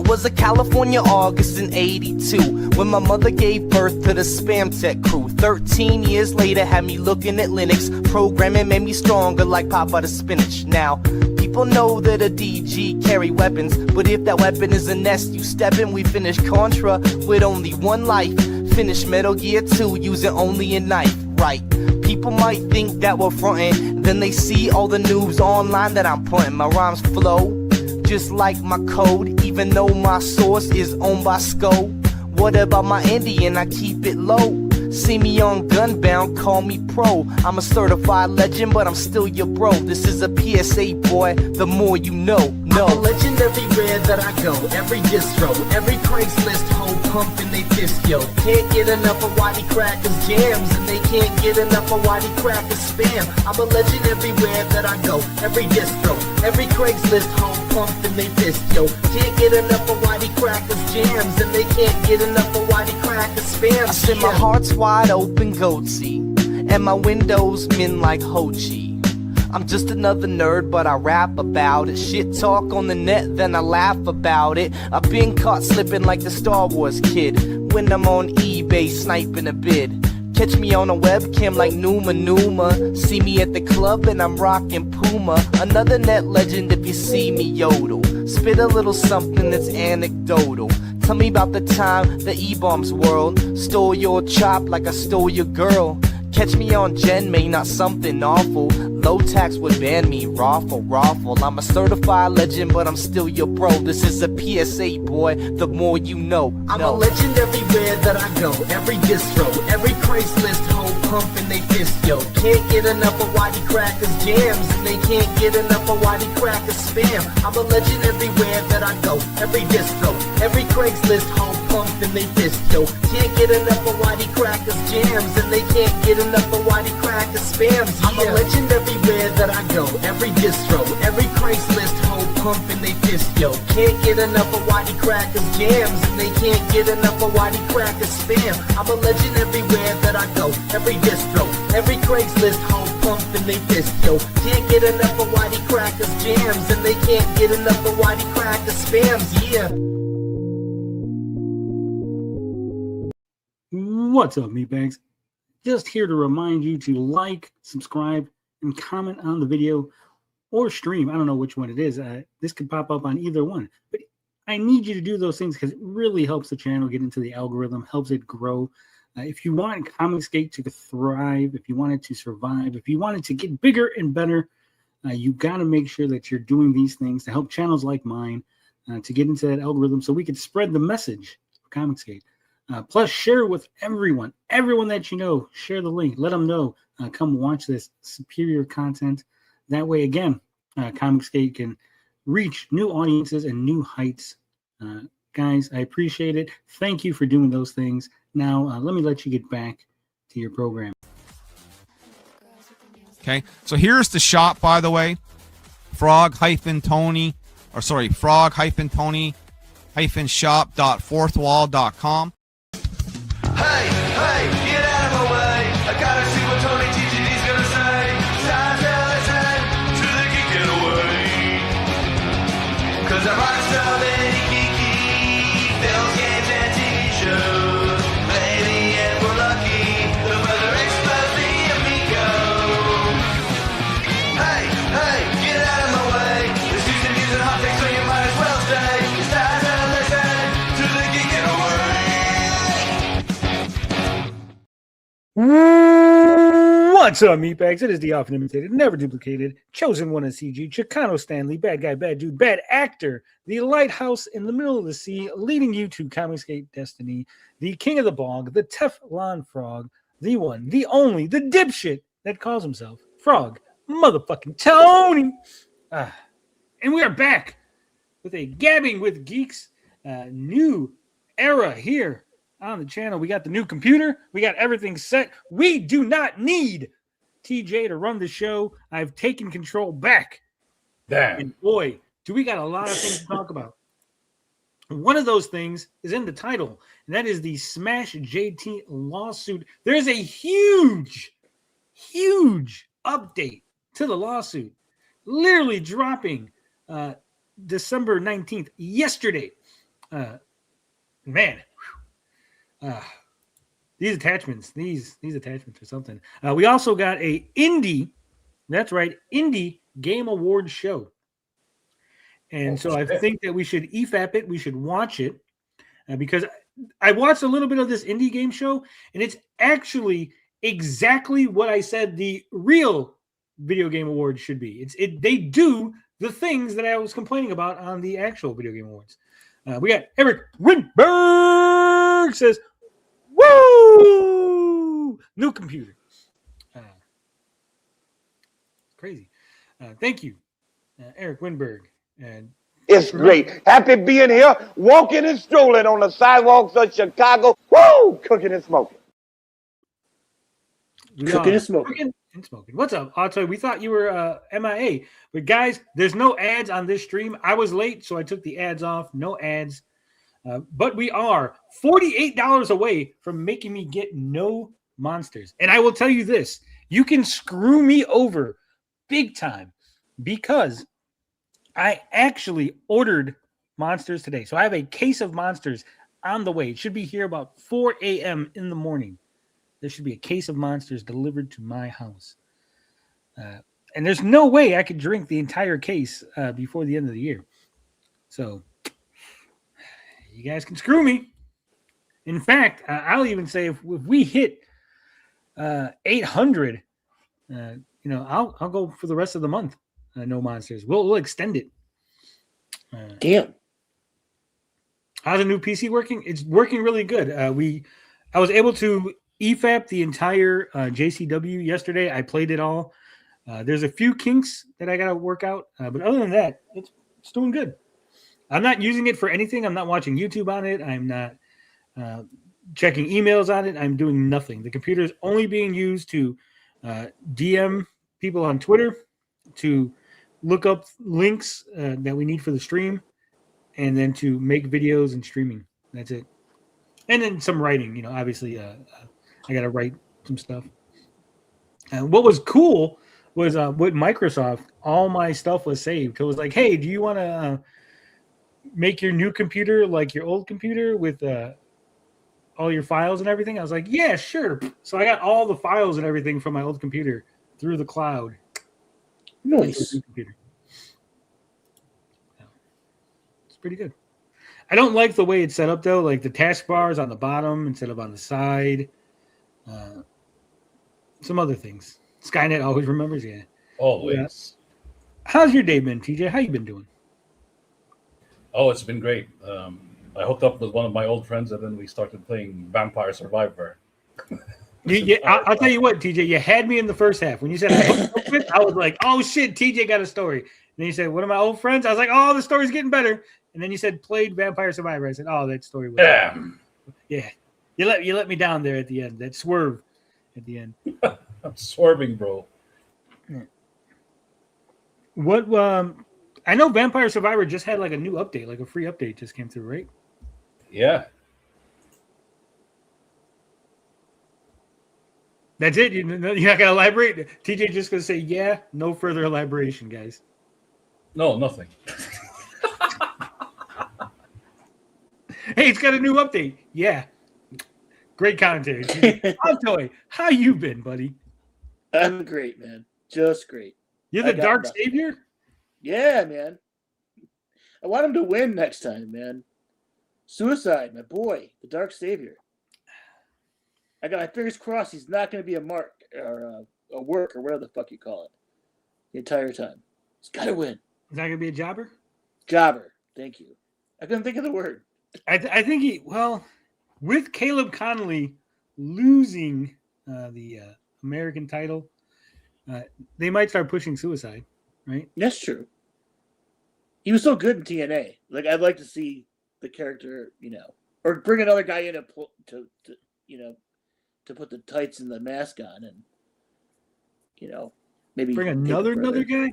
It was a California August in '82 when my mother gave birth to the Spam Tech crew. 13 years later had me looking at Linux. Programming made me stronger like Papa the Spinach. Now, people know that a DG carry weapons, but if that weapon is a nest you step in, we finish Contra with only one life. Finish Metal Gear 2 using only a knife, right? People might think that we're frontin', then they see all the news online that I'm putting. My rhymes flow just like my code, even though my source is owned by SCO. What about my Indian? I keep it low. See me on Gunbound, call me pro. I'm a certified legend, but I'm still your bro. This is a PSA, boy, the more you know. No. I'm a legend everywhere that I go. Every distro, every Craigslist hoe pumping they fist, yo. Can't get enough of Whitey Crackers jams, and they can't get enough of Whitey Crackers spam. I'm a legend everywhere that I go. Every distro, every Craigslist hoe pumping they fist, yo. Can't get enough of Whitey Crackers jams, and they can't get enough of Whitey Crackers spam. I said my heart's wide open, goatsy, and my windows min like Ho Chi. I'm just another nerd, but I rap about it. Shit talk on the net, then I laugh about it. I've been caught slipping like the Star Wars kid when I'm on eBay sniping a bid. Catch me on a webcam like Numa Numa. See me at the club and I'm rocking Puma. Another net legend if you see me yodel. Spit a little something that's anecdotal. Tell me about the time the E-Bombs world stole your chop like I stole your girl. Catch me on Gen May, not something awful. Low tax would ban me, raffle. I'm a certified legend, but I'm still your bro. This is a PSA, boy, the more you know. I'm a legend everywhere that I go. Every distro, every Craigslist hoe pumping they fist, yo. Can't get enough of Whitey Crackers jams, and they can't get enough of Whitey Crackers spam. I'm a legend everywhere that I go. Every distro, every Craigslist hoe pumping they fist, yo. Can't get enough of Whitey Crackers jams, and they can't get enough of Whitey Crackers spams. Yeah. I'm a legend everywhere that I go. Every distro, every Craigslist hoe pumping they fist, yo. Can't get enough of Whitey Crackers jams, and they can't get enough of Whitey Crackers spam. I'm a legend everywhere that I go. Every distro, every Craigslist hoe pumping they fist, yo. Can't get enough of Whitey Crackers jams, and they can't get enough of Whitey Crackers spams. Yeah. What's up, meatbags? Just here to remind you to like, subscribe, and comment on the video or stream. I don't know which one it is. This could pop up on either one. But I need you to do those things because it really helps the channel get into the algorithm, helps it grow. If you want Comicsgate to thrive, if you want it to survive, if you want it to get bigger and better, you got to make sure that you're doing these things to help channels like mine to get into that algorithm so we can spread the message of Comicsgate. Plus, share with everyone that you know. Share the link. Let them know. Come watch this superior content. That way, again, Comicsgate can reach new audiences and new heights. Guys, I appreciate it. Thank you for doing those things. Now, let me let you get back to your program. Okay, so here's the shop, by the way. frog-tony-shop.fourthwall.com. Hey, get out of my way. I gotta see what Tony TGD's gonna say. Time to listen to the geeking away. Cause I rock so many geeky films, games, and TV shows. Maybe if we're lucky, the weather expose the amigo. Hey, get out of my way. This season using hot takes, so you might as well stay. It's time to listen to the geeking away. What's up, meatbags? It is the often imitated, never duplicated, chosen one in CG, Chicano Stanley, bad guy, bad dude, bad actor, the lighthouse in the middle of the sea, leading you to Comicsgate Destiny, the king of the bog, the Teflon Frog, the one, the only, the dipshit that calls himself Frog motherfucking Tony. And we are back with a Gabbing with Geeks new era here on the channel. We got the new computer. We got everything set. We do not need TJ to run the show. I've taken control back. Damn. And boy, do we got a lot of things to talk about. One of those things is in the title, and that is the SmashJT lawsuit. There's a huge update to the lawsuit, literally dropping December 19th, yesterday. Man, these attachments are something. We also got a indie. That's right, indie game award show. And so I think that we should EFAP it. We should watch it because I watched a little bit of this indie game show, and it's actually exactly what I said the real video game awards should be. They do the things that I was complaining about on the actual video game awards. We got Eric Winberg says, "Woo! New computer." Crazy. Thank you, Eric Winberg. And it's great. Happy being here, walking and strolling on the sidewalks of Chicago. Woo! Cooking and smoking. Cooking and smoking. What's up, Otto? We thought you were MIA. But guys, there's no ads on this stream. I was late, so I took the ads off. No ads. But we are $48 away from making me get no monsters. And I will tell you this. You can screw me over big time because I actually ordered monsters today. So I have a case of monsters on the way. It should be here about 4 a.m. in the morning. There should be a case of monsters delivered to my house. And there's no way I could drink the entire case before the end of the year. So you guys can screw me. In fact, I'll even say if we hit 800, I'll go for the rest of the month. No monsters. We'll extend it. Damn. How's the new PC working? It's working really good. I was able to EFAP the entire JCW yesterday. I played it all. There's a few kinks that I got to work out. But other than that, it's doing good. I'm not using it for anything. I'm not watching YouTube on it. I'm not checking emails on it. I'm doing nothing. The computer is only being used to DM people on Twitter, to look up links that we need for the stream, and then to make videos and streaming. That's it. And then some writing. Obviously, I got to write some stuff. What was cool was with Microsoft, all my stuff was saved. It was like, hey, do you want to make your new computer like your old computer with all your files and everything? I was like, yeah, sure. So I got all the files and everything from my old computer through the cloud. Nice. Computer. It's pretty good. I don't like the way it's set up though. Like the taskbar is on the bottom instead of on the side. Some other things. Skynet always remembers. Yeah. Always. How's your day been, TJ? How you been doing? Oh, it's been great. I hooked up with one of my old friends, and then we started playing Vampire Survivor. I'll tell you what, TJ, you had me in the first half. When you said I was like, oh shit, TJ got a story. And then you said, one of my old friends. I was like, oh, the story's getting better. And then you said played Vampire Survivor. I said, oh, that story was yeah. You let me down there at the end. That swerve at the end. I'm swerving, bro. What I know Vampire Survivor just had like a new update, like a free update just came through, right? Yeah. That's it. You're not going to elaborate? TJ just going to say, yeah, no further elaboration, guys. No, nothing. Hey, it's got a new update. Yeah. Great commentary. Antoy, how you been, buddy? I'm great, man. Just great. You're the Dark Savior? Yeah, man. I want him to win next time, man. Suicide, my boy, the Dark Savior. I got my fingers crossed he's not going to be a mark or a work or whatever the fuck you call it the entire time. He's got to win. Is that going to be a jobber? Jobber. Thank you. I couldn't think of the word. I think with Caleb Connolly losing the American title, they might start pushing Suicide, right? That's true. He was so good in TNA. Like, I'd like to see the character, or bring another guy in to put the tights and the mask on and, maybe bring another guy?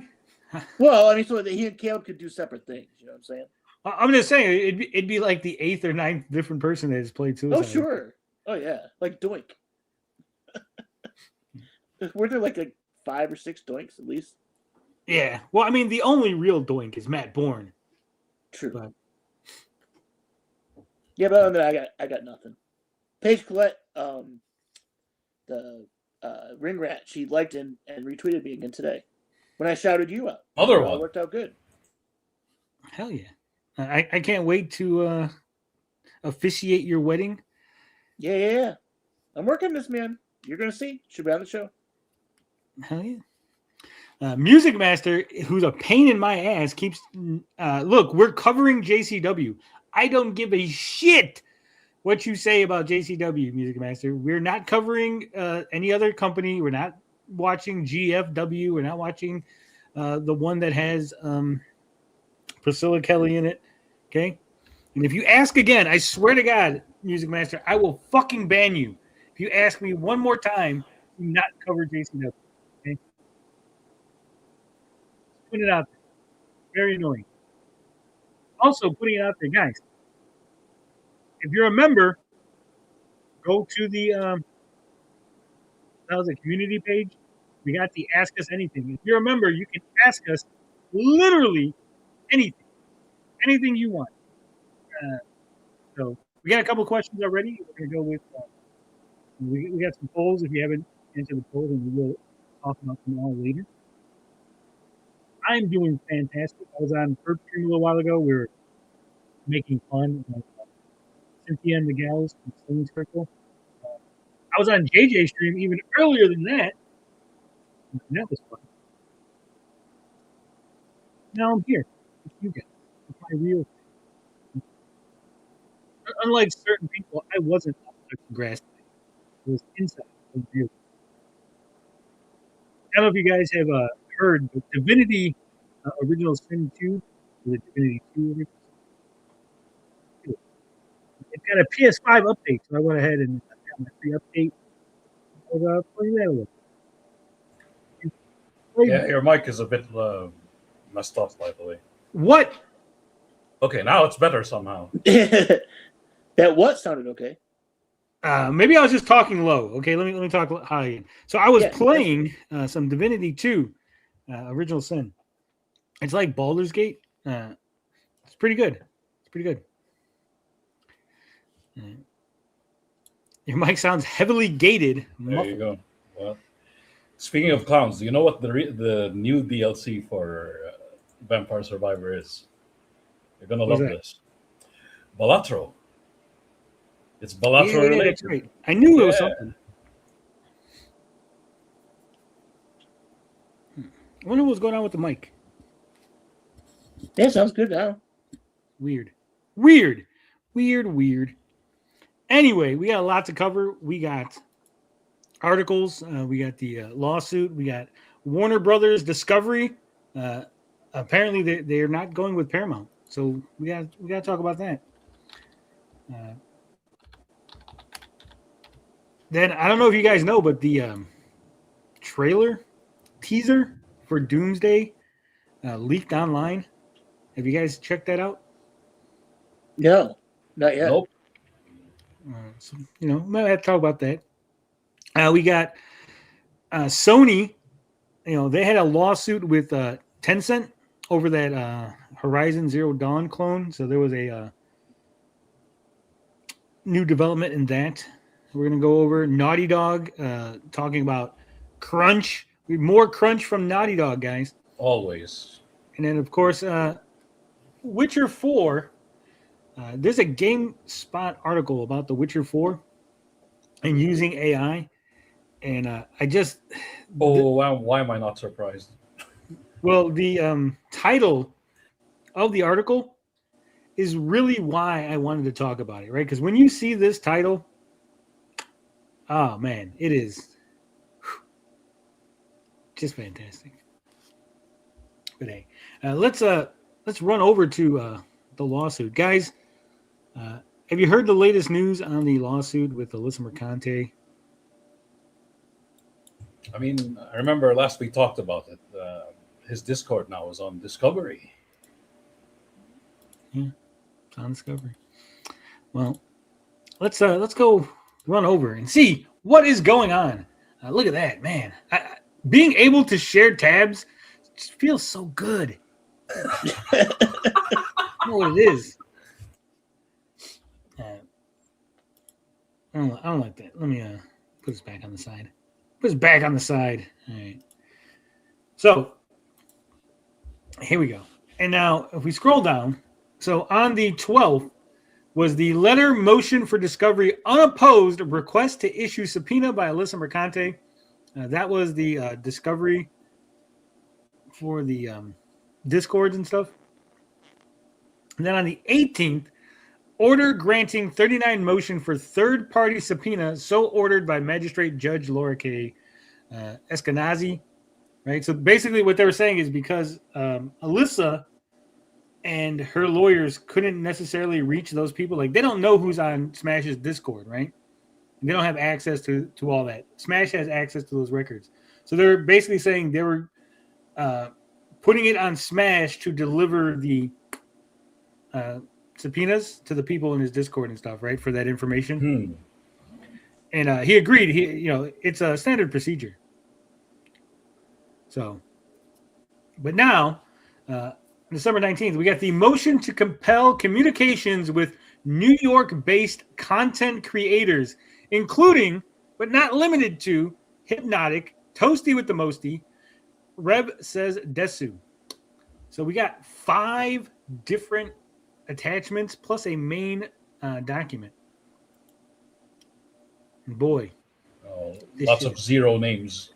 Well, I mean, so that he and Caleb could do separate things. You know what I'm saying? I'm just saying it'd be like the 8th or 9th different person that has played Suicide. Oh, sure. Oh, yeah. Like Doink. Were there like 5 or 6 Doinks at least? Yeah. Well, I mean, the only real Doink is Matt Bourne. True. But Yeah, but other than that, I got nothing. Paige Collette, the ring rat, she liked and retweeted me again today when I shouted you out. Other It all one. worked out good. Hell yeah. I can't wait to officiate your wedding. Yeah. I'm working this, man. You're gonna see. Should be on the show. Hell yeah. Music Master, who's a pain in my ass, keeps look, we're covering JCW. I don't give a shit what you say about JCW, Music Master. We're not covering any other company. We're not watching GFW. We're not watching the one that has Priscilla Kelly in it. Okay? And if you ask again, I swear to God, Music Master, I will fucking ban you. If you ask me one more time, do not cover JCW. Okay? Put it out there. Very annoying. Also, putting it out there, guys. If you're a member, go to the community page. We got the Ask Us Anything. If you're a member, you can ask us literally anything you want. So we got a couple questions already. We're gonna go with we got some polls. If you haven't answered the polls, and we will talk about them all later. I'm doing fantastic. I was on Perp Stream a little while ago. We were making fun of Cynthia and the gals from Sony Circle. I was on JJ Stream even earlier than that. And that was fun. Now I'm here with you guys. With my real thing. Unlike certain people, I wasn't up touching grass. It was inside. It was real. I don't know if you guys have heard, but Divinity Original Sin 2, or the Divinity 2 original. It's got a PS5 update, so I went ahead and got my free update. I was playing that a little. Yeah, your mic is a bit messed up, by the way. What? Okay, now it's better somehow. That what sounded okay. Maybe I was just talking low. Okay, let me talk high again. So I was Yeah, playing some Divinity 2, Original Sin. It's like Baldur's Gate. It's pretty good. It's pretty good. Your mic sounds heavily gated. There you go. Well, speaking of clowns, do you know what the new DLC for Vampire Survivor is? You're gonna love this. Balatro. It's Balatro related. That's right. I knew it was something. I wonder what's going on with the mic. Yeah, sounds good now. Weird. Anyway, we got a lot to cover. We got articles. We got the lawsuit. We got Warner Brothers Discovery. Apparently, they're not going with Paramount. So we got to talk about that. Then I don't know if you guys know, but the teaser for Doomsday leaked online. Have you guys checked that out? No, not yet. Nope. So, might have to talk about that. We got Sony. They had a lawsuit with Tencent over that Horizon Zero Dawn clone. So there was a new development in that. We're going to go over Naughty Dog, talking about crunch. More crunch from Naughty Dog, guys. Always. And then, of course, Witcher 4. There's a GameSpot article about The Witcher 4 and using AI. And I just... why am I not surprised? Well, the title of the article is really why I wanted to talk about it, right? Because when you see this title, oh, man, it is just fantastic. But hey, let's run over to the lawsuit. Guys, have you heard the latest news on the lawsuit with Alyssa Mercante? I mean, I remember last we talked about it. His Discord now is on Discovery. Yeah, it's on Discovery. Well, let's go run over and see what is going on. Look at that, man. Being able to share tabs just feels so good. I know what it is. I don't like that. Let me put this back on the side. Put this back on the side. All right. So here we go. And now if we scroll down, so on the 12th was the letter motion for discovery unopposed request to issue subpoena by Alyssa Mercante. That was the discovery for the Discords and stuff. And then on the 18th, order granting 39 motion for third-party subpoena, so ordered by Magistrate Judge Laura K. Eskenazi. Right. So basically, what they were saying is because Alyssa and her lawyers couldn't necessarily reach those people, like they don't know who's on Smash's Discord, right? And they don't have access to all that. Smash has access to those records, so they're basically saying they were putting it on Smash to deliver the subpoenas to the people in his Discord and stuff, right, for that information. And he agreed. It's a standard procedure. So, but now, December 19th, we got the motion to compel communications with New York-based content creators, including, but not limited to, Hypnotic, Toasty with the Mosty, Rev Says Desu. So we got 5 different attachments plus a main document. And boy. Lots of zero names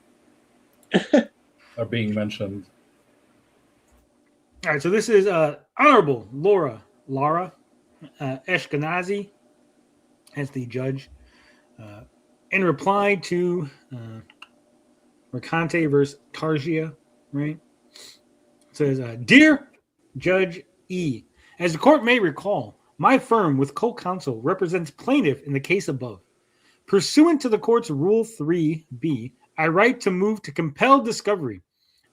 are being mentioned. All right, so this is Honorable Lara Ashkenazi as the judge. In reply to Mercante versus Targia, right? It says, Dear Judge E, as the court may recall, my firm with co-counsel represents plaintiff in the case above. Pursuant to the court's Rule 3B, I write to move to compel discovery.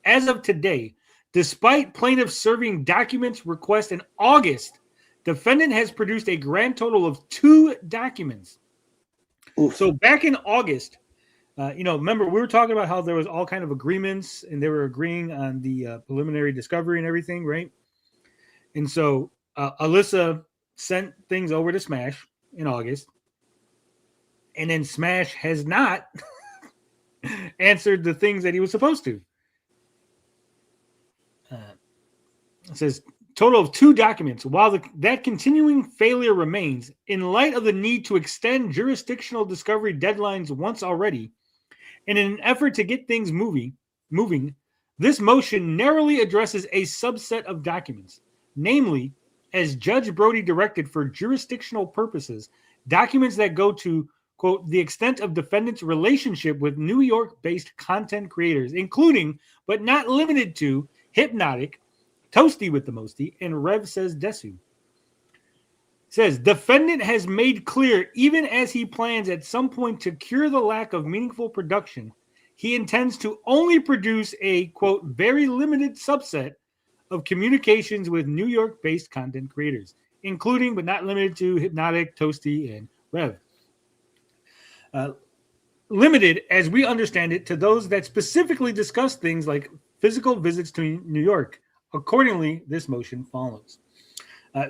As of today, despite plaintiff serving documents request in August, defendant has produced a grand total of 2 documents. Oof. So back in August, remember we were talking about how there was all kind of agreements and they were agreeing on the preliminary discovery and everything, right? And so Alyssa sent things over to Smash in August, and then Smash has not answered the things that he was supposed to. It says total of 2 documents. While that continuing failure remains, in light of the need to extend jurisdictional discovery deadlines once already, and in an effort to get things moving, this motion narrowly addresses a subset of documents, namely, as Judge Brody directed for jurisdictional purposes, documents that go to, quote, the extent of defendant's relationship with New York-based content creators, including, but not limited to, Hypnotic, Toasty with the Mosty, and Rev Says Desu. It says, defendant has made clear, even as he plans at some point to cure the lack of meaningful production, he intends to only produce a, quote, very limited subset of communications with New York-based content creators, including, but not limited to, Hypnotic, Toasty, and Rev. Limited, as we understand it, to those that specifically discuss things like physical visits to New York. Accordingly, this motion follows.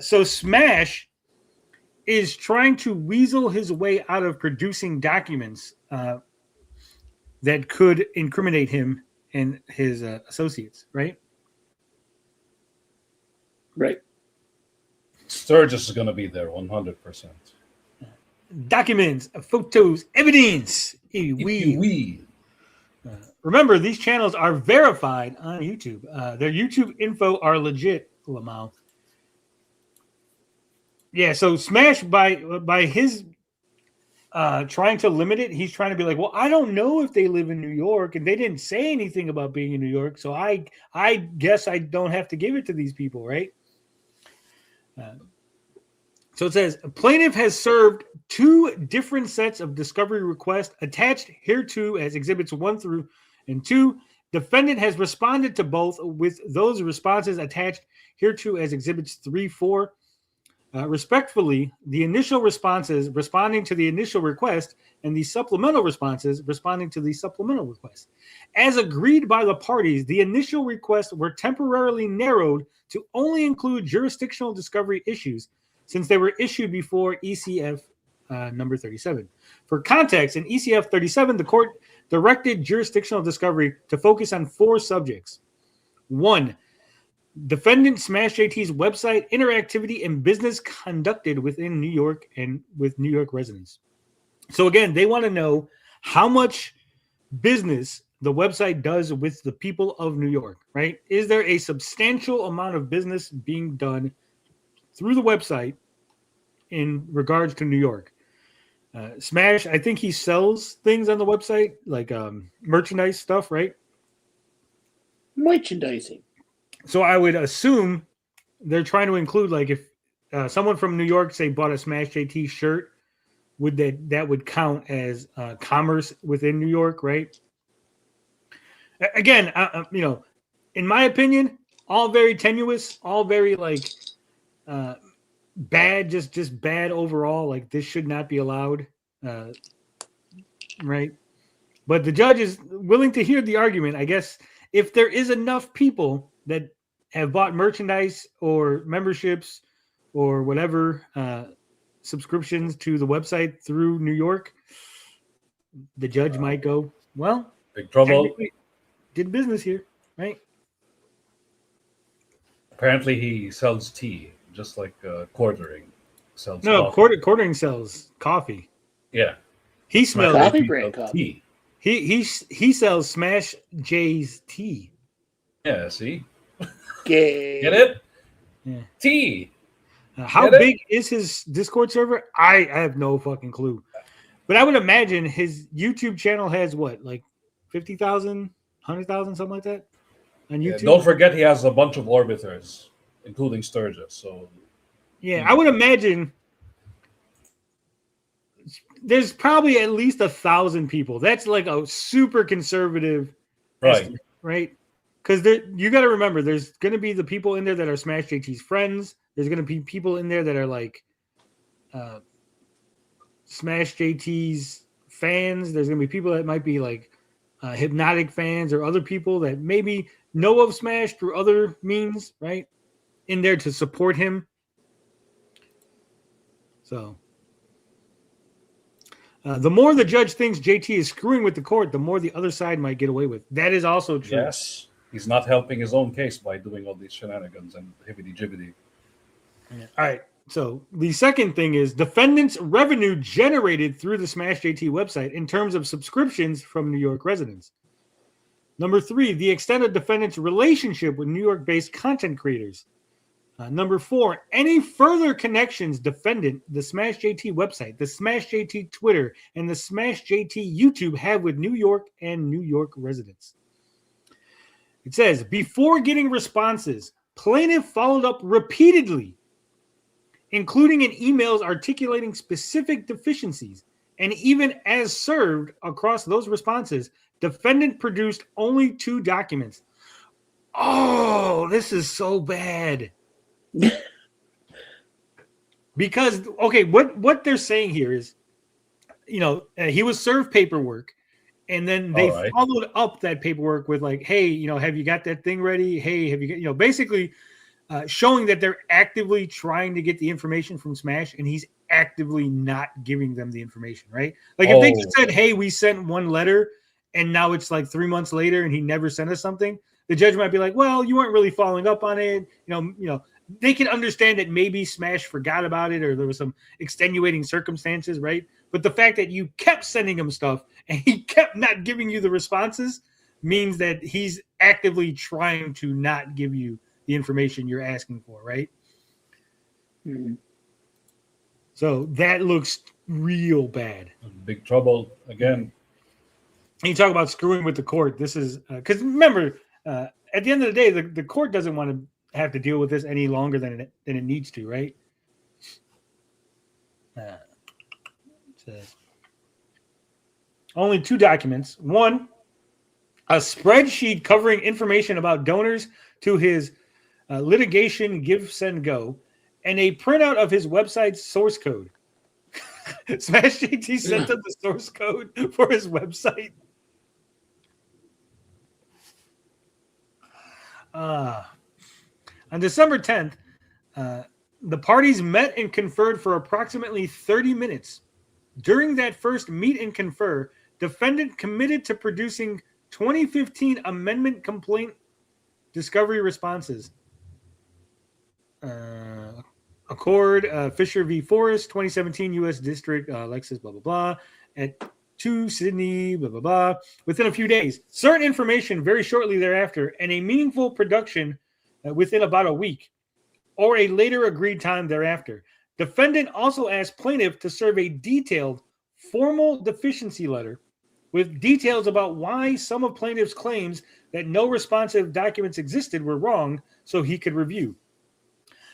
So Smash is trying to weasel his way out of producing documents that could incriminate him and his associates, right? Right. Sturgis is going to be there 100%. Documents, photos, evidence. Remember, these channels are verified on YouTube. Their YouTube info are legit, Lamau. Yeah, so Smash, by his trying to limit it, he's trying to be like, well, I don't know if they live in New York, and they didn't say anything about being in New York, so I guess I don't have to give it to these people, right? So it says, plaintiff has served 2 different sets of discovery requests attached hereto as exhibits 1 through and 2. Defendant has responded to both, with those responses attached hereto as exhibits 3, 4. Respectfully, the initial responses responding to the initial request and the supplemental responses responding to the supplemental request. As agreed by the parties, the initial requests were temporarily narrowed to only include jurisdictional discovery issues since they were issued before ECF number 37. For context, in ECF 37, the court directed jurisdictional discovery to focus on 4 subjects. 1. Defendant SmashJT's website interactivity and business conducted within New York and with New York residents. So again, they want to know how much business the website does with the people of New York, right? Is there a substantial amount of business being done through the website in regards to New York? Smash, I think he sells things on the website, like merchandise stuff, right? Merchandising. So I would assume they're trying to include, like, if someone from New York, say, bought a SmashJT shirt, would that would count as commerce within New York, right? Again, in my opinion, all very tenuous, all very like bad, just bad overall. Like, this should not be allowed, right? But the judge is willing to hear the argument. I guess if there is enough people that have bought merchandise or memberships or whatever subscriptions to the website through New York, the judge might go, well, Big trouble. Did business here, right? Apparently, he sells tea, just like quartering sells. No, coffee. quartering sells coffee. Yeah, He smells Coffee He brand sells coffee. tea. he sells Smash J's tea. Yeah, see, Gay. get it? Yeah. Tea. How Get it? big is his Discord server? I have no fucking clue. But I would imagine his YouTube channel has what, like 50,000, 100,000, something like that on Yeah, YouTube. don't forget, he has a bunch of orbiters, including Sturgis. So Yeah, I would imagine there's probably at least 1,000 people. That's like a super conservative right. estimate, right? Because you got to remember, there's going to be the people in there that are SmashJT's friends. There's going to be people in there that are like SmashJT's fans. There's going to be people that might be like Hypnotic fans or other people that maybe know of Smash through other means, right? In there to support him. So the more the judge thinks JT is screwing with the court, the more the other side might get away with. That is also true. Yes, he's not helping his own case by doing all these shenanigans and hibbity-jibbity. Yeah. All right. So the second thing is defendants' revenue generated through the SmashJT website in terms of subscriptions from New York residents. Number 3, the extent of defendants' relationship with New York-based content creators. Number 4, any further connections defendant, the SmashJT website, the SmashJT Twitter, and the SmashJT YouTube have with New York and New York residents. It says, before getting responses, plaintiff followed up repeatedly, including in emails articulating specific deficiencies, and even as served across those responses, defendant produced only 2 documents. Oh, this is so bad. Because, okay, what they're saying here is, he was served paperwork, and then they followed up that paperwork with like, hey, have you got that thing ready? Hey, have you got, basically showing that they're actively trying to get the information from Smash, and he's actively not giving them the information, right? Like if they just said, hey, we sent one letter, and now it's like 3 months later, and he never sent us something, the judge might be like, well, you weren't really following up on it. They can understand that maybe Smash forgot about it or there was some extenuating circumstances, right? But the fact that you kept sending him stuff and he kept not giving you the responses means that he's actively trying to not give you the information you're asking for, right? Mm-hmm. So that looks real bad. Big trouble again. And you talk about screwing with the court. This is because remember, at the end of the day, the court doesn't want to have to deal with this any longer than it needs to, right? Only 2 documents. 1, a spreadsheet covering information about donors to his litigation Give, Send, Go, and a printout of his website's source code. SmashJT sent him the source code for his website. On December 10th, the parties met and conferred for approximately 30 minutes During that first meet and confer, defendant committed to producing 2015 amendment complaint discovery responses. Accord, Fisher v. Forrest, 2017 U.S. District, Lexus, blah, blah, blah, at 2 Sydney, blah, blah, blah. Within a few days, certain information very shortly thereafter, and a meaningful production within about a week, or a later agreed time thereafter. Defendant also asked plaintiff to serve a detailed formal deficiency letter with details about why some of plaintiff's claims that no responsive documents existed were wrong so he could review.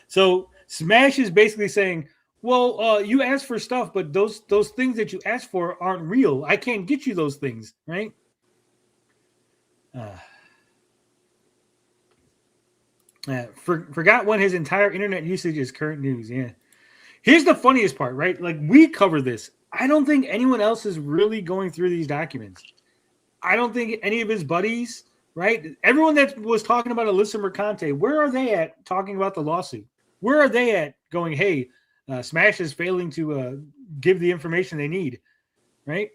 So Smash is basically saying, well, you asked for stuff, but those things that you asked for aren't real. I can't get you those things, right? Forgot when his entire internet usage is current news. Yeah. Here's the funniest part, right? Like, we cover this. I don't think anyone else is really going through these documents. I don't think any of his buddies, right? Everyone that was talking about Alyssa Mercante, where are they at talking about the lawsuit? Where are they at going, hey, Smash is failing to give the information they need, right?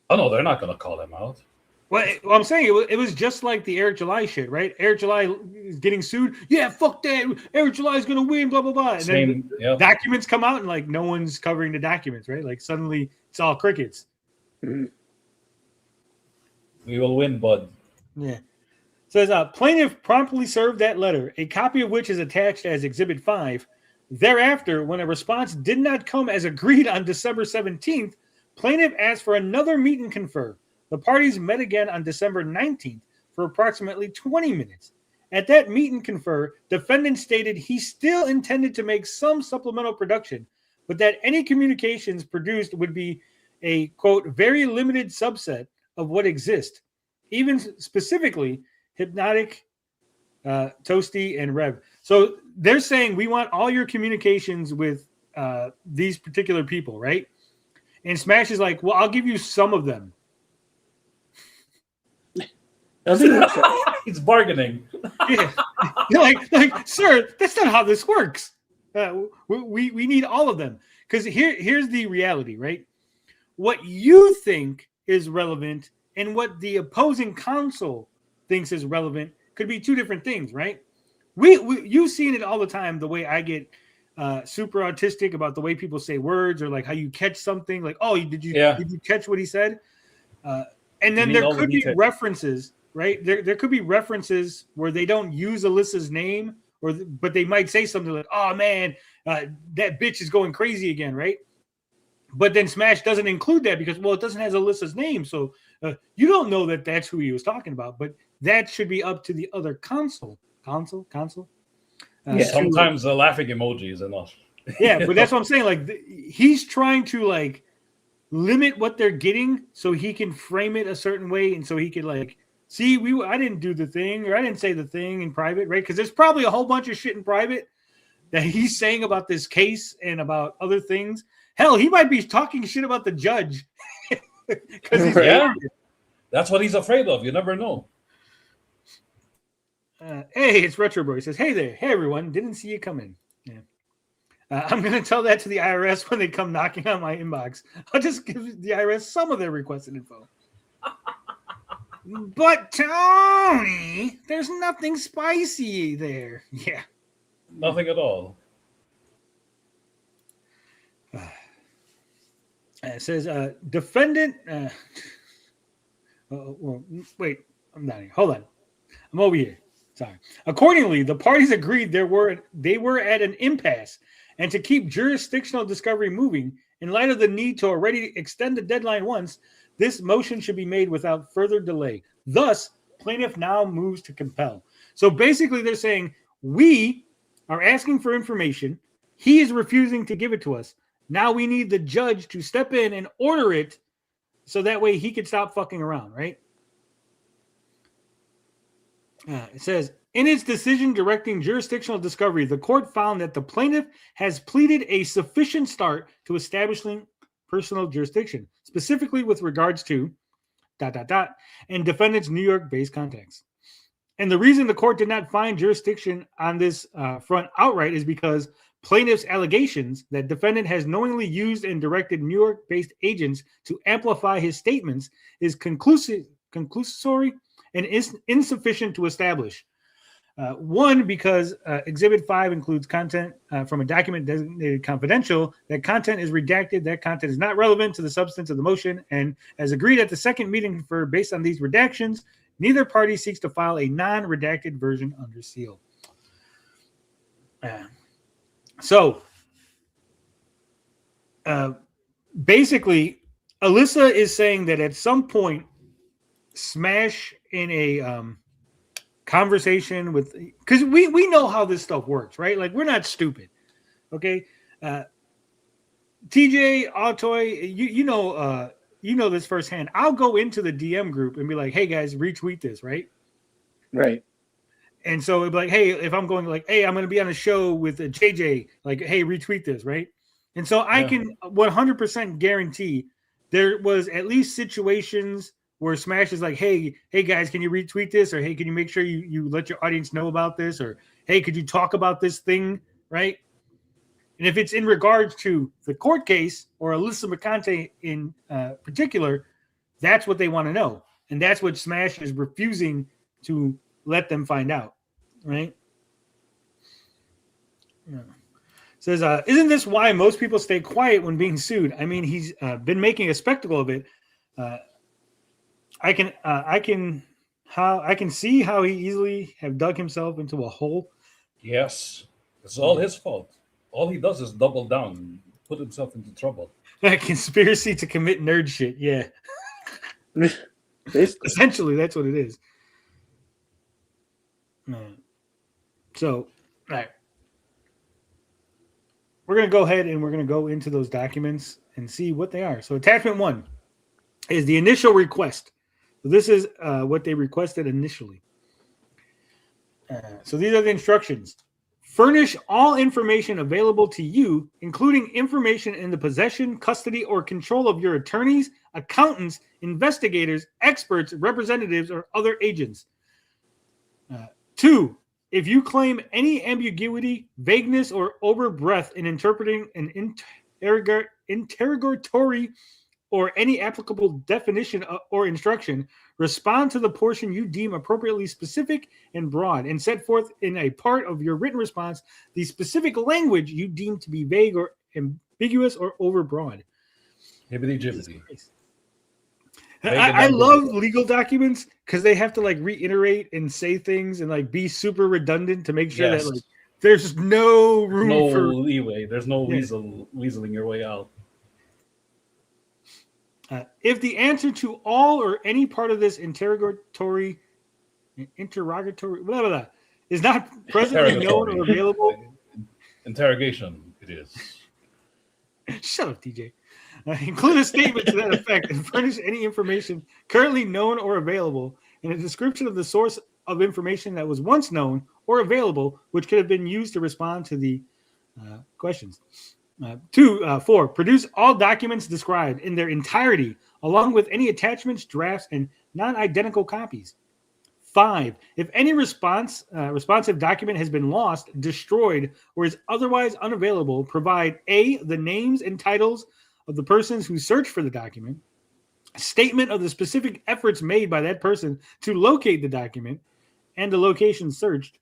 Oh, no, they're not going to call them out. Well, I'm saying it was just like the Eric July shit, right? Eric July is getting sued. Yeah, fuck that. Eric July is going to win, blah, blah, blah. And then documents come out and, like, no one's covering the documents, right? Like, suddenly it's all crickets. We will win, bud. Yeah. Says, plaintiff promptly served that letter, a copy of which is attached as Exhibit 5. Thereafter, when a response did not come as agreed on December 17th, plaintiff asked for another meet and confer. The parties met again on December 19th for approximately 20 minutes. At that meet and confer, defendant stated he still intended to make some supplemental production, but that any communications produced would be a, quote, very limited subset of what exists, even specifically Hypnotic, Toasty, and Rev. So they're saying we want all your communications with these particular people, right? And Smash is like, well, I'll give you some of them. He's bargaining. Yeah. like, sir, that's not how this works. We need all of them. Because here's the reality, right? What you think is relevant and what the opposing counsel thinks is relevant could be two different things, right? You've seen it all the time, the way I get super autistic about the way people say words, or like how you catch something, like, oh, did you catch what he said? And then there could be references, right? There could be references where they don't use Alyssa's name, but they might say something like, oh man, that bitch is going crazy again, right? But then Smash doesn't include that because, well, it doesn't have Alyssa's name. So you don't know that that's who he was talking about, but that should be up to the other counsel. Sometimes the laughing emoji is enough. Yeah, but that's what I'm saying. Like, he's trying to, like, limit what they're getting so he can frame it a certain way, and so he can, like, see, I didn't do the thing, or I didn't say the thing in private, right? Because there's probably a whole bunch of shit in private that he's saying about this case and about other things. Hell, he might be talking shit about the judge. That's what he's afraid of. You never know. Hey, it's Retro Bro. He says, hey there. Hey, everyone. Didn't see you coming. Yeah. I'm going to tell that to the IRS when they come knocking on my inbox. I'll just give the IRS some of their requested info. But, Tony, there's nothing spicy there. Yeah. Nothing at all. It says, defendant... wait, I'm not here. Hold on. I'm over here. Sorry. Accordingly, the parties agreed they were at an impasse, and to keep jurisdictional discovery moving, in light of the need to already extend the deadline once, this motion should be made without further delay. Thus, plaintiff now moves to compel. So basically, they're saying, we are asking for information. He is refusing to give it to us. Now we need the judge to step in and order it so that way he could stop fucking around, right? It says, in its decision directing jurisdictional discovery, the court found that the plaintiff has pleaded a sufficient start to establishing personal jurisdiction, specifically with regards to ... and defendant's New York-based contacts. And the reason the court did not find jurisdiction on this front outright is because plaintiff's allegations that defendant has knowingly used and directed New York-based agents to amplify his statements is conclusory and is insufficient to establish. One, because Exhibit 5 includes content from a document designated confidential. That content is redacted. That content is not relevant to the substance of the motion. And as agreed at the second meeting based on these redactions, neither party seeks to file a non-redacted version under seal. Basically, Alyssa is saying that at some point, Smash in a conversation with, because we know how this stuff works, right? Like, we're not stupid, okay? TJ, Altoy, you know this firsthand. I'll go into the DM group and be like, hey guys, retweet this, right? Right. And so it'd be like, hey, if I'm going like, hey, I'm going to be on a show with JJ, like, hey, retweet this, right? And so I can 100% guarantee there was at least situations where Smash is like, hey guys, can you retweet this? Or hey, can you make sure you let your audience know about this? Or hey, could you talk about this thing, right? And if it's in regards to the court case or Alyssa McConte in particular, that's what they want to know. And that's what Smash is refusing to let them find out, right? Yeah. Says, isn't this why most people stay quiet when being sued? I mean, he's been making a spectacle of it. I can see how he easily have dug himself into a hole. Yes, it's all his fault. All he does is double down and put himself into trouble. A conspiracy to commit nerd shit. Yeah. Essentially, that's what it is. So, all right. We're going to go ahead and we're going to go into those documents and see what they are. So attachment 1 is the initial request. So this is what they requested initially. So these are the instructions. Furnish all information available to you, including information in the possession, custody, or control of your attorneys, accountants, investigators, experts, representatives, or other agents. 2, if you claim any ambiguity, vagueness, or overbreadth in interpreting an interrogatory or any applicable definition or instruction, respond to the portion you deem appropriately specific and broad, and set forth in a part of your written response the specific language you deem to be vague or ambiguous or overbroad. Hibbity-jibbity. I love legal documents because they have to like reiterate and say things and like be super redundant to make sure that like there's no room for leeway. There's no weaseling your way out. If the answer to all or any part of this interrogatory, blah, blah, blah, is not presently known or available. Interrogation, it is. Shut up, TJ. Include a statement to that effect and furnish any information currently known or available and a description of the source of information that was once known or available, which could have been used to respond to the questions. 4, produce all documents described in their entirety, along with any attachments, drafts, and non-identical copies. 5, if any responsive document has been lost, destroyed, or is otherwise unavailable, provide A, the names and titles of the persons who searched for the document, a statement of the specific efforts made by that person to locate the document and the location searched,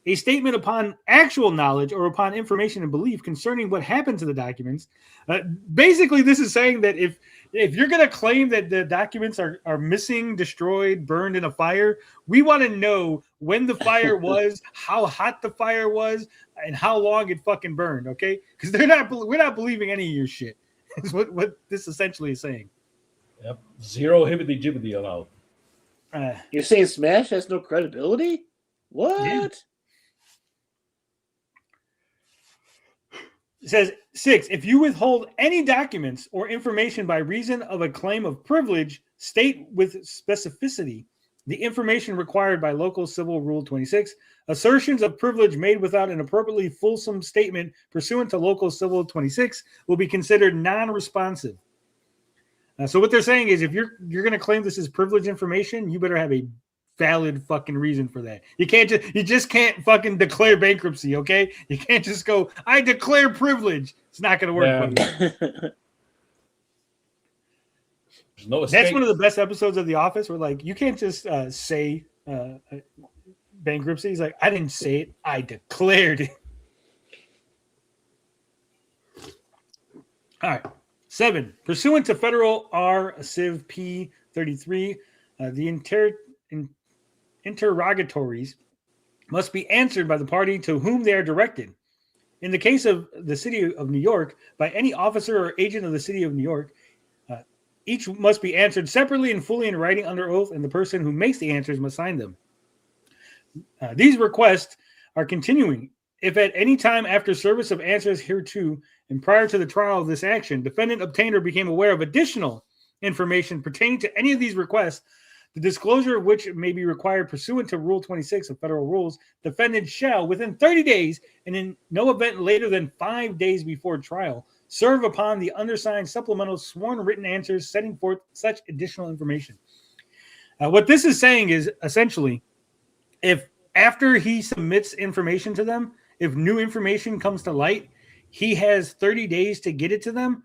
a statement upon actual knowledge or upon information and belief concerning what happened to the documents. Basically, this is saying that if you're going to claim that the documents are missing, destroyed, burned in a fire, we want to know when the fire was, how hot the fire was, and how long it fucking burned, okay? Because we're not believing any of your shit. Is what this essentially is saying. Yep. Zero hibbity-jibbity allowed. You're saying Smash has no credibility? What? Yeah. It says 6, if you withhold any documents or information by reason of a claim of privilege, state with specificity the information required by Local Civil Rule 26. Assertions of privilege made without an appropriately fulsome statement pursuant to Local Civil 26 will be considered non-responsive. So what they're saying is if you're going to claim this is privileged information, you better have a valid fucking reason for that. You just can't fucking declare bankruptcy, okay? You can't just go, I declare privilege. It's not going to work. Buddy. No That's one of the best episodes of The Office where, like, you can't just say bankruptcy. He's like, I didn't say it. I declared it. All right. 7. Pursuant to Federal R. Civ P 33, the interrogatories must be answered by the party to whom they are directed. In the case of the City of New York, by any officer or agent of the City of New York, each must be answered separately and fully in writing under oath, and the person who makes the answers must sign them. These requests are continuing. If at any time after service of answers hereto and prior to the trial of this action, defendant obtained or became aware of additional information pertaining to any of these requests, the disclosure of which may be required pursuant to Rule 26 of Federal Rules, defendant shall, within 30 days and in no event later than 5 days before trial, serve upon the undersigned supplemental sworn written answers setting forth such additional information. What this is saying is essentially, if after he submits information to them, if new information comes to light, he has 30 days to get it to them,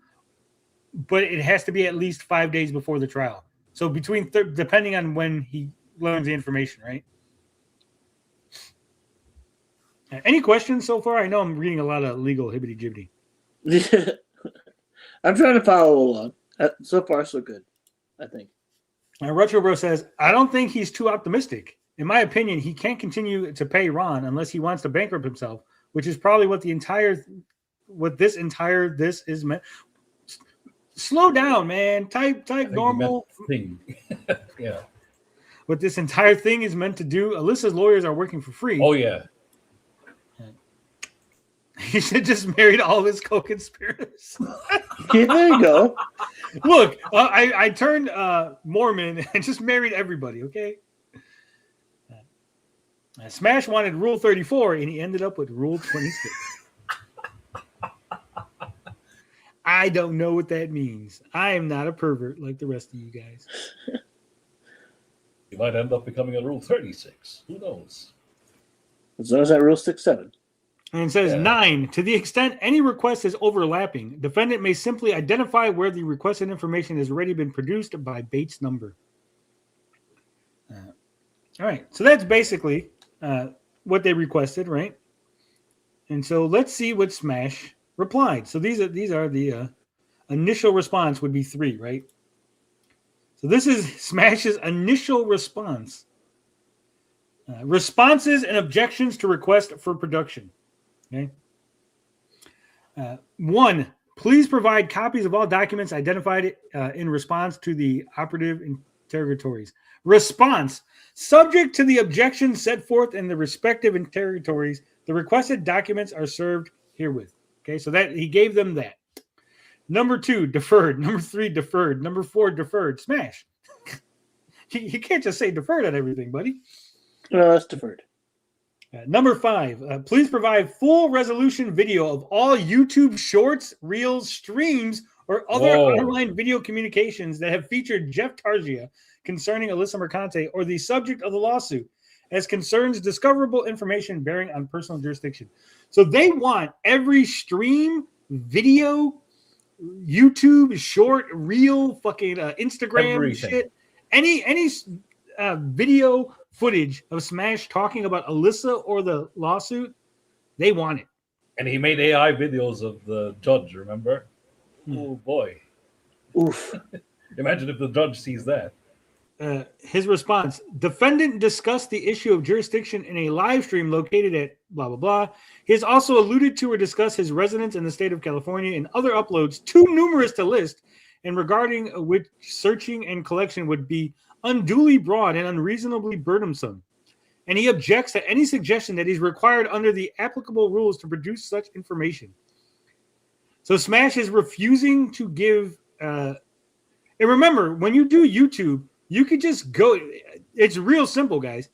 but it has to be at least 5 days before the trial. So depending on when he learns the information, right? Any questions so far? I know I'm reading a lot of legal hibbity-jibbity. I'm trying to follow along. So far, so good, I think. Retro Bro says, I don't think he's too optimistic. In my opinion, he can't continue to pay Ron unless he wants to bankrupt himself, which is probably what this is meant. Slow down, man. Type normal thing. Yeah. What this entire thing is meant to do. Alyssa's lawyers are working for free. Oh yeah. He should just married all of his co-conspirators. Okay, there you go. Look, I turned Mormon and just married everybody, okay? Smash wanted Rule 34, and he ended up with Rule 26. I don't know what that means. I am not a pervert like the rest of you guys. You might end up becoming a Rule 36. Who knows? As long as that Rule 6-7. And it says 9, to the extent any request is overlapping, defendant may simply identify where the requested information has already been produced by Bates number. All right, so that's basically what they requested, right? And so let's see what Smash replied. So these are the initial response would be 3, right? So this is Smash's initial response. Responses and objections to request for production. Okay. 1, please provide copies of all documents identified in response to the operative interrogatories. Response: subject to the objections set forth in the respective interrogatories, the requested documents are served herewith. Okay, so that he gave them that. Number 2, deferred. Number 3, deferred. Number 4, deferred. Smash. You can't just say deferred on everything, buddy. No, that's deferred. Number 5, please provide full resolution video of all YouTube shorts, reels, streams, or other online video communications that have featured Jeff Targia concerning Alyssa Mercante or the subject of the lawsuit as concerns discoverable information bearing on personal jurisdiction. So they want every stream, video, YouTube, short, reel, fucking Instagram everything. Shit. Any video footage of Smash talking about Alyssa or the lawsuit, they want it. And he made AI videos of the judge, remember? Oh boy. Oof. Imagine if the judge sees that. His response: defendant discussed the issue of jurisdiction in a live stream located at blah, blah, blah. He has also alluded to or discussed his residence in the state of California and other uploads too numerous to list, and regarding which searching and collection would be unduly broad and unreasonably burdensome. And he objects to any suggestion that he's required under the applicable rules to produce such information. So Smash is refusing to give... and remember, when you do YouTube, you could just go... It's real simple, guys.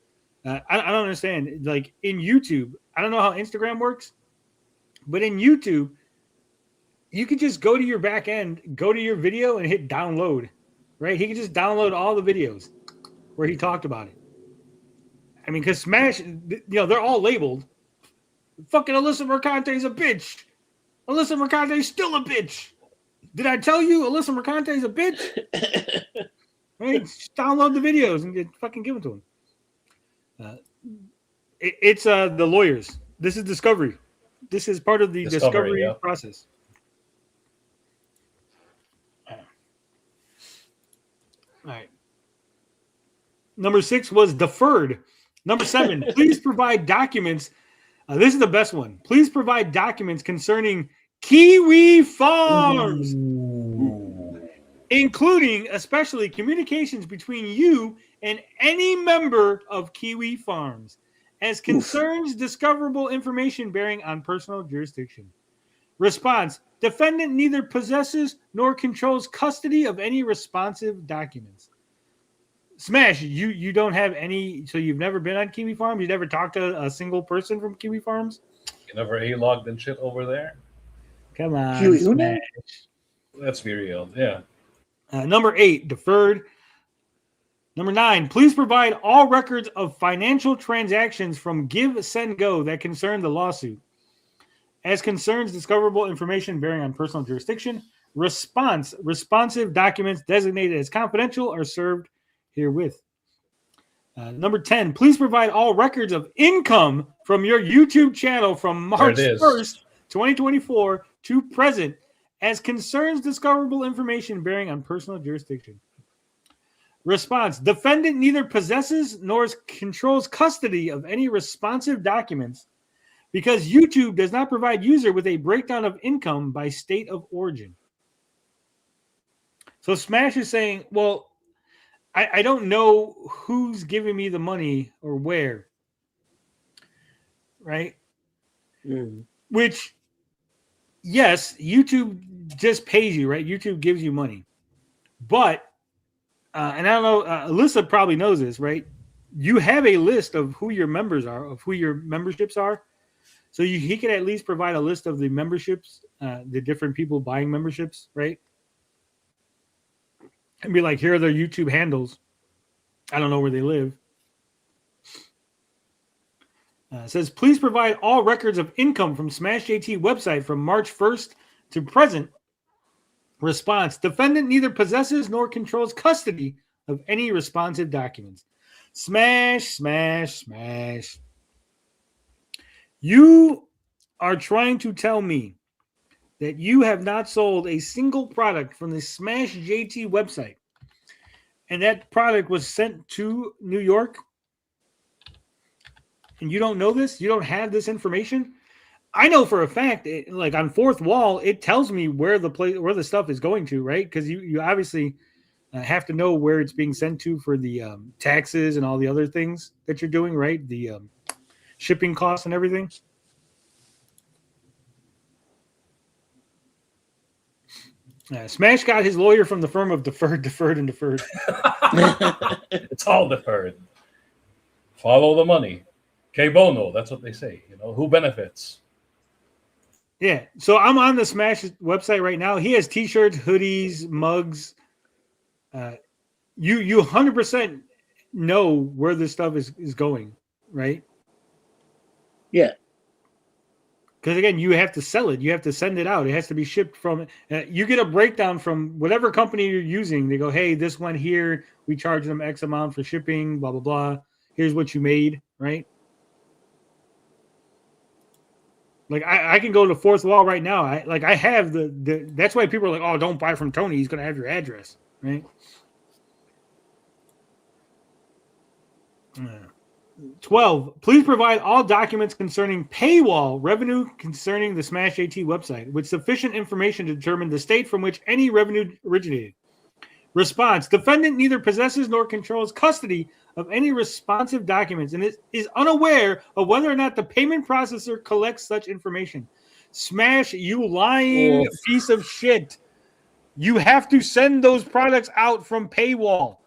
I don't understand. Like, in YouTube, I don't know how Instagram works, but in YouTube, you could just go to your back end, go to your video, and hit download. Right? He could just download all the videos where he talked about it. I mean, because Smash, they're all labeled. Fucking Alyssa Mercante's a bitch. Alyssa Mercante's still a bitch. Did I tell you Alyssa Mercante's a bitch? Right? Just download the videos and fucking give them to them. It's the lawyers. This is Discovery. This is part of the Discovery process. All right. Number 6 was deferred. Number 7, please provide documents. This is the best one. Please provide documents concerning Kiwi Farms, including especially communications between you and any member of Kiwi Farms, as concerns discoverable information bearing on personal jurisdiction. Response: defendant neither possesses nor controls custody of any responsive documents. Smash, you don't have any, so you've never been on Kiwi Farms? You never talked to a single person from Kiwi Farms? You never A-logged and shit over there? Come on, Kiwi Smash. Let's be real, yeah. Number 8, deferred. Number 9, please provide all records of financial transactions from Give, Send, Go that concern the lawsuit, as concerns discoverable information bearing on personal jurisdiction. Responsive documents designated as confidential are served herewith. Number 10, please provide all records of income from your YouTube channel from March 1st, 2024 to present, as concerns discoverable information bearing on personal jurisdiction. Response: defendant neither possesses nor controls custody of any responsive documents because YouTube does not provide user with a breakdown of income by state of origin. So Smash is saying, well, I don't know who's giving me the money or where, right? Which, yes, YouTube just pays you, right? YouTube gives you money. But, and I don't know, Alyssa probably knows this, right? You have a list of who your members are, of who your memberships are. So he can at least provide a list of the memberships, the different people buying memberships, right? And be like, here are their YouTube handles. I don't know where they live. It says, please provide all records of income from SmashJT website from March 1st to present. Response: defendant neither possesses nor controls custody of any responsive documents. Smash. You are trying to tell me that you have not sold a single product from the SmashJT website, and that product was sent to New York, and you don't know this? You don't have this information? I know for a fact, like on Fourth Wall, it tells me where the stuff is going to, right? Because you obviously have to know where it's being sent to for the taxes and all the other things that you're doing, right? The shipping costs and everything. Smash got his lawyer from the firm of Deferred. It's all deferred. Follow the money. Que bono, that's what they say. You know, who benefits? Yeah. So I'm on the Smash website right now. He has t-shirts, hoodies, mugs. You 100% know where this stuff is going, right? Yeah. Because again, you have to sell it. You have to send it out. It has to be shipped from. You get a breakdown from whatever company you're using. They go, hey, this went here. We charge them X amount for shipping. Blah blah blah. Here's what you made, right? Like I can go to Fourth Wall right now. I have the. That's why people are like, oh, don't buy from Tony. He's gonna have your address, right? 12. Please provide all documents concerning paywall revenue concerning the SmashJT website with sufficient information to determine the state from which any revenue originated. Response: defendant neither possesses nor controls custody of any responsive documents and is unaware of whether or not the payment processor collects such information. Smash, you lying piece of shit. You have to send those products out from paywall.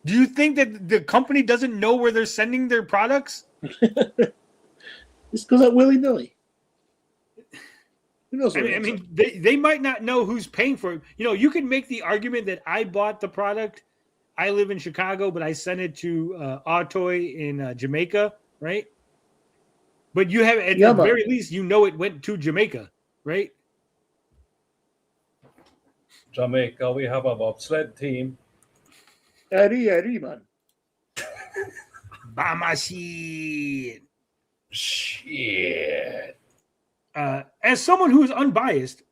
Do you think that the company doesn't know where they're sending their products? This goes out willy-nilly. Who knows? I mean, they might not know who's paying for it. You know, you can make the argument that I bought the product I live in Chicago, but I sent it to Autoy in Jamaica, right? But you have, at the very least, you know it went to Jamaica, right? Jamaica, we have a bobsled team. Eddie, man. Bama shit. Shit. As someone who is unbiased,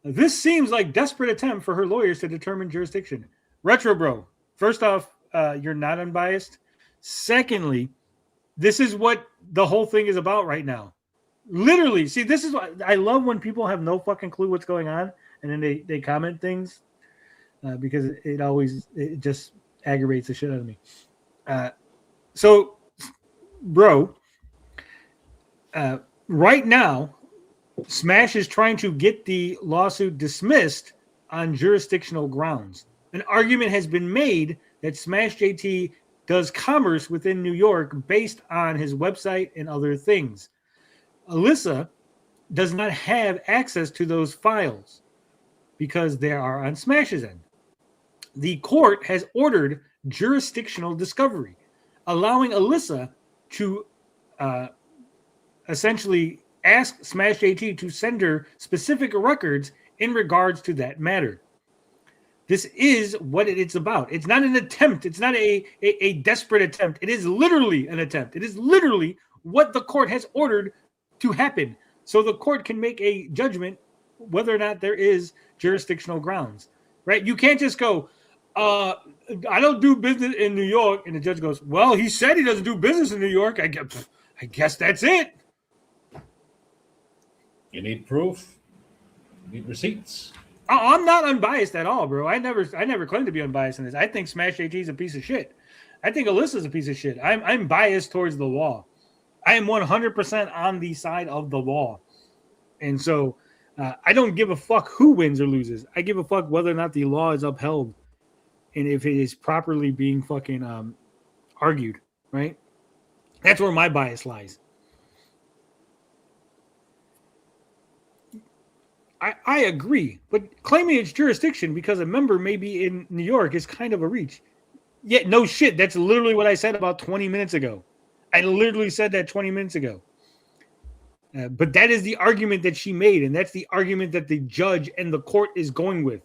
this seems like desperate attempt for her lawyers to determine jurisdiction. Retro Bro, first off, you're not unbiased. Secondly, this is what the whole thing is about right now. Literally, see, this is what I love when people have no fucking clue what's going on, and then they comment things because it just aggravates the shit out of me. So, bro, right now, Smash is trying to get the lawsuit dismissed on jurisdictional grounds. An argument has been made that SmashJT does commerce within New York based on his website and other things. Alyssa does not have access to those files because they are on Smash's end. The court has ordered jurisdictional discovery, allowing Alyssa to essentially ask SmashJT to send her specific records in regards to that matter. This is what it's about. It's not an attempt. It's not a desperate attempt. It is literally an attempt. It is literally what the court has ordered to happen. So the court can make a judgment whether or not there is jurisdictional grounds, right? You can't just go, I don't do business in New York. And the judge goes, well, he said he doesn't do business in New York. I guess that's it. You need proof. You need receipts. I'm not unbiased at all, bro. I never claimed to be unbiased in this. I think SmashJT is a piece of shit. I think Alyssa's a piece of shit. I'm biased towards the law. I am 100% on the side of the law. And so I don't give a fuck who wins or loses. I give a fuck whether or not the law is upheld and if it is properly being fucking argued, right? That's where my bias lies. I agree, but claiming its jurisdiction because a member may be in New York is kind of a reach. Yet, no shit. That's literally what I said about 20 minutes ago. I literally said that 20 minutes ago. But that is the argument that she made, and that's the argument that the judge and the court is going with.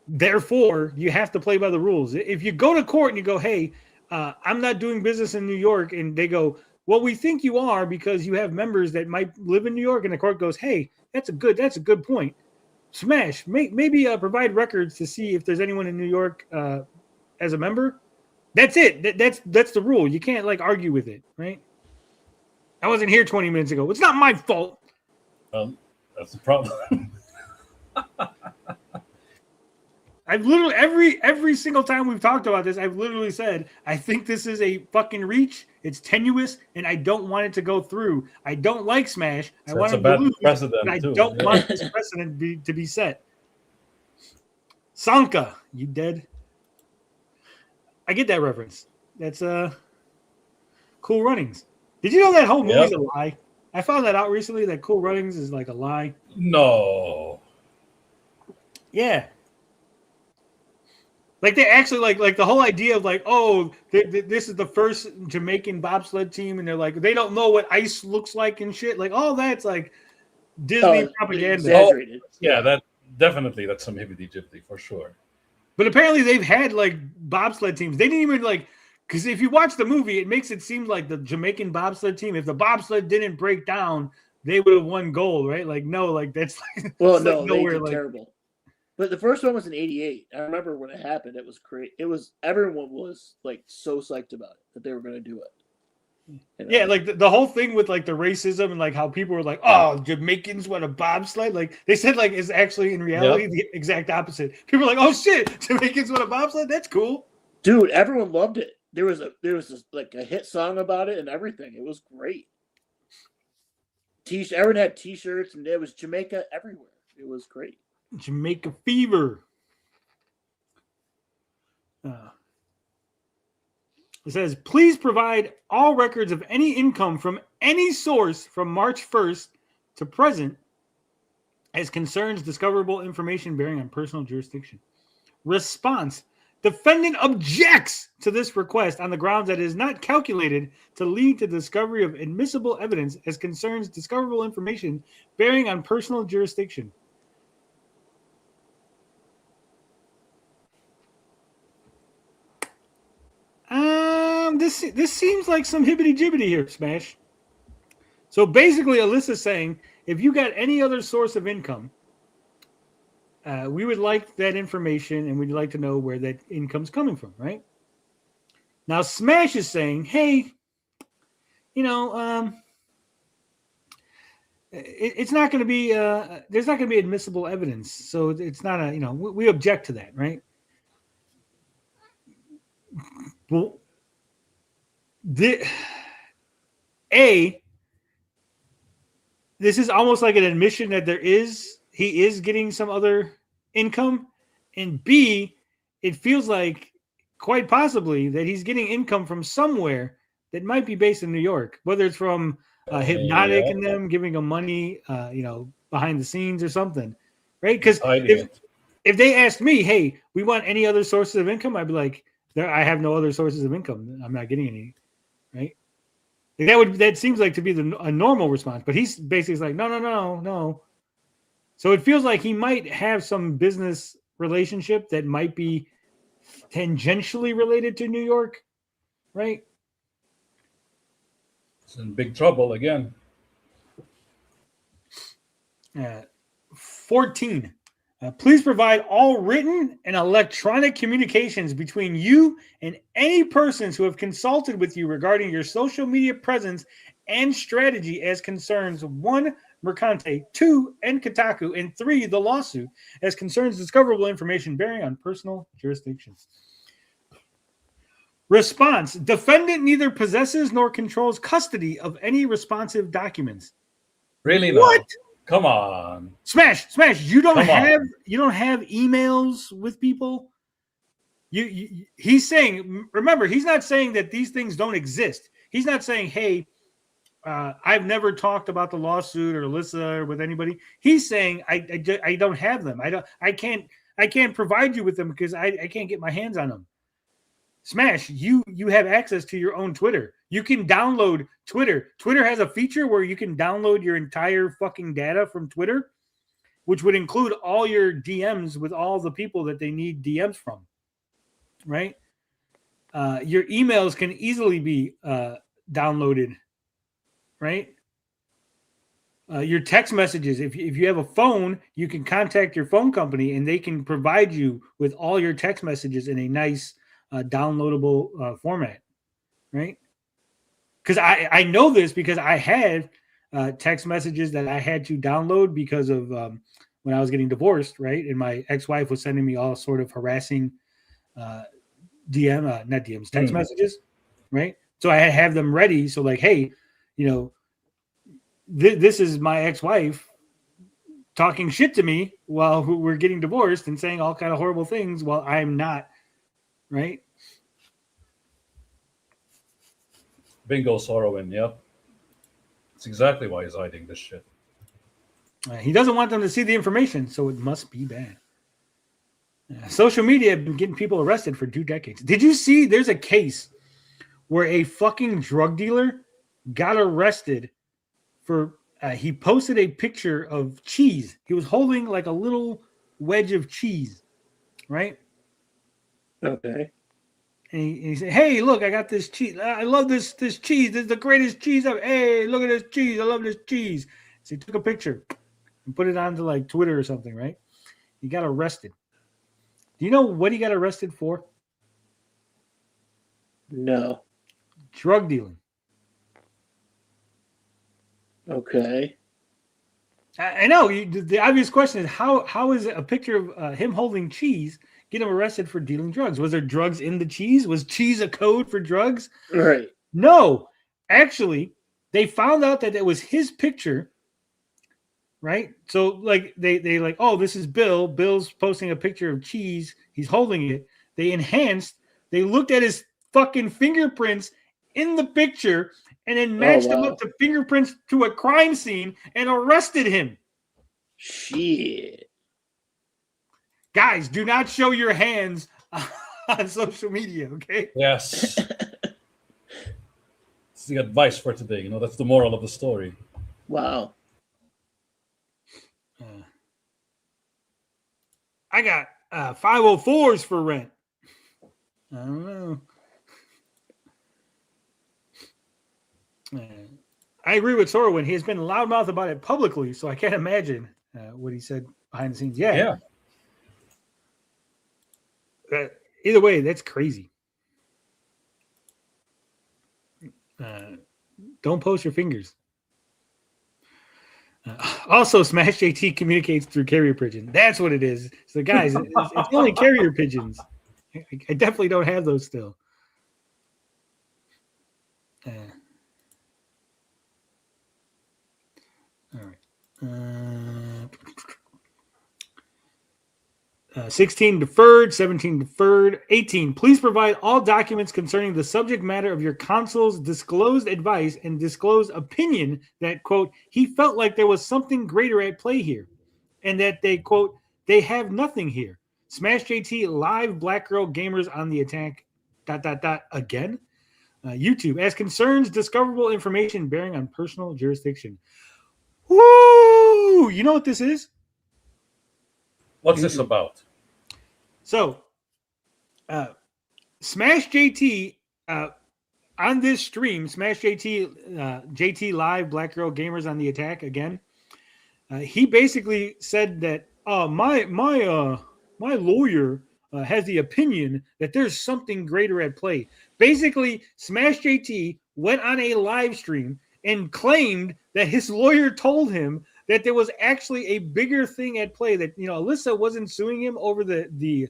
Therefore, you have to play by the rules. If you go to court and you go, hey, I'm not doing business in New York, and they go, well, we think you are because you have members that might live in New York, and the court goes, hey, that's a good point. Smash, maybe provide records to see if there's anyone in New York as a member. That's it. That's the rule. You can't argue with it, right? I wasn't here 20 minutes ago. It's not my fault. That's the problem. I've literally every single time we've talked about this, I've literally said, I think this is a fucking reach. It's tenuous, and I don't want it to go through. I don't like Smash. I want him to lose, but I don't want this precedent to be set. Sanka, you dead? I get that reference. That's Cool Runnings. Did you know that whole movie's a lie? I found that out recently, that Cool Runnings is like a lie. No. Yeah. They actually like the whole idea of this is the first Jamaican bobsled team, and they're they don't know what ice looks like and shit. All that's Disney propaganda. Exaggerated. Yeah, that's some hibbity-jibbity for sure. But apparently they've had bobsled teams. They didn't even because if you watch the movie, it makes it seem like the Jamaican bobsled team, if the bobsled didn't break down, they would have won gold, right? That's well, no, nowhere terrible. But the first one was in '88. I remember when it happened. It was great. Everyone was so psyched about it that they were going to do it. Yeah, the whole thing with the racism and how people were oh, Jamaicans want a bobsled. They said it's actually in reality the exact opposite. People were oh shit, Jamaicans want a bobsled. That's cool, dude. Everyone loved it. There was a hit song about it and everything. It was great. Everyone had T-shirts and there was Jamaica everywhere. It was great. Jamaica fever. It says, please provide all records of any income from any source from March 1st to present as concerns discoverable information bearing on personal jurisdiction. Response. Defendant objects to this request on the grounds that it is not calculated to lead to the discovery of admissible evidence as concerns discoverable information bearing on personal jurisdiction. This seems like some hibbity-jibbity here, Smash. So basically, Alyssa's saying, if you got any other source of income, we would like that information, and we'd like to know where that income's coming from, right? Now, Smash is saying, hey, it's not going to be, there's not going to be admissible evidence, so it's not we object to that, right? Well, this is almost like an admission that he is getting some other income, and B, it feels like quite possibly that he's getting income from somewhere that might be based in New York, whether it's from Hypnotic and them giving him money, behind the scenes or something, right? Because if they asked me, hey, we want any other sources of income, I'd be like, I have no other sources of income. I'm not getting any, right? That seems like to be a normal response, but he's basically like, no. So it feels like he might have some business relationship that might be tangentially related to New York, right? It's in big trouble again. 14. Please provide all written and electronic communications between you and any persons who have consulted with you regarding your social media presence and strategy as concerns 1, Mercante, 2, and Kotaku, and 3, the lawsuit, as concerns discoverable information bearing on personal jurisdictions. Response. Defendant neither possesses nor controls custody of any responsive documents. Really? No. What? Come on. Smash. You don't have emails with people. He's saying, remember, he's not saying that these things don't exist. He's not saying, hey, I've never talked about the lawsuit or Alyssa or with anybody. He's saying I don't have them. I can't provide you with them because I can't get my hands on them. Smash, you have access to your own Twitter. You can download Twitter. Twitter has a feature where you can download your entire fucking data from Twitter, which would include all your DMs with all the people that they need DMs from, right? Your emails can easily be downloaded, right? Your text messages, if you have a phone, you can contact your phone company and they can provide you with all your text messages in a nice downloadable format, right? Because I know this because I had text messages that I had to download because of when I was getting divorced, right? And my ex-wife was sending me all sort of harassing text messages, right? So I had to have them ready. So like, hey, this is my ex-wife talking shit to me while we're getting divorced and saying all kind of horrible things while I'm not, right? Bingo, Sorrowin, yep. That's exactly why he's hiding this shit. He doesn't want them to see the information, so it must be bad. Social media have been getting people arrested for 2 decades. Did you see there's a case where a fucking drug dealer got arrested for he posted a picture of cheese. He was holding like a little wedge of cheese, right? Okay. And he said, hey, look, I got this cheese. I love this cheese. This is the greatest cheese ever. Hey, look at this cheese. I love this cheese. So he took a picture and put it onto like Twitter or something, right? He got arrested. Do you know what he got arrested for? No. Drug dealing. Okay. I know. The obvious question is how is a picture of him holding cheese get him arrested for dealing drugs? Was there drugs in the cheese? Was cheese a code for drugs? Right. No. Actually, they found out that it was his picture, right? So like they like, oh, this is Bill. Bill's posting a picture of cheese. He's holding it. They enhanced. They looked at his fucking fingerprints in the picture and then matched him up to fingerprints to a crime scene and arrested him. Shit. Guys, do not show your hands on social media, okay? Yes. It's the advice for today. You know, that's the moral of the story. Wow. I got 504s for rent. I don't know. I agree with Sorwin. He has been loudmouth about it publicly, so I can't imagine what he said behind the scenes. Yeah. Either way, that's crazy. Don't post your fingers. Also, SmashJT communicates through carrier pigeon. That's what it is. So, guys, it's only carrier pigeons. I definitely don't have those still. All right. 16 deferred, 17 deferred, 18. Please provide all documents concerning the subject matter of your console's disclosed advice and disclosed opinion that, quote, he felt like there was something greater at play here and that they, quote, they have nothing here. SmashJT live black girl gamers on the attack, ... again. YouTube, as concerns discoverable information bearing on personal jurisdiction. Woo! You know what this is? What's this about? So, SmashJT on this stream, SmashJT, JT Live, Black Girl Gamers on the Attack again. He basically said that my lawyer has the opinion that there's something greater at play. Basically, SmashJT went on a live stream and claimed that his lawyer told him that there was actually a bigger thing at play, that, you know, Alyssa wasn't suing him over the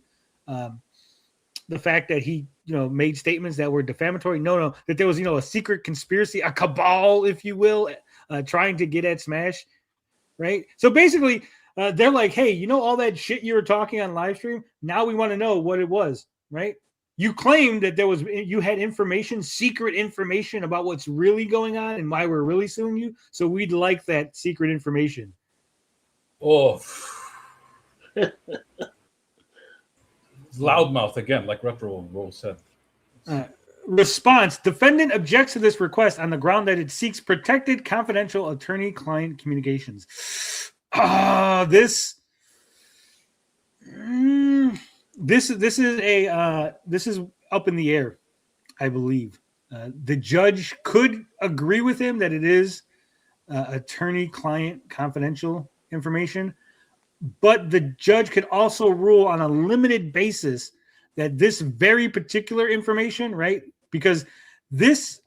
fact that he, you know, made statements that were defamatory. No, that there was, you know, a secret conspiracy, a cabal, if you will, trying to get at Smash, right? So basically, they're like, hey, you know, all that shit you were talking on live stream, now we want to know what it was, right? You claimed that you had information, secret information about what's really going on and why we're really suing you. So we'd like that secret information. Oh, loudmouth again, like Retro Rose said. Response: defendant objects to this request on the ground that it seeks protected, confidential attorney-client communications. This is up in the air, I believe. The judge could agree with him that it is attorney-client confidential information, but the judge could also rule on a limited basis that this very particular information, right? Because this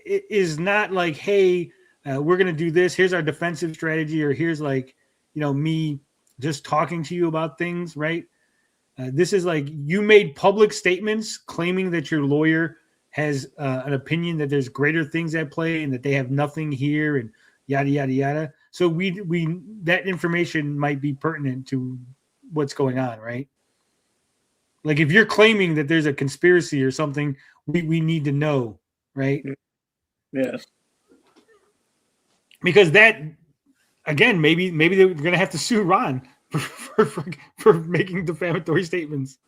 is not like, hey, we're going to do this. Here's our defensive strategy, or here's, like, you know, me just talking to you about things, right? This is like you made public statements claiming that your lawyer has an opinion that there's greater things at play and that they have nothing here and yada, yada, yada. So we that information might be pertinent to what's going on, right? Like if you're claiming that there's a conspiracy or something, we need to know, right? Yeah. Because that, again, maybe they're going to have to sue Ron for making defamatory statements.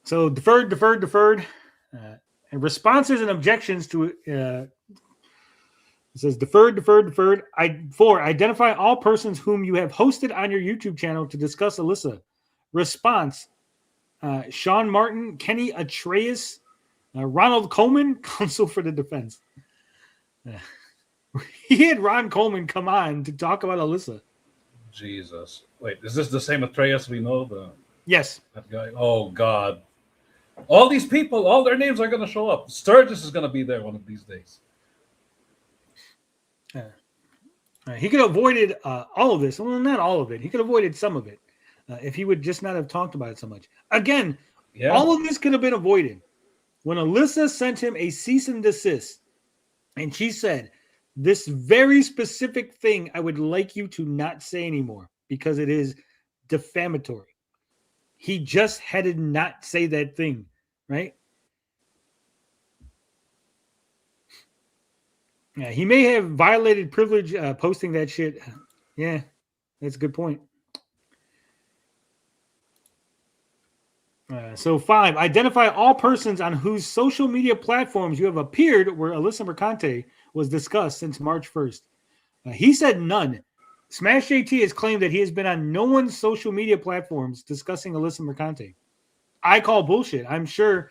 So deferred. And responses and objections to it says deferred. 4, identify all persons whom you have hosted on your YouTube channel to discuss Alyssa. Response: Sean Martin, Kenny Atreus, Ronald Coleman, counsel for the defense. He had Ron Coleman come on to talk about Alyssa. Jesus. Wait, is this the same Atreus we know? Yes. That guy? Oh, God. All these people, all their names are going to show up. Sturgis is going to be there one of these days. He could have avoided all of this. Well, not all of it. He could have avoided some of it if he would just not have talked about it so much. Again, all of this could have been avoided. When Alyssa sent him a cease and desist, and she said, this very specific thing I would like you to not say anymore because it is defamatory. He just had to not say that thing, right? Yeah, he may have violated privilege posting that shit. Yeah, That's a good point. So 5, identify all persons on whose social media platforms you have appeared where Alyssa Mercante was discussed since March 1st. He said none. SmashJT has claimed that he has been on no one's social media platforms discussing Alyssa Mercante. I call bullshit. I'm sure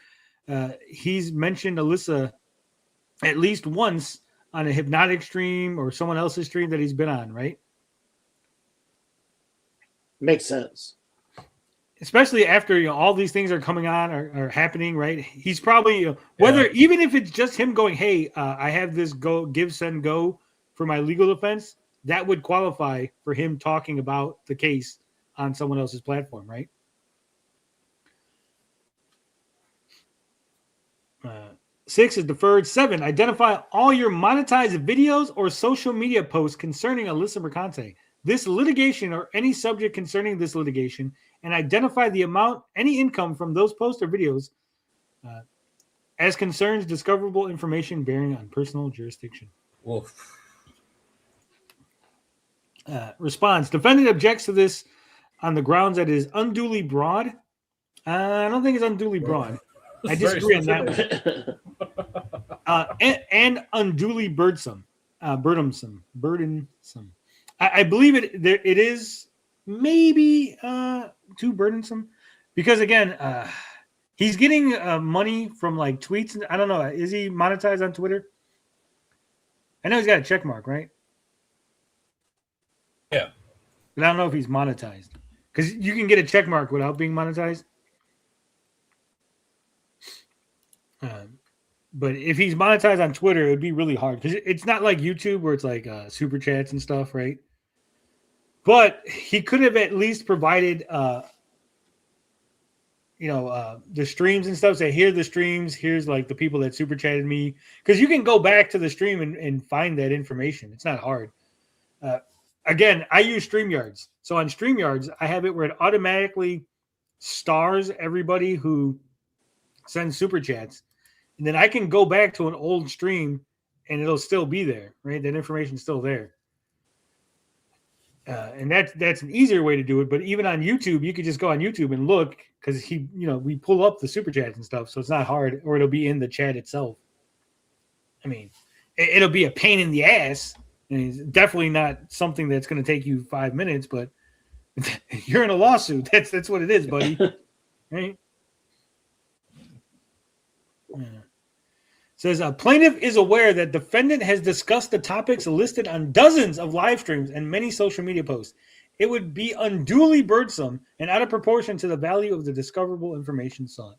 he's mentioned Alyssa at least once on a Hypnotic stream or someone else's stream that he's been on, right? Makes sense. Especially after all these things are coming on or happening, right? He's probably whether even if it's just him going, "Hey, I have this give send go for my legal defense," that would qualify for him talking about the case on someone else's platform, right? 6 is deferred. 7, identify all your monetized videos or social media posts concerning Alyssa Mercante, this litigation or any subject concerning this litigation, and identify the amount, any income from those posts or videos as concerns discoverable information bearing on personal jurisdiction. Wolf. Response. Defendant objects to this on the grounds that it is unduly broad. I don't think it's unduly broad. I disagree on that one. And unduly burdensome. Burdensome. I believe it is maybe too burdensome because, again, he's getting money from like tweets. I don't know. Is he monetized on Twitter? I know he's got a check mark, right? Yeah. But I don't know if he's monetized because you can get a check mark without being monetized. But if he's monetized on Twitter, it would be really hard because it's not like YouTube where it's like super chats and stuff, right? But he could have at least provided, the streams and stuff. Say, here are the streams. Here's like the people that super chatted me. Because you can go back to the stream and find that information. It's not hard. Again, I use StreamYards. So on StreamYards, I have it where it automatically stars everybody who sends super chats. And then I can go back to an old stream and it'll still be there, right? That information's still there. And that's an easier way to do it. But even on YouTube, you could just go on YouTube and look because we pull up the super chats and stuff. So it's not hard, or it'll be in the chat itself. I mean, it'll be a pain in the ass. And it's definitely not something that's going to take you 5 minutes, but you're in a lawsuit. That's what it is, buddy. Right? Yeah. Says a plaintiff is aware that defendant has discussed the topics listed on dozens of live streams and many social media posts. It would be unduly burdensome and out of proportion to the value of the discoverable information sought.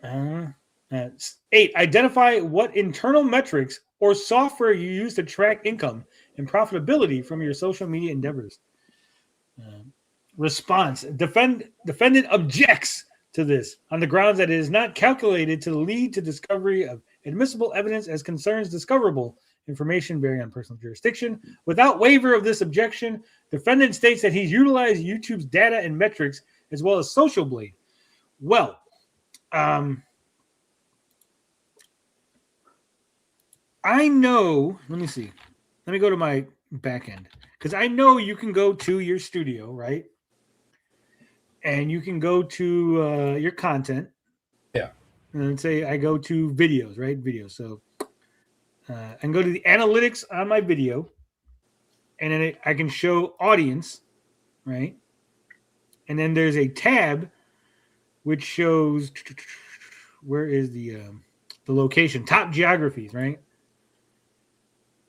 8, identify what internal metrics or software you use to track income and profitability from your social media endeavors. Response. Defendant objects to this on the grounds that it is not calculated to lead to discovery of admissible evidence as concerns discoverable information bearing on personal jurisdiction. Without waiver of this objection, defendant states that he's utilized YouTube's data and metrics as well as Social Blade. Well, I know, let me see. Let me go to my back end because I know you can go to your studio, right? And you can go to your content. Yeah. And say I go to videos, right? Videos. So I can go to the analytics on my video. And then I can show audience, right? And then there's a tab which shows, where is the location? Top geographies, right?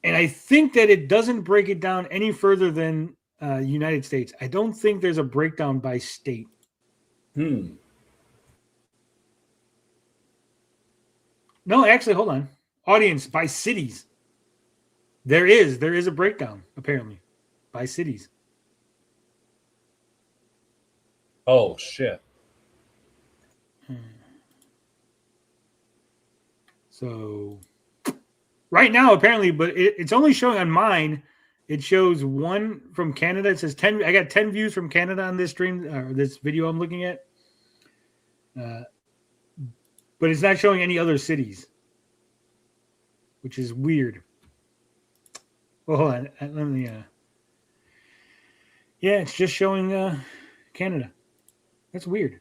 And I think that it doesn't break it down any further than United States. I don't think there's a breakdown by state. No, actually, hold on. Audience by cities. There is a breakdown, apparently, by cities. Oh, shit. So right now, apparently, but it's only showing on mine. It shows one from Canada. It says 10. I got 10 views from Canada on this stream or this video I'm looking at. But it's not showing any other cities, which is weird. Well, hold on. Let me. Yeah, it's just showing Canada. That's weird.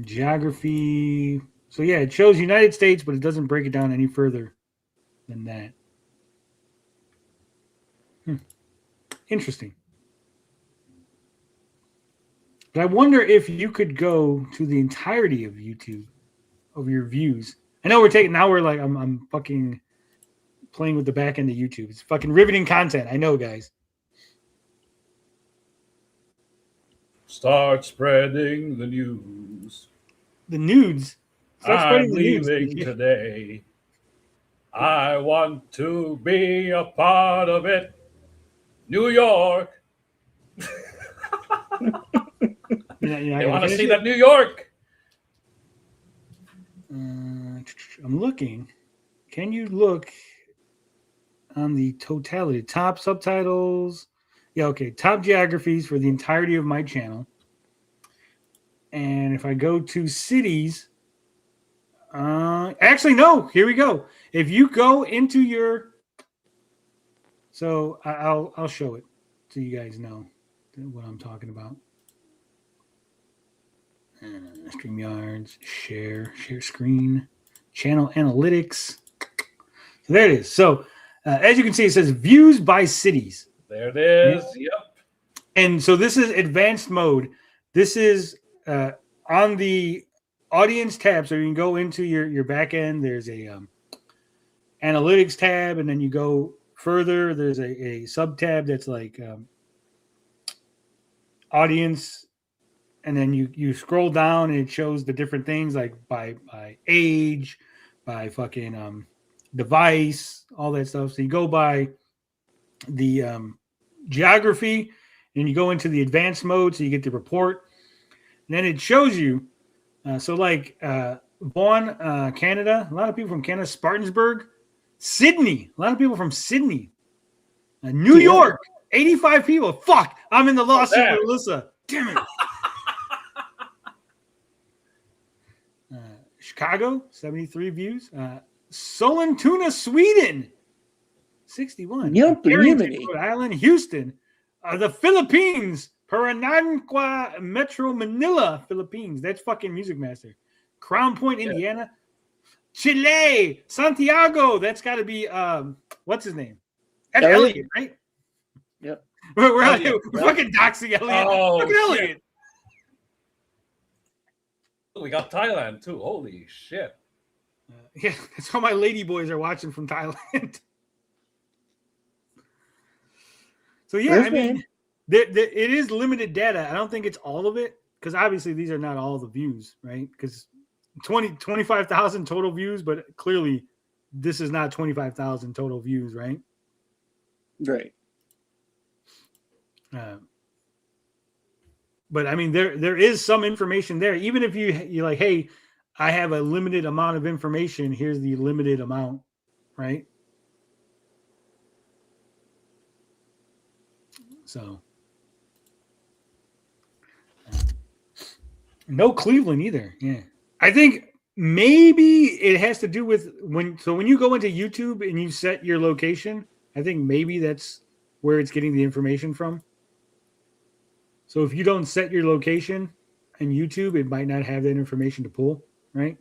Geography. So yeah, it shows United States, but it doesn't break it down any further than that. Interesting. But I wonder if you could go to the entirety of YouTube, of your views. I know I'm fucking playing with the back end of YouTube. It's fucking riveting content. I know, guys. Start spreading the news. The nudes. Start I'm spreading the news. leaving today. I want to be a part of it. New York. They want to see that New York. I'm looking. Can you look on the totality? Top subtitles. Yeah, okay. Top geographies for the entirety of my channel. And if I go to cities, actually, no. Here we go. If you go into your, so I'll show it so you guys know what I'm talking about. StreamYards, share screen, channel analytics. So there it is. So as you can see, it says views by cities. There it is. Yep. And so this is advanced mode. This is on the audience tab. So you can go into your back end. There's a analytics tab, and then you go further. There's a sub tab that's like audience. And then you scroll down and it shows the different things like by age, by fucking device, all that stuff. So you go by the geography and you go into the advanced mode so you get the report. And then it shows you. So like Vaughan, Canada, a lot of people from Canada, Spartansburg, Sydney, a lot of people from Sydney, New York, 85 people. Fuck, I'm in the lawsuit with Alyssa. Damn it. Chicago, 73 views. Sollentuna, Sweden, 61. Carrington, Rhode Island, Houston. The Philippines, Parananqua, Metro Manila, Philippines. That's fucking Music Master. Crown Point, Indiana. Chile, Santiago. That's got to be, what's his name? Elliot, right? Yep. We're fucking doxing Elliot. Oh, fucking Elliot. We got Thailand too. Holy shit. Yeah, that's how my lady boys are watching from Thailand. So yeah, I mean, it is limited data. I don't think it's all of it because obviously these are not all the views, right? Because 25,000 total views, but clearly this is not 25,000 total views, right? Right. But I mean, there is some information there. Even if you're like, hey, I have a limited amount of information. Here's the limited amount, right? So, no Cleveland either. Yeah, I think maybe it has to do with when you go into YouTube and you set your location. I think maybe that's where it's getting the information from. So if you don't set your location in YouTube, it might not have that information to pull, right?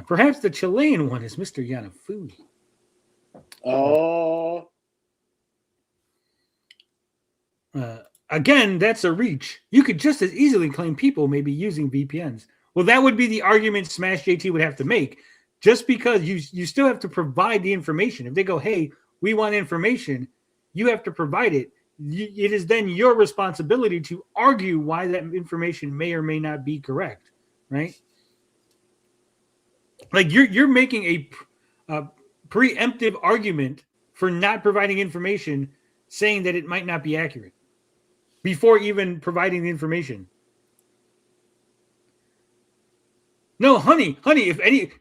Perhaps the Chilean one is Mr. Yanafu. Oh. Again, that's a reach. You could just as easily claim people may be using VPNs. Well, that would be the argument SmashJT would have to make. Just because you still have to provide the information. If they go, hey, we want information, you have to provide it. It is then your responsibility to argue why that information may or may not be correct, right? Like you're making a preemptive argument for not providing information, saying that it might not be accurate before even providing the information. No, honey, if any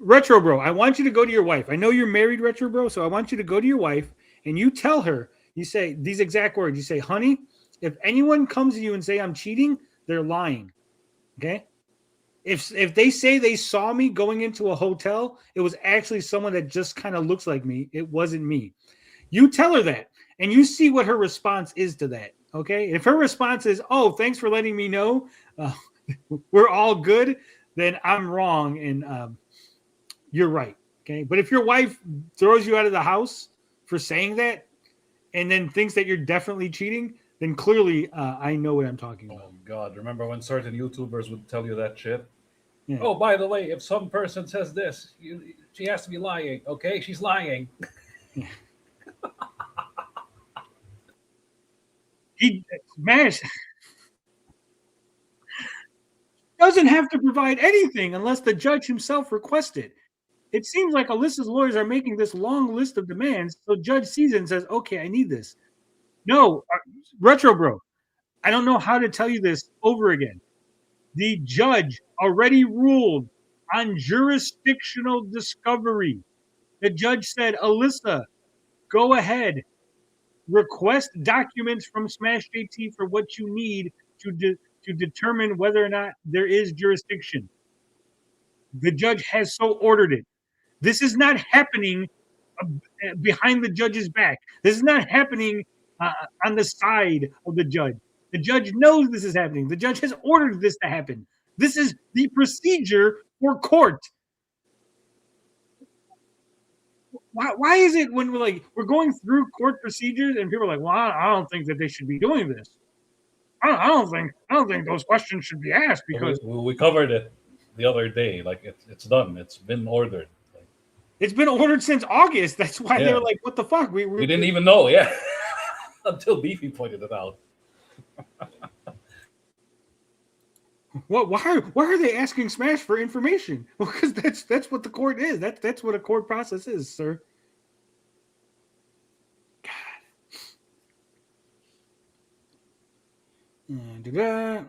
Retro Bro, I want you to go to your wife. I know you're married, Retro Bro, so I want you to go to your wife and you tell her. You say these exact words. You say, honey, if anyone comes to you and say I'm cheating, they're lying. Okay? If they say they saw me going into a hotel, it was actually someone that just kind of looks like me. It wasn't me. You tell her that, and you see what her response is to that. Okay, if her response is, "Oh, thanks for letting me know, we're all good," then I'm wrong, and you're right. Okay, but if your wife throws you out of the house for saying that, and then thinks that you're definitely cheating, then clearly I know what I'm talking about. Oh God! Remember when certain YouTubers would tell you that shit? Yeah. Oh, by the way, if some person says this, she has to be lying. Okay, she's lying. He Smash doesn't have to provide anything unless the judge himself requests it. It seems like Alyssa's lawyers are making this long list of demands, so Judge sees it and says, "Okay, I need this." No, Retro Bro, I don't know how to tell you this over again. The judge already ruled on jurisdictional discovery. The judge said, "Alyssa, go ahead, request documents from SmashJT for what you need to determine whether or not there is jurisdiction." The judge has so ordered it. This is not happening behind the judge's back. This is not happening on the side of the judge. The judge knows this is happening. The judge has ordered this to happen. This is the procedure for court. Why is it when we're going through court procedures and people are like, "Well, I don't think that they should be doing this. I don't think those questions should be asked because we covered it the other day. Like it's done. It's been ordered. It's been ordered since August." That's why Yeah. they were like, "What the fuck?" We didn't even know. Yeah, until Beefy pointed it out. What? Why are they asking Smash for information? Well, because that's what the court is. That's what a court process is, sir. God.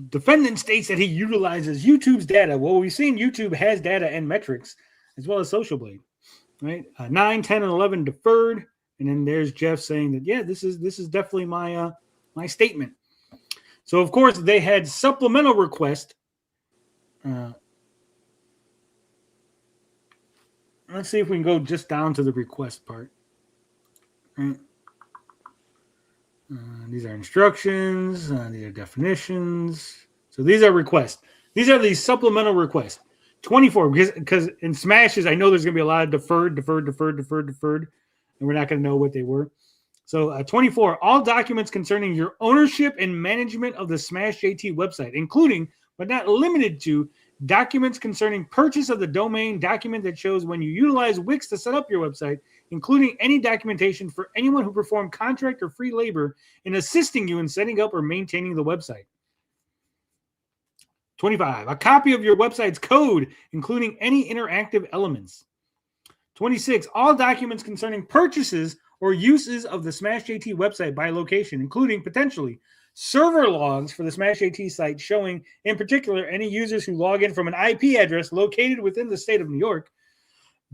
Defendant states that he utilizes YouTube's data. Well, we've seen YouTube has data and metrics as well as Social Blade, right? 9, 10, and 11 deferred, and then there's Jeff saying that this is definitely my statement. So, of course, they had supplemental request. Let's see if we can go just down to the request part. Right. These are instructions. These are definitions. So these are requests. These are the supplemental requests. 24, because in Smashes, I know there's going to be a lot of deferred, and we're not going to know what they were. So 24, all documents concerning your ownership and management of the SmashJT website, including but not limited to documents concerning purchase of the domain, document that shows when you utilize Wix to set up your website, including any documentation for anyone who performed contract or free labor in assisting you in setting up or maintaining the website. 25, a copy of your website's code, including any interactive elements. 26, all documents concerning purchases or uses of the SmashJT website by location, including potentially server logs for the SmashJT site showing, in particular, any users who log in from an IP address located within the state of New York.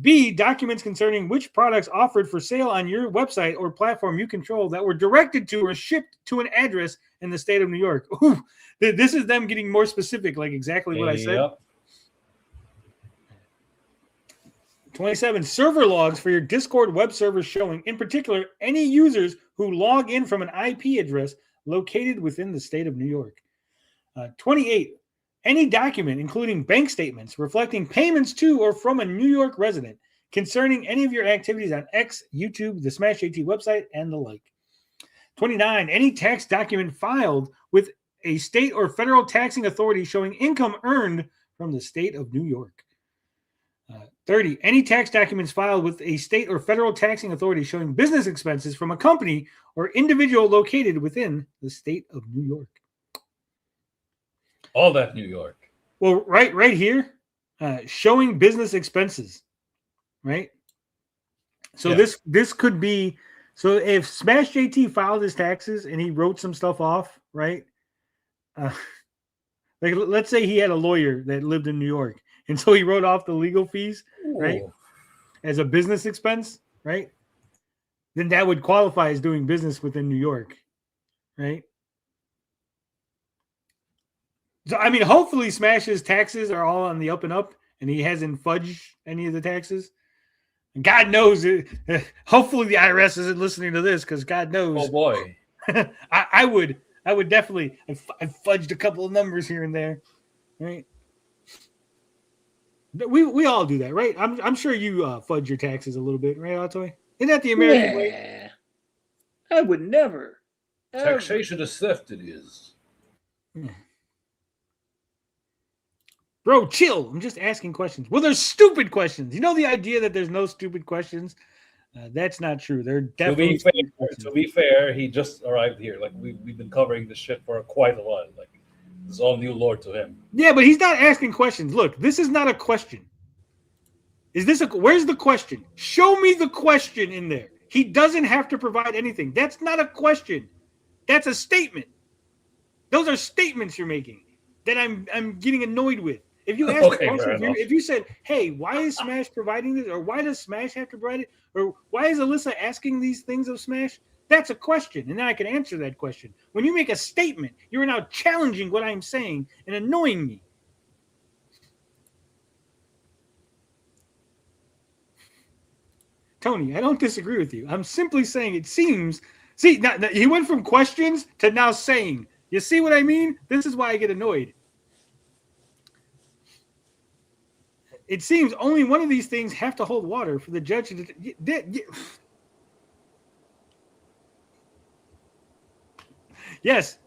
B, documents concerning which products offered for sale on your website or platform you control that were directed to or shipped to an address in the state of New York. Ooh, this is them getting more specific, like exactly what I said. Yep. 27, server logs for your Discord web server showing, in particular, any users who log in from an IP address located within the state of New York. 28, any document, including bank statements, reflecting payments to or from a New York resident concerning any of your activities on X, YouTube, the SmashJT website, and the like. 29, any tax document filed with a state or federal taxing authority showing income earned from the state of New York. 30, any tax documents filed with a state or federal taxing authority showing business expenses from a company or individual located within the state of New York. All that New York. Well, right here, showing business expenses, right? So Yeah. this could be, so if SmashJT filed his taxes and he wrote some stuff off, right? Like let's say he had a lawyer that lived in New York, and so he wrote off the legal fees, right, Ooh. as a business expense, right? Then that would qualify as doing business within New York, right? So, I mean, hopefully Smash's taxes are all on the up and up, and he hasn't fudged any of the taxes. And God knows it. Hopefully the IRS isn't listening to this, because God knows. Oh boy. I would definitely. I've fudged a couple of numbers here and there, right? We all do that, right? I'm sure you fudge your taxes a little bit, right, Altoy? Isn't that the American way? I would never. Ever. Taxation is theft, it is. Bro, chill. I'm just asking questions. Well, there's stupid questions. You know the idea that there's no stupid questions? That's not true. They're definitely to be fair, he just arrived here. Like we've been covering this shit for quite a while. Like this is all new lore to him. Yeah, but he's not asking questions. Look, this is not a question. Where's the question? Show me the question in there. He doesn't have to provide anything. That's not a question. That's a statement. Those are statements you're making that I'm getting annoyed with. If you ask Okay, a question, if you said, hey, why is Smash providing this? Or why does Smash have to provide it? Or why is Alyssa asking these things of Smash? That's a question, and then I can answer that question. When you make a statement, you're now challenging what I'm saying and annoying me. Tony, I don't disagree with you. I'm simply saying it seems. See, now, he went from questions to now saying. You see what I mean? This is why I get annoyed. It seems only one of these things have to hold water for the judge to. Yes,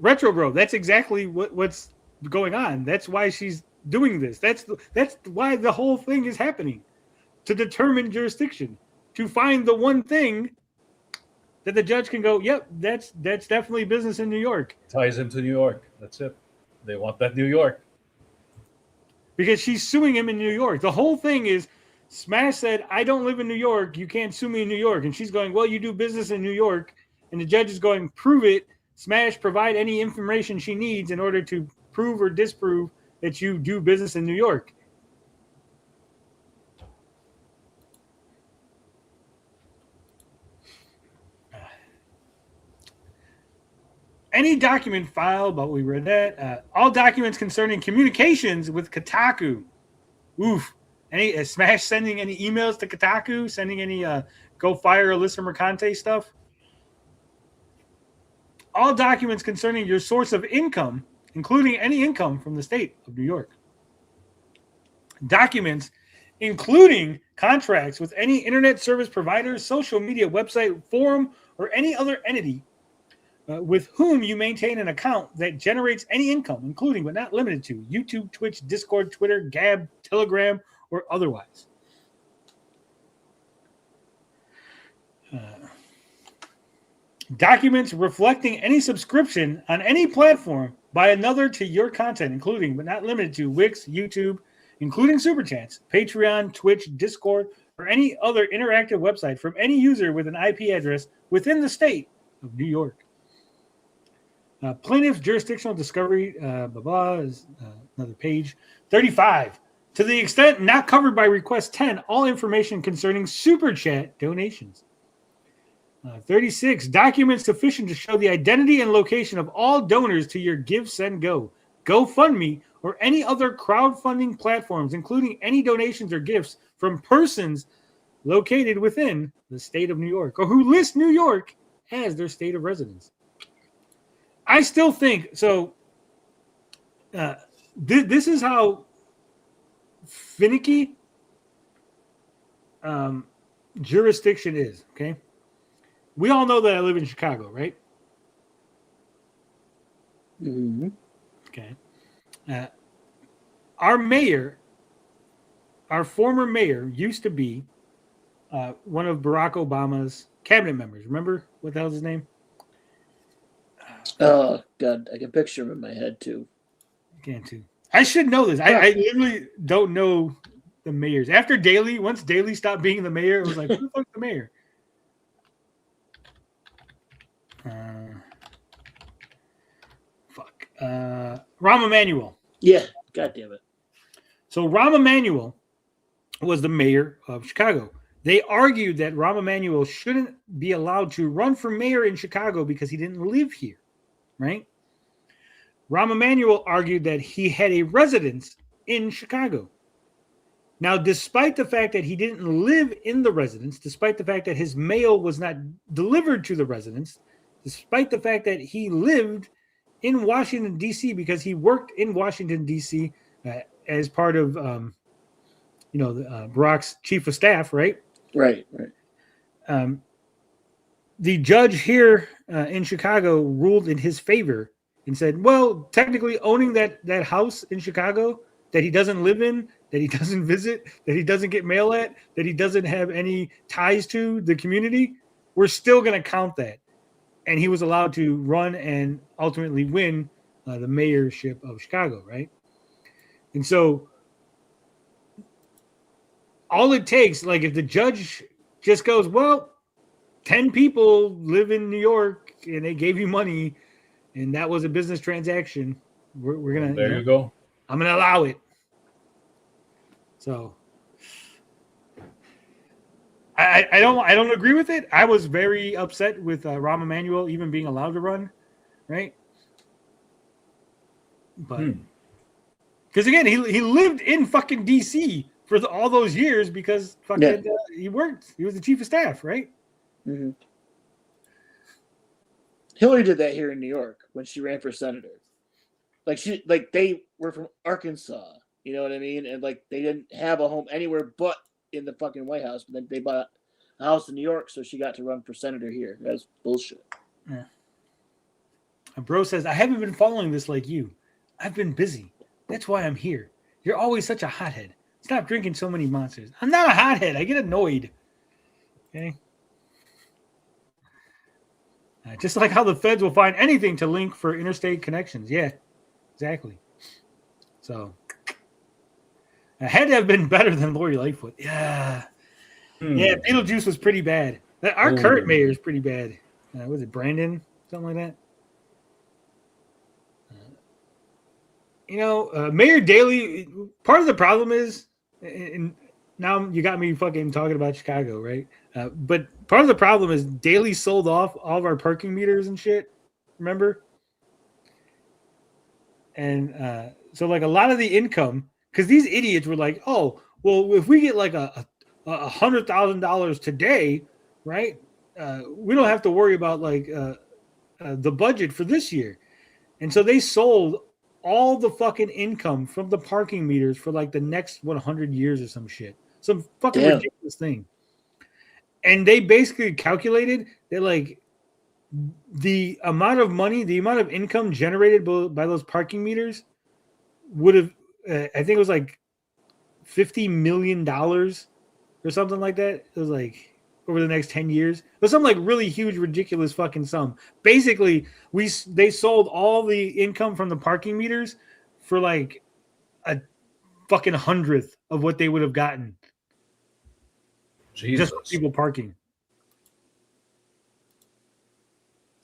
Retro Bro. That's exactly what's going on. That's why she's doing this. That's why the whole thing is happening. To determine jurisdiction, to find the one thing that the judge can go, yep, that's definitely business in New York. Ties him to New York. That's it. They want that New York. Because she's suing him in New York. The whole thing is Smash said, I don't live in New York. You can't sue me in New York. And she's going, well, you do business in New York. And the judge is going, prove it. Smash, provide any information she needs in order to prove or disprove that you do business in New York. Any document filed, but we read that. All documents concerning communications with Kotaku. Oof. Any Smash sending any emails to Kotaku? Sending any go fire Alyssa Mercante stuff? All documents concerning your source of income, including any income from the state of New York. Documents including contracts with any internet service provider, social media website, forum, or any other entity with whom you maintain an account that generates any income, including but not limited to YouTube, Twitch, Discord, Twitter, Gab, Telegram, or otherwise. Documents reflecting any subscription on any platform by another to your content, including but not limited to Wix, YouTube, including Super Chats, Patreon, Twitch, Discord, or any other interactive website from any user with an IP address within the state of New York. Plaintiff's jurisdictional discovery, is another page. 35. To the extent not covered by request 10, all information concerning Super Chat donations. 36. Documents sufficient to show the identity and location of all donors to your Give, Send, Go, GoFundMe, or any other crowdfunding platforms, including any donations or gifts from persons located within the state of New York or who list New York as their state of residence. I still think so. This is how finicky jurisdiction is. Okay, we all know that I live in Chicago, right? Mm-hmm. Okay. Our mayor, our former mayor, used to be one of Barack Obama's cabinet members. Remember what the hell's his name? Oh God, I can picture him in my head too. Can't too. I should know this. I literally don't know the mayors. After Daley, once Daley stopped being the mayor, it was like, who the fuck's the mayor? Rahm Emanuel. Yeah, God damn it. So Rahm Emanuel was the mayor of Chicago. They argued that Rahm Emanuel shouldn't be allowed to run for mayor in Chicago because he didn't live here, right? Rahm Emanuel argued that he had a residence in Chicago. Now, despite the fact that he didn't live in the residence, despite the fact that his mail was not delivered to the residence, despite the fact that he lived in Washington, D.C., because he worked in Washington, D.C. As part of, Barack's chief of staff, right? Right. The judge here in Chicago ruled in his favor and said, well, technically owning that house in Chicago that he doesn't live in, that he doesn't visit, that he doesn't get mail at, that he doesn't have any ties to the community, we're still going to count that. And he was allowed to run and ultimately win the mayorship of Chicago, right? And so all it takes, like if the judge just goes, well, 10 people live in New York and they gave you money and that was a business transaction, we're going to... There you go. I'm going to allow it. So I don't agree with it. I was very upset with Rahm Emanuel even being allowed to run, right? But because again, he lived in fucking DC for all those years because fucking he worked. He was the chief of staff, right? Mm-hmm. Hillary did that here in New York when she ran for senator. Like they were from Arkansas. You know what I mean? And like they didn't have a home anywhere but in the fucking White House. But then they bought a house in New York, so she got to run for senator here. That's bullshit. Yeah. And bro says, I haven't been following this like you. I've been busy. That's why I'm here. You're always such a hothead. Stop drinking so many monsters. I'm not a hothead. I get annoyed. Okay? Just like how the feds will find anything to link for interstate connections. Yeah, exactly. So... had to have been better than Lori Lightfoot. Yeah. Yeah, Beetlejuice was pretty bad. Our current mayor is pretty bad. Was it Brandon? Something like that? Mayor Daley, part of the problem is, and now you got me fucking talking about Chicago, right? But part of the problem is Daley sold off all of our parking meters and shit. Remember? And so like a lot of the income, because these idiots were like, oh, well, if we get like a $100,000 today, right? We don't have to worry about like the budget for this year. And so they sold all the fucking income from the parking meters for like the next 100 years or some shit. Some fucking ridiculous thing. And they basically calculated that like the amount of money, the amount of income generated by those parking meters would have, I think it was like $50 million or something like that. It was like over the next 10 years. It was some like really huge, ridiculous fucking sum. Basically, they sold all the income from the parking meters for like a fucking 100th of what they would have gotten. Jesus. Just for people parking.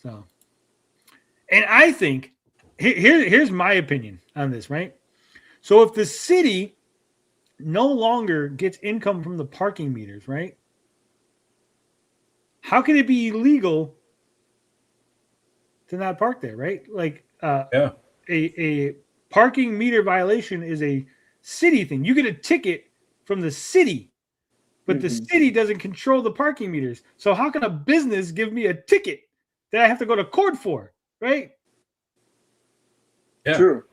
So, and I think here's my opinion on this, right? So if the city no longer gets income from the parking meters, right? How can it be illegal to not park there, right? Like a parking meter violation is a city thing. You get a ticket from the city, but the city doesn't control the parking meters. So how can a business give me a ticket that I have to go to court for, right? Yeah. True.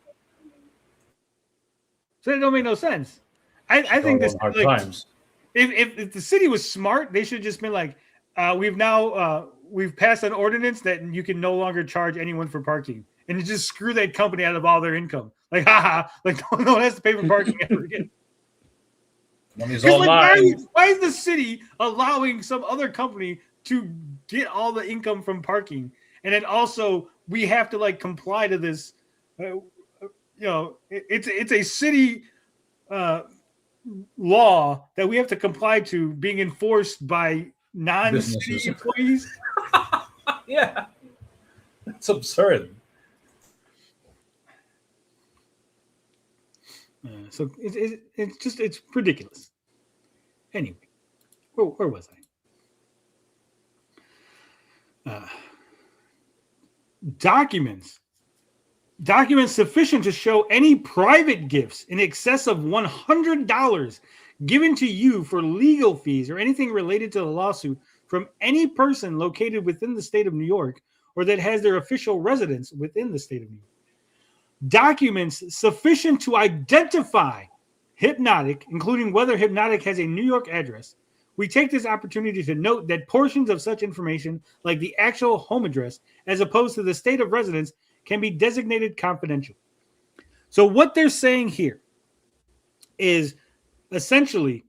So it don't make no sense. I think this hard like, times. If the city was smart, they should have just been like, we've passed an ordinance that you can no longer charge anyone for parking, and just screw that company out of all their income. Like, haha, like no one has to pay for parking ever again. Money's all Like, mine. why is the city allowing some other company to get all the income from parking, and then also we have to like comply to this? It's a city law that we have to comply to, being enforced by non-city employees. Yeah, it's absurd. So it's ridiculous. Anyway, where was I? Documents documents sufficient to show any private gifts in excess of $100 given to you for legal fees or anything related to the lawsuit from any person located within the state of New York or that has their official residence within the state of New York. Documents sufficient to identify Hypnotic, including whether Hypnotic has a New York address. We take this opportunity to note that portions of such information, like the actual home address, as opposed to the state of residence, can be designated confidential. So what they're saying here is essentially,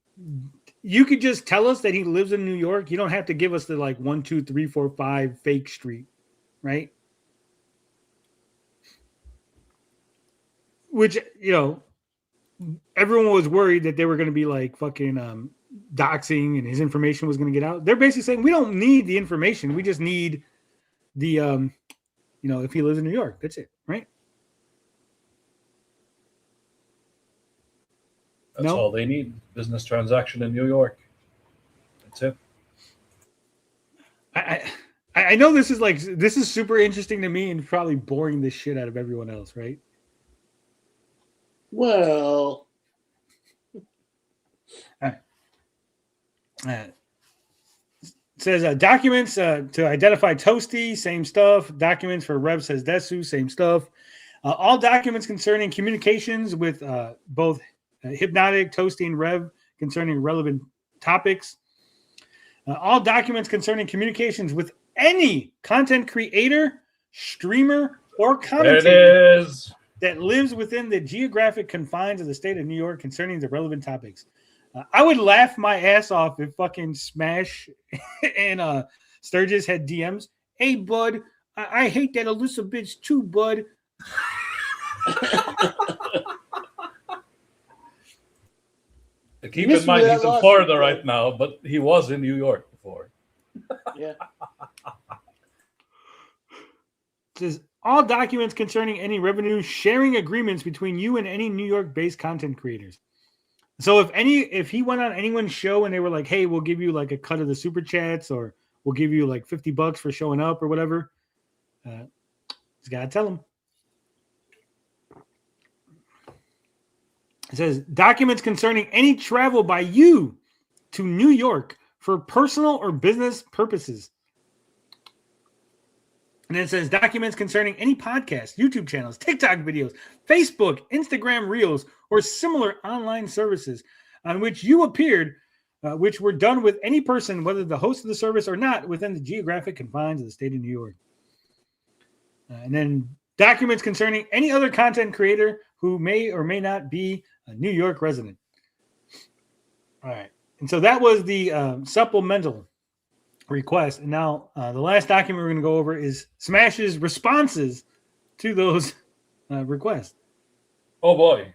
you could just tell us that he lives in New York. You don't have to give us the 1, 2, 3, 4, 5 fake street, right? Which, everyone was worried that they were going to be fucking doxing and his information was going to get out. They're basically saying we don't need the information. We just need the, if he lives in New York, that's it, right? That's all they need. Business transaction in New York. That's it. I know this is super interesting to me and probably boring the shit out of everyone else, right? Well, says documents to identify Toasty, same stuff. Documents for Rev says Desu, same stuff. All documents concerning communications with both Hypnotic, Toasty, and Rev concerning relevant topics. All documents concerning communications with any content creator, streamer, or commentator. There it is. That lives within the geographic confines of the state of New York concerning the relevant topics. I would laugh my ass off if fucking Smash and Sturgis had DMs. Hey, bud, I hate that Alyssa bitch too, bud. Keep in mind, he's in Florida right now, but he was in New York before. Yeah. It says, all documents concerning any revenue sharing agreements between you and any New York-based content creators. So if he went on anyone's show and they were like, hey, we'll give you a cut of the super chats or we'll give you $50 for showing up or whatever, he's got to tell them. It says documents concerning any travel by you to New York for personal or business purposes. And then it says documents concerning any podcast, YouTube channels, TikTok videos, Facebook, Instagram Reels, or similar online services on which you appeared, which were done with any person, whether the host of the service or not, within the geographic confines of the state of New York. And then documents concerning any other content creator who may or may not be a New York resident. All right. And so that was the supplemental request. And now the last document we're going to go over is Smash's responses to those requests. Oh boy.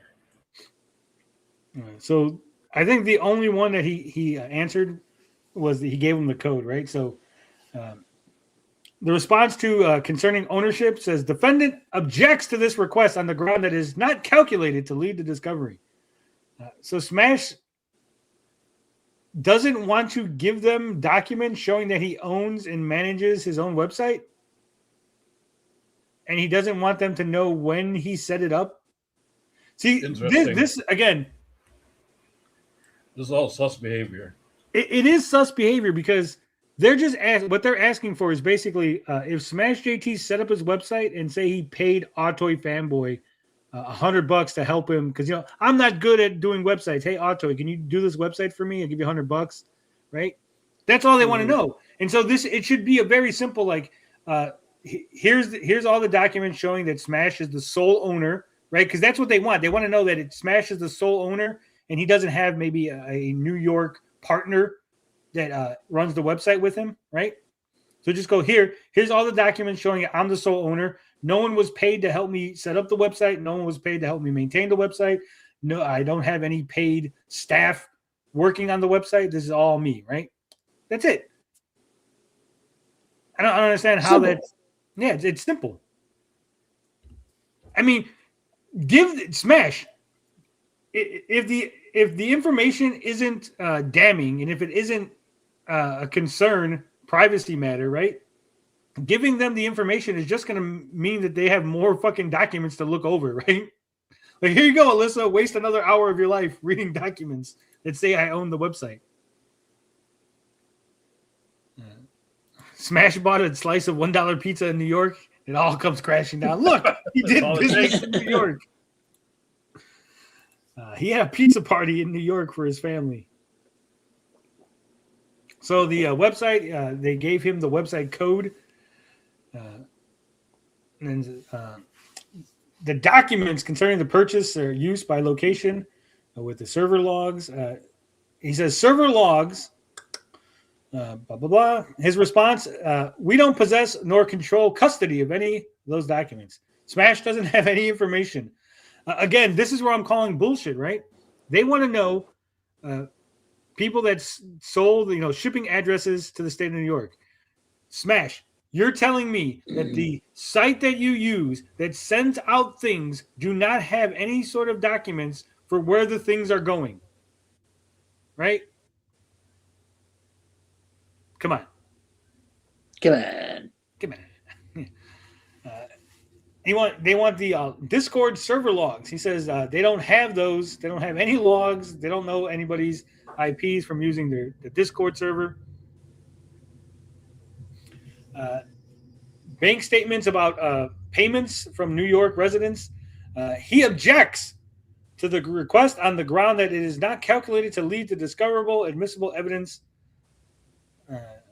So I think the only one that he answered was that he gave him the code, right? So the response to concerning ownership says defendant objects to this request on the ground that is not calculated to lead to discovery. So Smash doesn't want to give them documents showing that he owns and manages his own website. And he doesn't want them to know when he set it up. See, this again. This is all sus behavior. It is sus behavior because they're just what they're asking for is basically if SmashJT set up his website and say he paid Autoy Fanboy $100 to help him because I'm not good at doing websites. Hey Autoy, can you do this website for me? I'll give you $100, right? That's all they want to know. And so it should be a very simple here's all the documents showing that Smash is the sole owner, right? Because that's what they want. They want to know that Smash is the sole owner and he doesn't have maybe a New York partner that runs the website with him, right? So just go here's all the documents showing I'm the sole owner. No one was paid to help me set up the website. No one was paid to help me maintain the website. No, I don't have any paid staff working on the website. This is all me, right? That's it. I don't understand how that's. Yeah, it's simple. I mean, give Smash. If the information isn't damning and if it isn't a concern, privacy matter, right? giving them the information is just going to mean that they have more fucking documents to look over, right? Like, here you go, Alyssa. Waste another hour of your life reading documents that say I own the website. Smash bought a slice of $1 pizza in New York. It all comes crashing down. Look, he did business in New York. He had a pizza party in New York for his family. So the website, they gave him the website code. And the documents concerning the purchase are used by location with the server logs. He says server logs, blah, blah, blah. His response, we don't possess nor control custody of any of those documents. Smash doesn't have any information. Again, this is where I'm calling bullshit, right? They want to know people that sold, shipping addresses to the state of New York. Smash, you're telling me that the site that you use that sends out things do not have any sort of documents for where the things are going, right? Come on. They want the Discord server logs. He says they don't have those. They don't have any logs. They don't know anybody's IPs from using the Discord server. Bank statements about payments from New York residents. He objects to the request on the ground that it is not calculated to lead to discoverable, admissible evidence.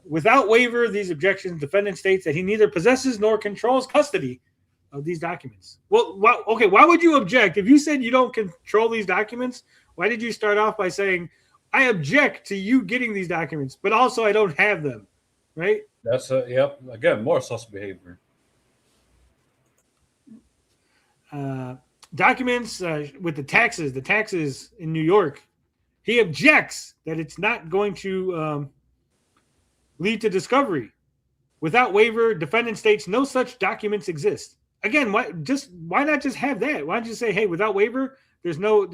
Without waiver, these objections, defendant states that he neither possesses nor controls custody of these documents. Well, okay, why would you object? If you said you don't control these documents, why did you start off by saying, I object to you getting these documents, but also I don't have them, right? That's again, more sus behavior. Documents with the taxes in New York. He objects that it's not going to lead to discovery. Without waiver, defendant states no such documents exist. Again, why not just have that? Why don't you say, hey, without waiver, there's no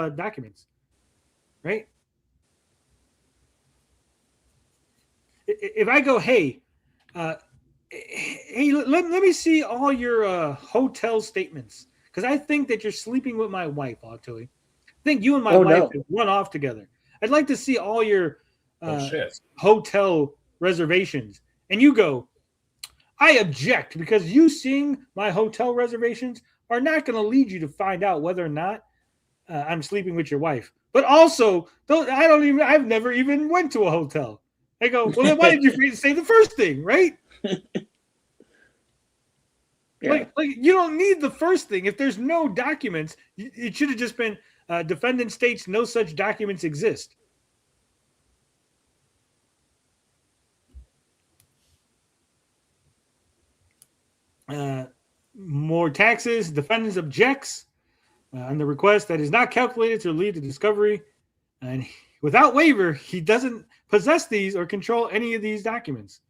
documents, right? If I go, hey, let me see all your hotel statements, because I think that you're sleeping with my wife, actually. I think you and my wife have run off together. I'd like to see all your hotel reservations. And you go, I object, because you seeing my hotel reservations are not going to lead you to find out whether or not I'm sleeping with your wife. But also, I've never even went to a hotel. I go, well, then why did you say the first thing, right? Yeah. Like you don't need the first thing. If there's no documents, it should have just been defendant states no such documents exist. More taxes. Defendants objects on the request that is not calculated to lead to discovery. And without waiver, he doesn't possess these or control any of these documents.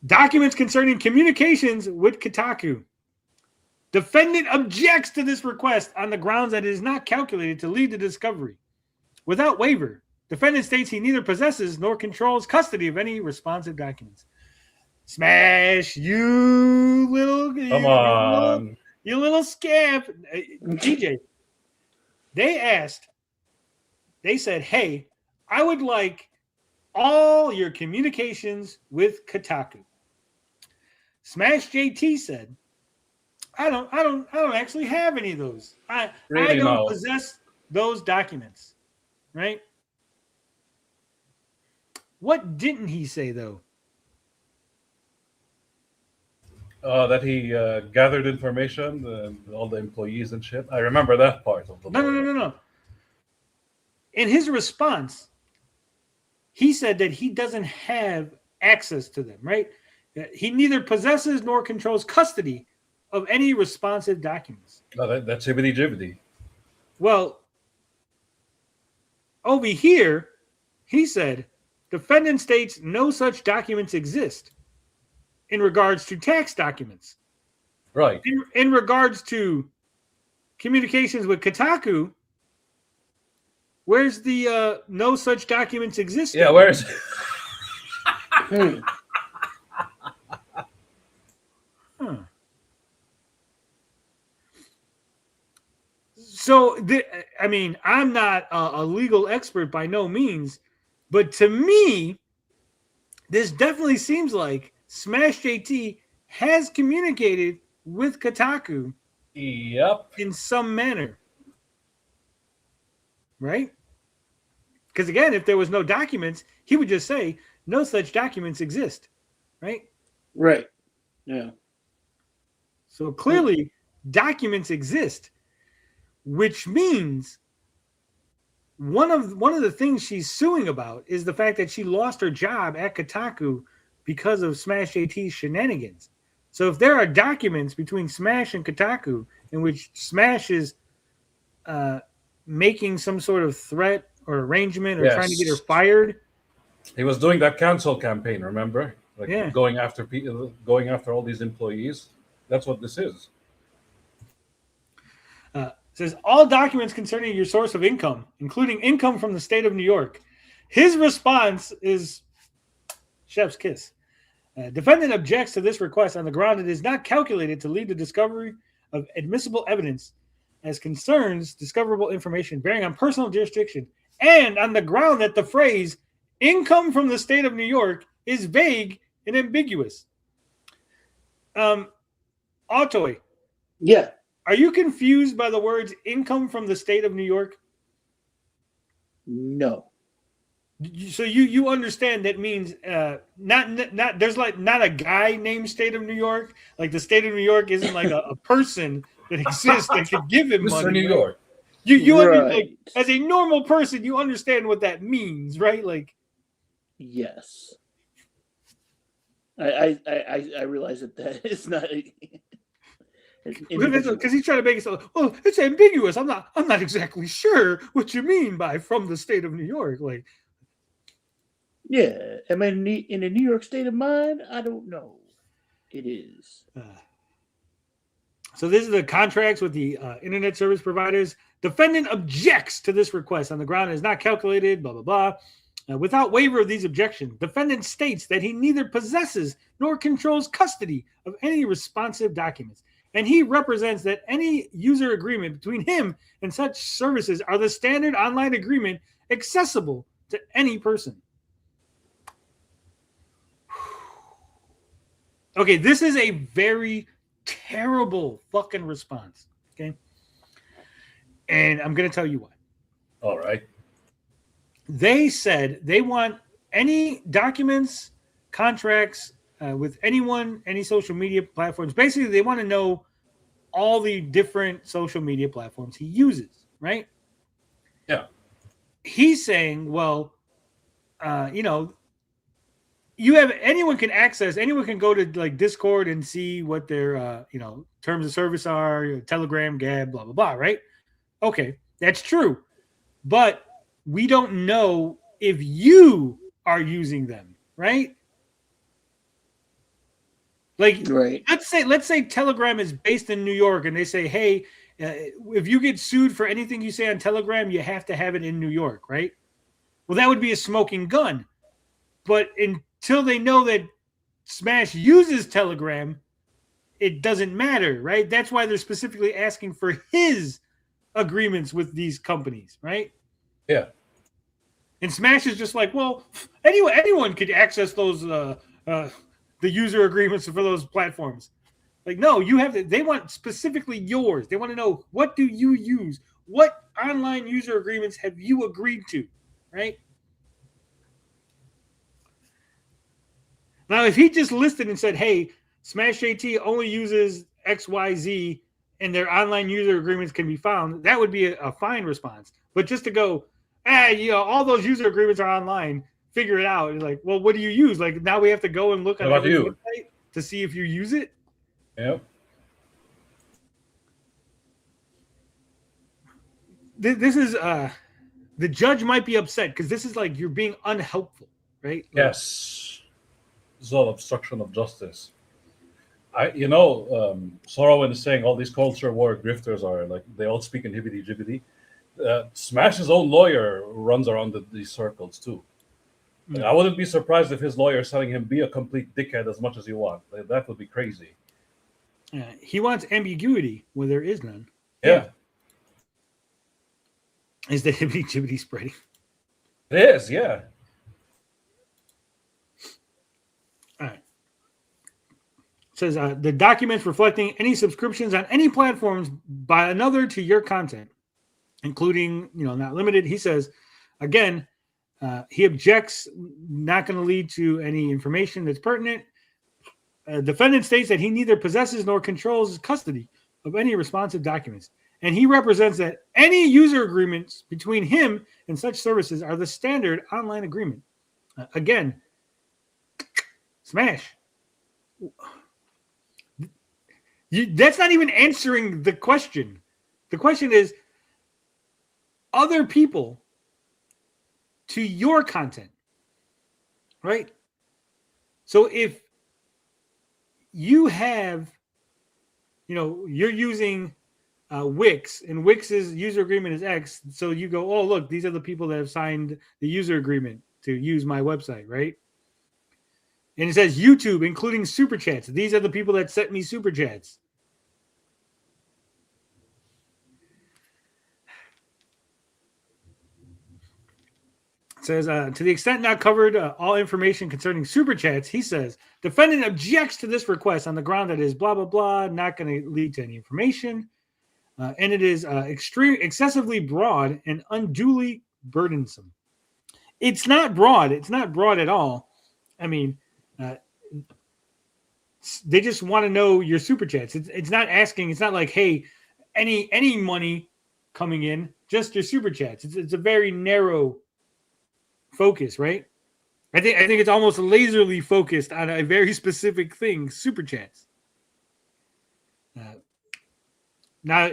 Documents concerning communications with Kotaku. Defendant objects to this request on the grounds that it is not calculated to lead to discovery. Without waiver, defendant states he neither possesses nor controls custody of any responsive documents. Smash, you little scamp. DJ, they said, hey, I would like all your communications with Kotaku. SmashJT said, I don't actually have any of those. I don't possess those documents. Right? What didn't he say though? That he gathered information, all the employees and shit. I remember that part of the No. In his response, he said that he doesn't have access to them, right? He neither possesses nor controls custody of any responsive documents. No, that's hibbity-jibbity. Well, over here, he said, defendant states no such documents exist in regards to tax documents. Right. In regards to communications with Kotaku, where's the no such documents exist? Yeah, where's Huh. So, I mean, I'm not a legal expert by no means, but to me, this definitely seems like SmashJT has communicated with Kotaku Yep. in some manner. Right? Because again, if there was no documents, he would just say, no such documents exist. Right? Right. Yeah. So clearly, documents exist, which means one of the things she's suing about is the fact that she lost her job at Kotaku because of SmashJT's shenanigans. So if there are documents between Smash and Kotaku in which Smash is making some sort of threat or arrangement or trying to get her fired, he was doing that cancel campaign. Remember, like going after people, going after all these employees. That's what this is. Says all documents concerning your source of income, including income from the state of New York. His response is chef's kiss. Defendant objects to this request on the ground it is not calculated to lead to discovery of admissible evidence as concerns discoverable information bearing on personal jurisdiction, and on the ground that the phrase income from the state of New York is vague and ambiguous. Autoy. Yeah. Are you confused by the words income from the state of New York? No. So you understand that means not there's like not a guy named state of New York. Like the state of New York isn't like a person that exists that could give him money. Mr. New York. You Right. like, as a normal person, you understand what that means, right? Like, yes. I realize that is not because he's trying to make it so. Well, it's ambiguous. I'm not exactly sure what you mean by from the state of New York. Like, yeah, am I in a New York state of mind? I don't know. It is. So this is the contracts with the internet service providers. Defendant objects to this request on the ground it is not calculated, blah, blah, blah. Without waiver of these objections, defendant states that he neither possesses nor controls custody of any responsive documents. And he represents that any user agreement between him and such services are the standard online agreement accessible to any person. Okay, this is a very terrible fucking response. Okay. And I'm going to tell you why. All right. They said they want any documents, contracts with anyone, any social media platforms. Basically, they want to know all the different social media platforms he uses, right? Yeah. He's saying, well, you have anyone can go to like Discord and see what their terms of service are, Telegram, Gab, blah blah blah, right? Okay, that's true, but we don't know if you are using them, right? Like, right. Let's say Telegram is based in New York, and they say, hey, if you get sued for anything you say on Telegram, you have to have it in New York, right? Well, that would be a smoking gun, but until they know that Smash uses Telegram, it doesn't matter, right? That's why they're specifically asking for his agreements with these companies, right? Yeah. And Smash is just like, well, anyone could access those the user agreements for those platforms. Like, no, you have to. They want specifically yours. They want to know, what do you use? What online user agreements have you agreed to, right? Now, if he just listed and said, hey, SmashJT only uses XYZ and their online user agreements can be found, that would be a fine response. But just to go, all those user agreements are online, figure it out. Like, well, what do you use? Like, now we have to go and look at every website to see if you use it. Yep. This is the judge might be upset because this is like you're being unhelpful, right? Like, yes. It's all obstruction of justice. Sorrowin is saying all these culture war grifters are like they all speak in hibbity jibbity. Smash's own lawyer runs around these circles too. I wouldn't be surprised if his lawyer is telling him be a complete dickhead as much as you want. That would be crazy. He wants ambiguity where there is none. Yeah. Is the hibbity-jibbity spreading? It is, yeah. All right. It says the documents reflecting any subscriptions on any platforms by another to your content, including, not limited. He says, again, he objects, not going to lead to any information that's pertinent. Defendant states that he neither possesses nor controls custody of any responsive documents. And he represents that any user agreements between him and such services are the standard online agreement. Again, Smash. That's not even answering the question. The question is other people to your content, right? So if you have, you're using Wix, and Wix's user agreement is X. So you go, oh, look, these are the people that have signed the user agreement to use my website, right? And it says YouTube, including super chats. These are the people that sent me super chats. It says, to the extent not covered, all information concerning super chats, he says, defendant objects to this request on the ground that is blah, blah, blah, not going to lead to any information. And it is excessively broad and unduly burdensome. It's not broad. It's not broad at all. I mean, they just want to know your super chats. It's not asking. It's not like, hey, any money coming in, just your super chats. It's a very narrow focus, right? I think it's almost laserly focused on a very specific thing, super chats. Now,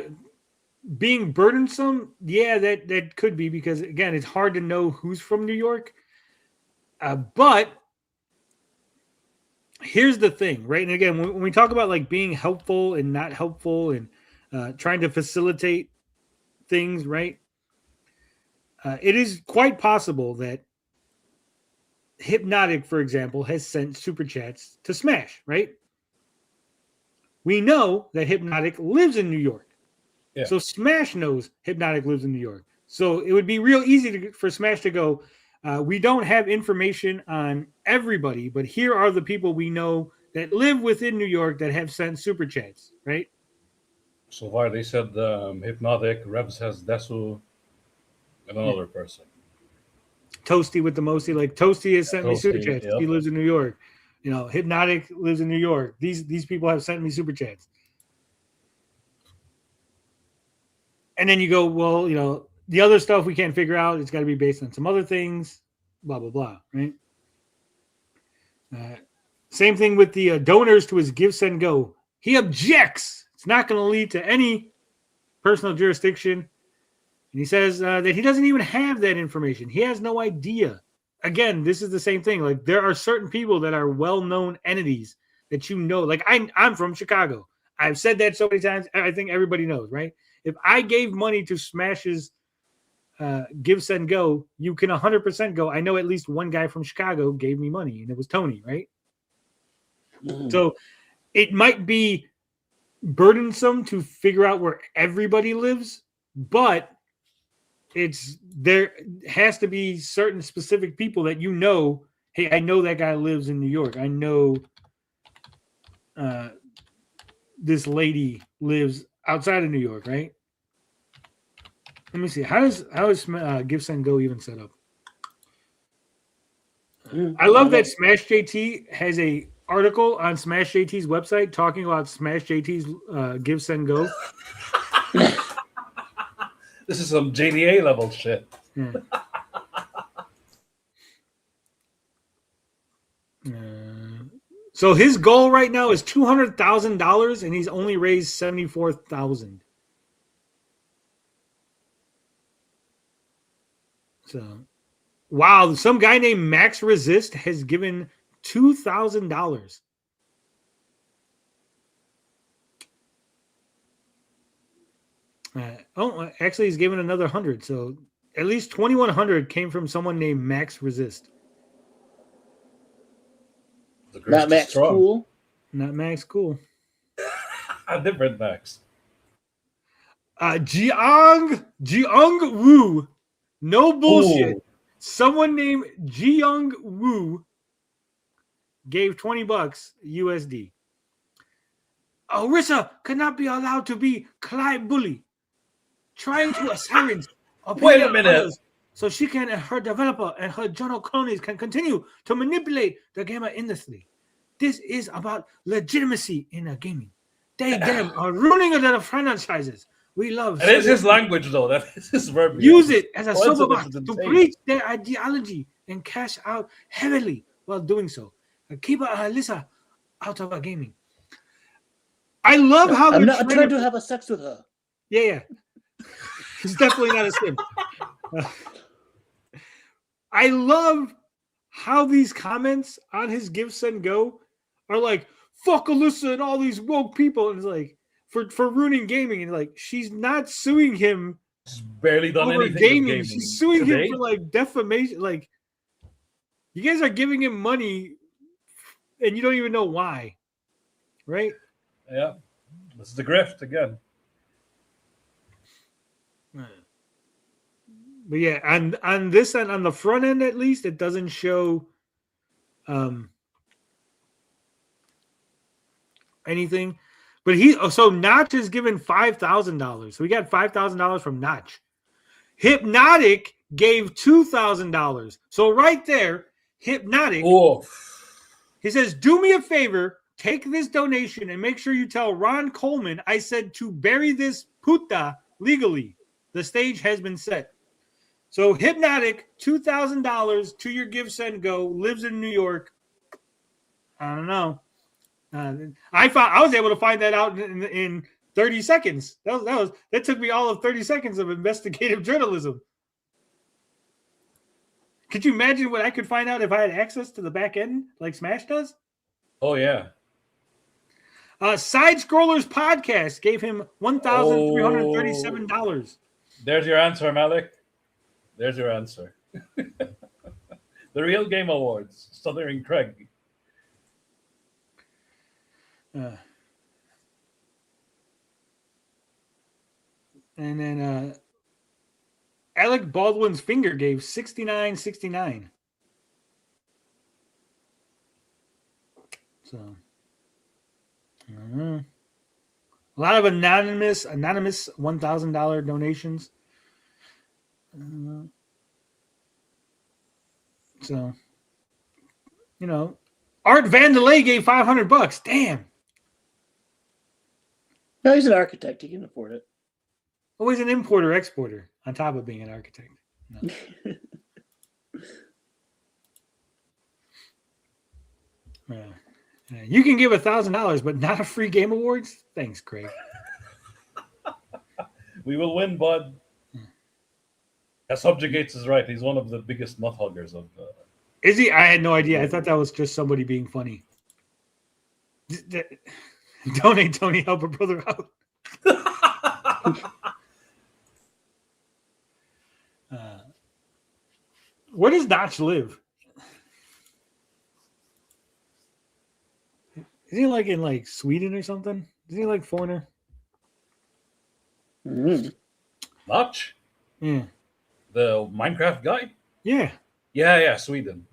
being burdensome, yeah, that could be, because again, it's hard to know who's from New York. But here's the thing, right? And again, when we talk about like being helpful and not helpful and trying to facilitate things, right? It is quite possible that Hypnotic, for example, has sent super chats to Smash, right? We know that Hypnotic lives in New York. Yeah. So Smash knows Hypnotic lives in New York. So it would be real easy for Smash to go, we don't have information on everybody, but here are the people we know that live within New York that have sent super chats, right? So far, they said Hypnotic, Rebs has Desu, and another person. Toasty with the mostly, like Toasty has sent me super chats. Yep. He lives in New York. Hypnotic lives in New York. These people have sent me super chats. And then you go, well, the other stuff we can't figure out. It's got to be based on some other things, blah, blah, blah, right? Same thing with the donors to his Give, Send, Go. He objects. It's not going to lead to any personal jurisdiction. And he says that he doesn't even have that information. He has no idea. Again, this is the same thing. Like, there are certain people that are well-known entities that Like, I'm from Chicago. I've said that so many times. I think everybody knows, right? If I gave money to Smash's Give, Send, Go, you can 100% go, I know at least one guy from Chicago gave me money, and it was Tony, right? Mm. So it might be burdensome to figure out where everybody lives, but there has to be certain specific people that hey, I know that guy lives in New York. I know this lady lives outside of New York, right? Let me see. How is Give, Send, Go even set up? I love that SmashJT has a article on SmashJT's website talking about SmashJT's Give, Send, Go. This is some JDA level shit. Yeah. So his goal right now is $200,000, and he's only raised $74,000. So, wow! Some guy named Max Resist has given $2,000. Actually, he's given another 100. So at least 2,100 came from someone named Max Resist. The grift Not is Max strong. Cool. Not Max Cool. A different Max. Jiang Woo. No bullshit. Ooh. Someone named Jiang Woo gave $20 USD. Orisa cannot be allowed to be Clyde Bully, trying to silence Wait a minute. others so she can and her developer and her journal cronies can continue to manipulate the gamer industry. This is about legitimacy in gaming. They them are ruining a lot of franchises we love. And it's his language, though. That is his verbiage. Use it as a Coincidence soapbox is to insane. preach their ideology and cash out heavily while doing so. Keep Alyssa out of our gaming. I love how I'm they're not trying to have sex with her. Yeah. It's definitely not a sim. I love how these comments on his Give Send Go are like, fuck Alyssa and all these woke people. And it's like, for ruining gaming. And like, she's not suing him He's barely done over anything with gaming. gaming. She's suing today. him for like defamation. Like, you guys are giving him money and you don't even know why. Right? Yeah. This is the grift again. But yeah, on this end, on the front end at least, it doesn't show anything. But so Notch is given $5,000. So we got $5,000 from Notch. Hypnotic gave $2,000. So right there, Hypnotic. Oh, He says, do me a favor, take this donation and make sure you tell Ron Coleman I said to bury this puta legally. The stage has been set. So Hypnotic, $2,000 to your Give Send Go, lives in New York. I don't know. I was able to find that out in 30 seconds. That took me all of 30 seconds of investigative journalism. Could you imagine what I could find out if I had access to the back end like Smash does? oh yeah. Side Scrollers Podcast gave him $1,337. There's your answer, Malik. There's your answer. The Real Game Awards, Stuttering Craig. And then Alec Baldwin's finger gave $69.69. So I don't know. A lot of anonymous $1,000 donations. So, Art Vandelay gave $500. Damn. No, he's an architect. He can afford it. Always an importer exporter on top of being an architect. No. You can give $1,000, but not a free Game Awards. Thanks, Craig. We will win, bud. Subjugates is right. He's one of the biggest nut huggers of. Is he? I had no idea. I thought that was just somebody being funny. Donate, Tony. Help a brother out. Where does Notch live? Is he like in Sweden or something? Is he like foreigner? Notch? Yeah. The Minecraft guy? Yeah. Yeah, Sweden.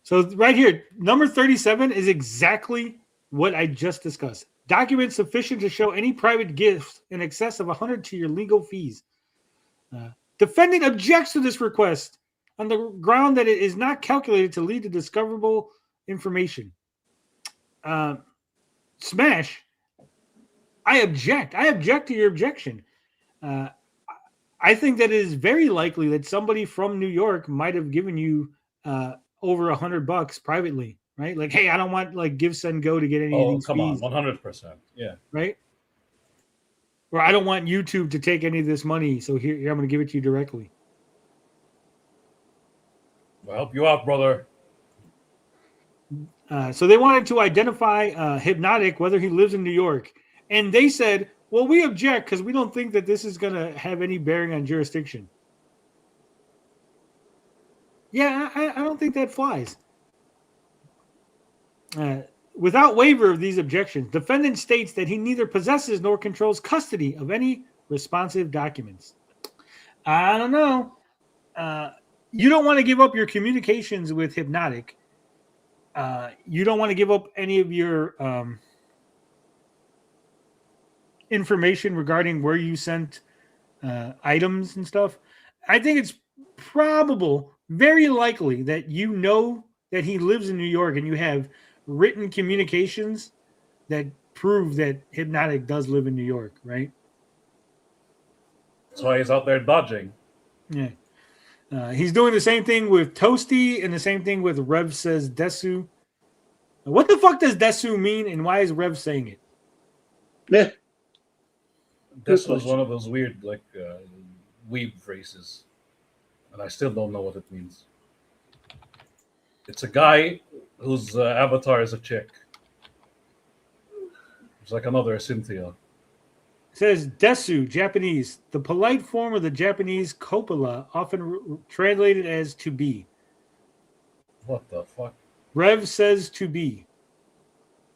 So right here, number 37 is exactly what I just discussed. Documents sufficient to show any private gifts in excess of 100 to your legal fees. Defendant objects to this request on the ground that it is not calculated to lead to discoverable information. Smash, I object. I object to your objection. I think that it is very likely that somebody from New York might have given you over $100 privately, right? Like, hey, I don't want Give Send Go to get any of these come fees. on, 100%. Yeah. Right? Or I don't want YouTube to take any of this money, so here I'm going to give it to you directly. I'll help you out, brother. So they wanted to identify Hypnotic, whether he lives in New York. And they said, well, we object because we don't think that this is going to have any bearing on jurisdiction. Yeah, I don't think that flies. Without waiver of these objections, defendant states that he neither possesses nor controls custody of any responsive documents. I don't know. You don't want to give up your communications with Hypnotic. You don't want to give up any of your information regarding where you sent items and stuff. I think it's probable, very likely, that you know that he lives in New York and you have written communications that prove that Hypnotic does live in New York, right? That's why he's out there dodging. Yeah. He's doing the same thing with Toasty and the same thing with Rev says Desu. What the fuck does Desu mean and why is Rev saying it? Yeah. This was one of those weird, like, weeb phrases. And I still don't know what it means. It's a guy whose avatar is a chick. It's like another Cynthia. It says Desu, Japanese, the polite form of the Japanese copula, often translated as to be. What the fuck? Rev says to be.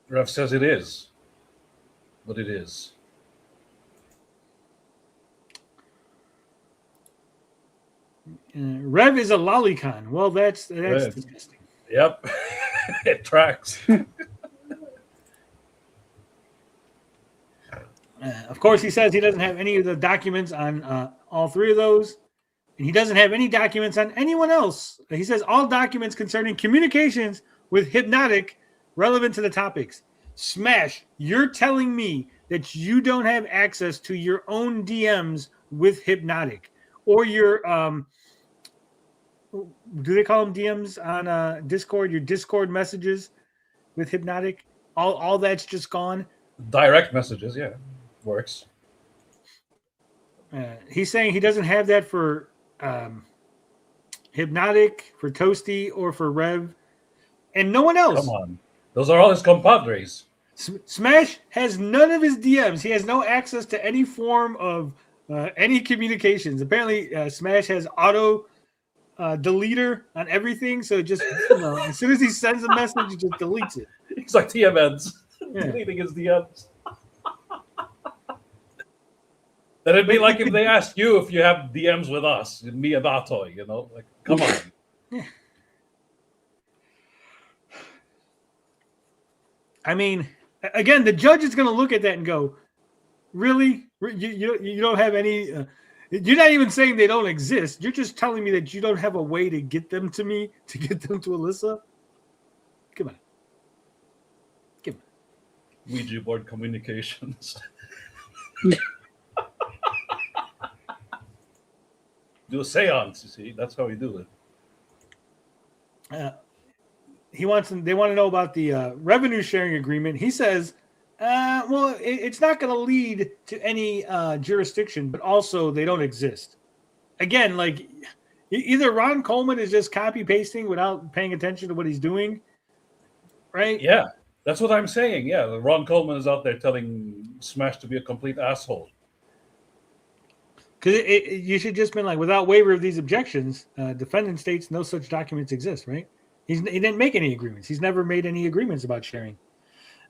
Rev says it is. But it is. Rev is a lolicon. Well, that's disgusting. Yep. It tracks. Of course, he says he doesn't have any of the documents on all three of those. And he doesn't have any documents on anyone else. He says all documents concerning communications with Hypnotic relevant to the topics. Smash, you're telling me that you don't have access to your own DMs with Hypnotic or your do they call them DMs on Discord? Your Discord messages with Hypnotic? All that's just gone? Direct messages, yeah. Works. He's saying he doesn't have that for Hypnotic, for Toasty, or for Rev, and no one else. Come on. Those are all his compadres. Smash has none of his DMs. He has no access to any form of any communications. Apparently, Smash has auto deleter on everything, so just as soon as he sends a message, he just deletes it. He's like TMNs. Yeah. Deleting his DMs. That'd be like if they asked you if you have DMs with us, me and Atoy, you know? Like, come on. Yeah. I mean, again, the judge is going to look at that and go, really? You don't have any... you're not even saying they don't exist. You're just telling me that you don't have a way to get them to me, to get them to Alyssa? Come on. Ouija board communications. Do a seance, you see. That's how we do it. They want to know about the revenue sharing agreement. He says, well, it's not going to lead to any jurisdiction, but also they don't exist. Again, like either Ron Coleman is just copy pasting without paying attention to what he's doing, right? Yeah, that's what I'm saying. Yeah, Ron Coleman is out there telling Smash to be a complete asshole. Because you should just been like, without waiver of these objections, defendant states no such documents exist, right? He didn't make any agreements. He's never made any agreements about sharing.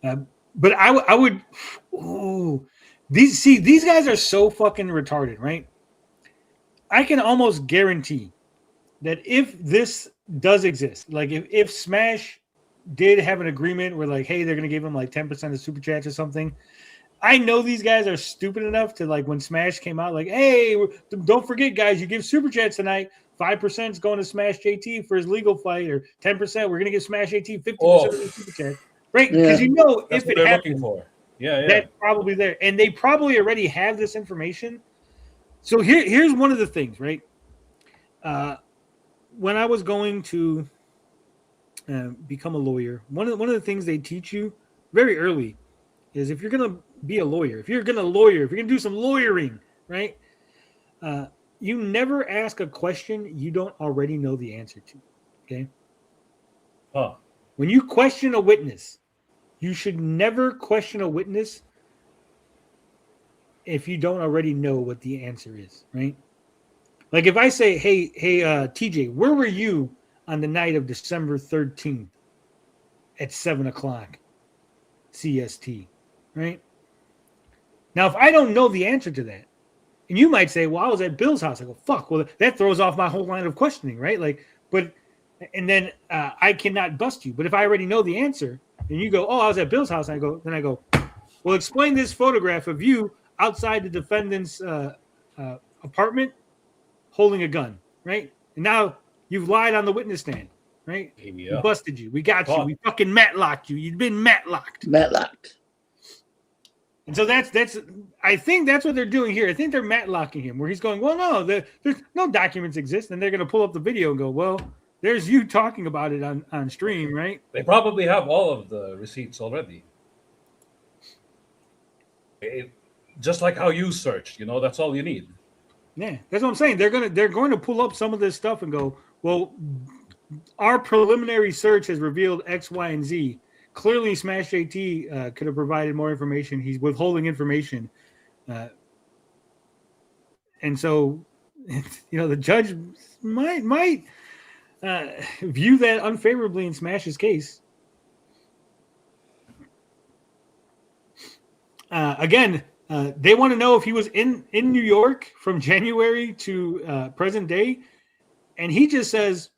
But I would, these guys are so fucking retarded, right? I can almost guarantee that if this does exist, like if Smash did have an agreement where like, hey, they're going to give him like 10% of super chats or something, I know these guys are stupid enough to like when Smash came out, like, hey, don't forget, guys, you give super chats tonight. 5% is going to SmashJT for his legal fight, or 10%. We're going to give SmashJT 50% of the super chat, right? Because you know That's if what it they're happens, looking for. Yeah. that's probably there, and they probably already have this information. So here's one of the things, right? When I was going to become a lawyer, one of the things they teach you very early is if you're going to be a lawyer, if you're going to do some lawyering, right? You never ask a question you don't already know the answer to, okay? Huh. When you question a witness, you should never question a witness if you don't already know what the answer is, right? Like if I say, hey, TJ, where were you on the night of December 13th at 7 o'clock CST, right? Now, if I don't know the answer to that, and you might say, well, I was at Bill's house. I go, fuck. Well, that throws off my whole line of questioning, right? Like, but, and then I cannot bust you. But if I already know the answer, and you go, oh, I was at Bill's house, and I go, well, explain this photograph of you outside the defendant's apartment holding a gun, right? And now you've lied on the witness stand, right? Yeah. We busted you. We got you. We fucking matlocked you. You've been matlocked. Matlocked. And so that's I think that's what they're doing here. I think they're matlocking him, where he's going, well, no, there's no documents exist, and they're going to pull up the video and go, well, there's you talking about it on stream, right? They probably have all of the receipts already. Just like how you searched, that's all you need. Yeah, that's what I'm saying. They're going to pull up some of this stuff and go, well, our preliminary search has revealed X, Y, and Z. Clearly, SmashJT could have provided more information. He's withholding information, and so the judge might view that unfavorably in Smash's case. Again, they want to know if he was in New York from January to present day, and he just says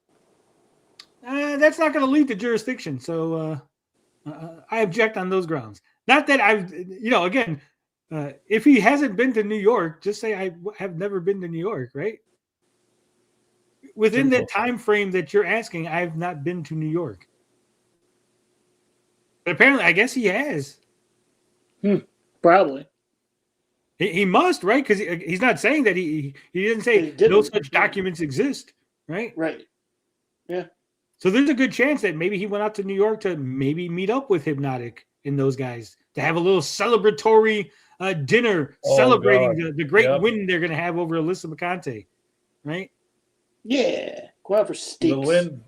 that's not going to lead to jurisdiction. So I object on those grounds. Not that again, if he hasn't been to New York, just say I have never been to New York, right? Within that time frame that you're asking, I've not been to New York. But apparently, I guess he has. Probably. He must, right? Because he's not saying that he didn't say no such documents exist, right? Right. Yeah. So there's a good chance that maybe he went out to New York to maybe meet up with Hypnotic and those guys to have a little celebratory dinner celebrating the great win they're going to have over Alyssa McConte, right? Yeah. Go out for steaks. The win.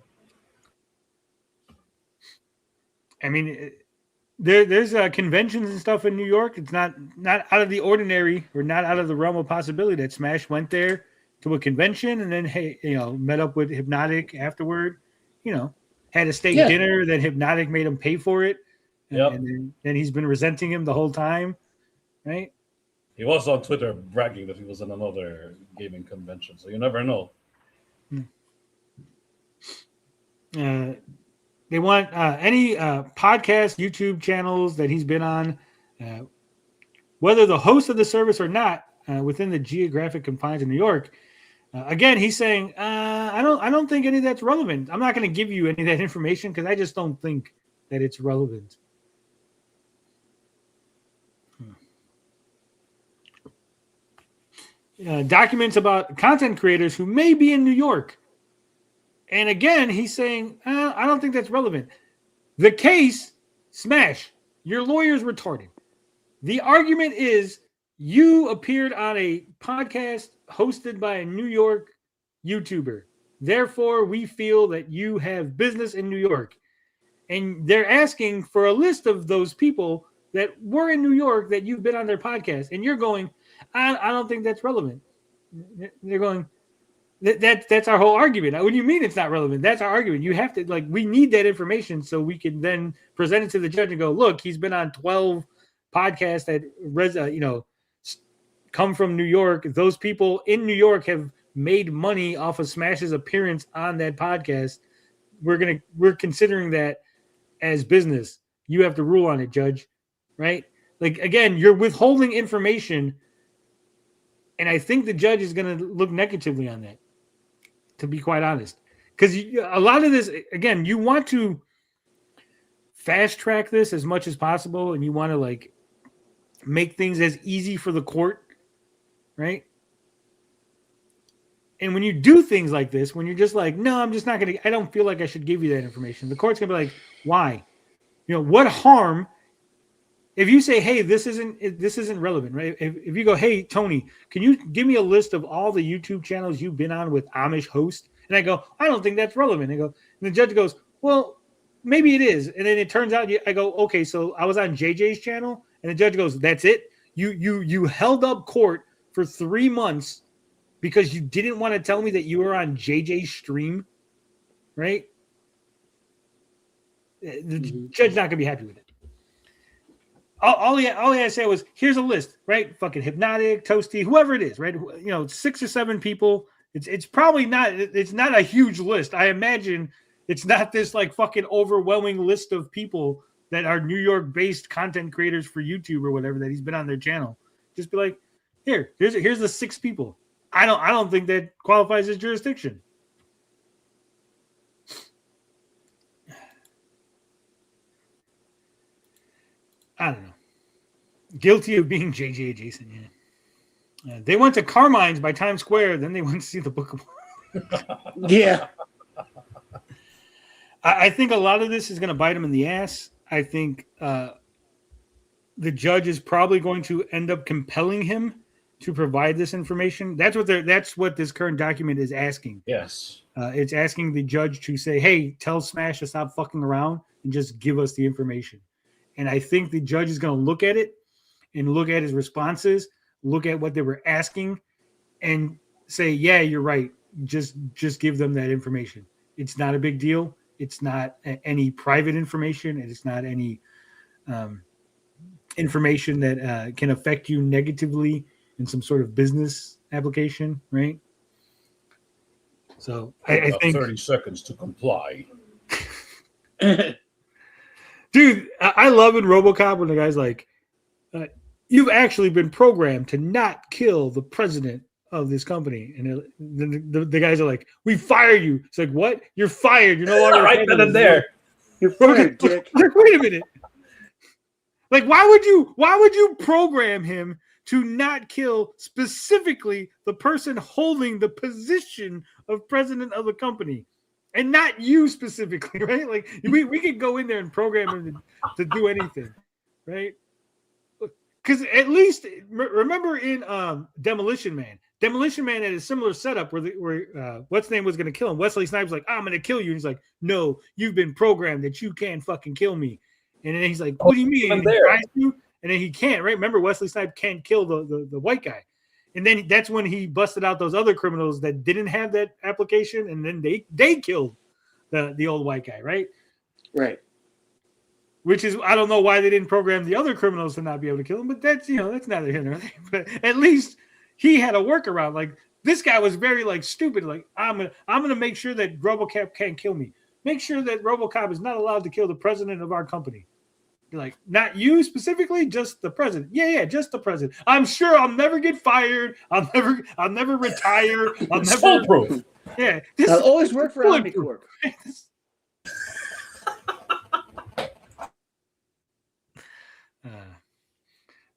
I mean, there's conventions and stuff in New York. It's not out of the ordinary or not out of the realm of possibility that Smash went there to a convention and then met up with Hypnotic afterward. Had a steak dinner, then Hypnotic made him pay for it. And then he's been resenting him the whole time, right? He was on Twitter bragging that he was in another gaming convention, so you never know. They want any podcast, YouTube channels that he's been on, whether the host of the service or not, within the geographic confines of New York. Again, he's saying, I don't think any of that's relevant. I'm not going to give you any of that information because I just don't think that it's relevant. Documents about content creators who may be in New York. And again, he's saying, I don't think that's relevant. The case, Smash, your lawyer's retarded. The argument is you appeared on a podcast hosted by a New York YouTuber. Therefore, we feel that you have business in New York. And they're asking for a list of those people that were in New York that you've been on their podcast. And you're going, I don't think that's relevant. They're going, that's our whole argument. What do you mean it's not relevant? That's our argument. You have to, we need that information so we can then present it to the judge and go, look, he's been on 12 podcasts that come from New York. Those people in New York have made money off of Smash's appearance on that podcast. We're considering that as business. You have to rule on it, judge. Right? Again, you're withholding information, and I think the judge is going to look negatively on that, to be quite honest. Because a lot of this, again, you want to fast track this as much as possible, and you want to make things as easy for the court, right? And when you do things like this, when you're just no, I'm just not going to, I don't feel like I should give you that information. The court's going to be why? What harm? If you say, hey, this isn't relevant, right? If you go, hey, Tony, can you give me a list of all the YouTube channels you've been on with Amish hosts? And I go, I don't think that's relevant. And the judge goes, well, maybe it is. And then it turns out, I go, okay, so I was on JJ's channel. And the judge goes, that's it? You held up court for 3 months because you didn't want to tell me that you were on JJ's stream, right? The judge not gonna be happy with it. All he had to say was, here's a list, right? Fucking Hypnotic, Toasty, whoever it is, right? 6 or 7 people. It's probably not. It's not a huge list. I imagine it's not this like fucking overwhelming list of people that are New York-based content creators for YouTube or whatever that he's been on their channel. Just be like, here's the 6 people. I don't think that qualifies as jurisdiction. I don't know. Guilty of being JJ Jason, yeah. They went to Carmine's by Times Square, then they went to see the Book of Yeah. I think a lot of this is going to bite him in the ass. I think the judge is probably going to end up compelling him to provide this information. That's what this current document is asking. Yes. It's asking the judge to say, hey, tell Smash to stop fucking around and just give us the information. And I think the judge is going to look at it and look at his responses, look at what they were asking, and say, yeah, you're right. Just give them that information. It's not a big deal. It's not any private information, and it's not any information that can affect you negatively in some sort of business application, right? So I think 30 seconds to comply. Dude, I love in RoboCop when the guy's like, you've actually been programmed to not kill the president of this company. And the guys are like, we fire you. It's like, what? You're fired. You're no longer right then and there. You're fired, Dick. Wait a minute. Like, why would you program him to not kill specifically the person holding the position of president of the company? And not you specifically, right? Like we could go in there and program him to do anything, right? Because at least remember in Demolition Man had a similar setup where what's name was going to kill him. Wesley Snipes was like, I'm going to kill you. And he's like, no, you've been programmed that you can't fucking kill me. And then he's like, what do you mean? And then he can't, right? Remember, Wesley Snipes can't kill the white guy. And then that's when he busted out those other criminals that didn't have that application, and then they killed the old white guy, right? Right. Which is, I don't know why they didn't program the other criminals to not be able to kill him, but that's that's neither here nor there. But at least he had a workaround. Like this guy was very like stupid. Like I'm gonna make sure that RoboCop can't kill me. Make sure that RoboCop is not allowed to kill the president of our company. Like, not you specifically, just the president. Yeah, just the president. I'm sure I'll never get fired. I'll never retire. I'll never. Foolproof. Yeah, I'll always work for Omnicorp.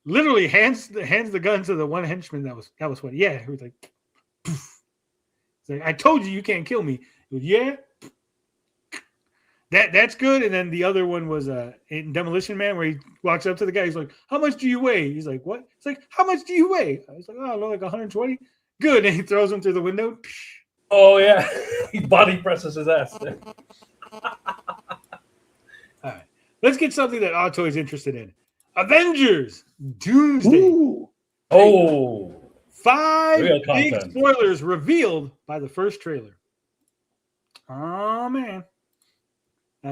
Literally hands the gun to the one henchman. That was funny. Yeah, he was like, poof. It's like, I told you can't kill me. Goes, yeah. That's good. And then the other one was in Demolition Man, where he walks up to the guy. He's like, how much do you weigh? He's like, what? It's like, how much do you weigh? I was like, oh, no, like 120. Good. And he throws him through the window. Oh, yeah. He body presses his ass. All right. Let's get something that Otto is interested in. Avengers Doomsday. Ooh. Oh. 5 Real big content. spoilers revealed by the first trailer. Oh, man.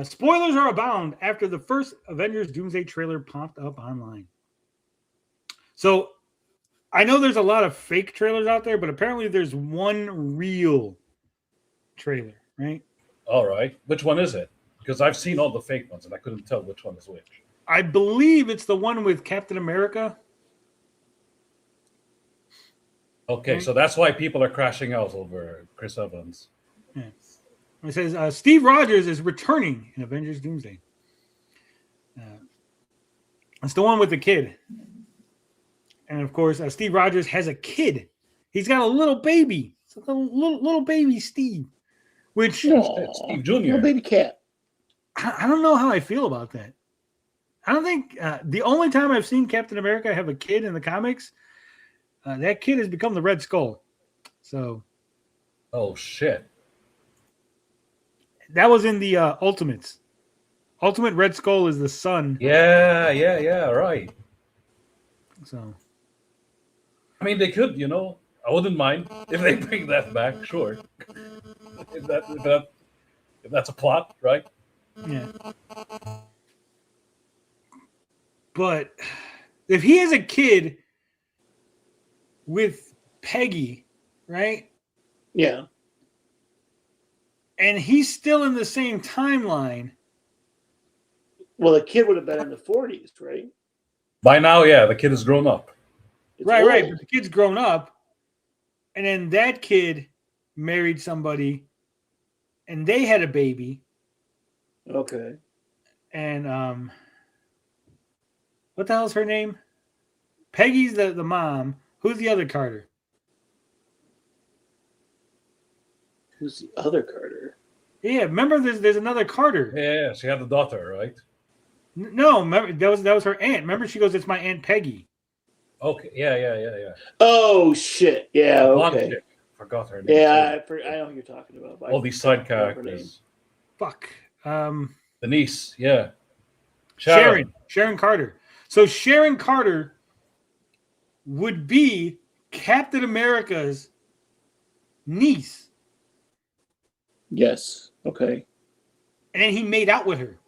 Spoilers are abound after the first Avengers Doomsday trailer popped up online. So I know there's a lot of fake trailers out there, but apparently there's one real trailer, right? All right. Which one is it? Because I've seen all the fake ones and I couldn't tell which one is which. I believe it's the one with Captain America. Okay, so that's why people are crashing out over Chris Evans. Yeah. It says Steve Rogers is returning in Avengers Doomsday. It's the one with the kid. And of course, Steve Rogers has a kid. He's got a little baby. It's a little baby Steve. Which Steve Jr. Little baby cat. I don't know how I feel about that. I don't think the only time I've seen Captain America have a kid in the comics, that kid has become the Red Skull. So, oh shit! That was in the Ultimates. Ultimate Red Skull is the son. Yeah, right. So, I mean, they could, I wouldn't mind if they bring that back. Sure, if that's a plot, right? Yeah. But if he has a kid with Peggy, right? Yeah. And he's still in the same timeline. Well, the kid would have been in the 40s, right? By now, yeah, the kid is grown up. It's Right. old. But the kid's grown up. And then that kid married somebody and they had a baby. Okay. And what the hell's her name? Peggy's the mom. Who's the other Carter? Who's the other Carter? Yeah, remember there's another Carter. Yeah, she had a daughter, right? No, remember that was her aunt. Remember she goes, "It's my Aunt Peggy." Okay, yeah. Oh shit! Yeah, Blonde okay. chick. Forgot her name. Yeah, I know who you're talking about. but All I these forgot side her name. characters. Fuck. The niece, yeah. Sharon Carter. So Sharon Carter would be Captain America's niece, Yes. Okay. and he made out with her.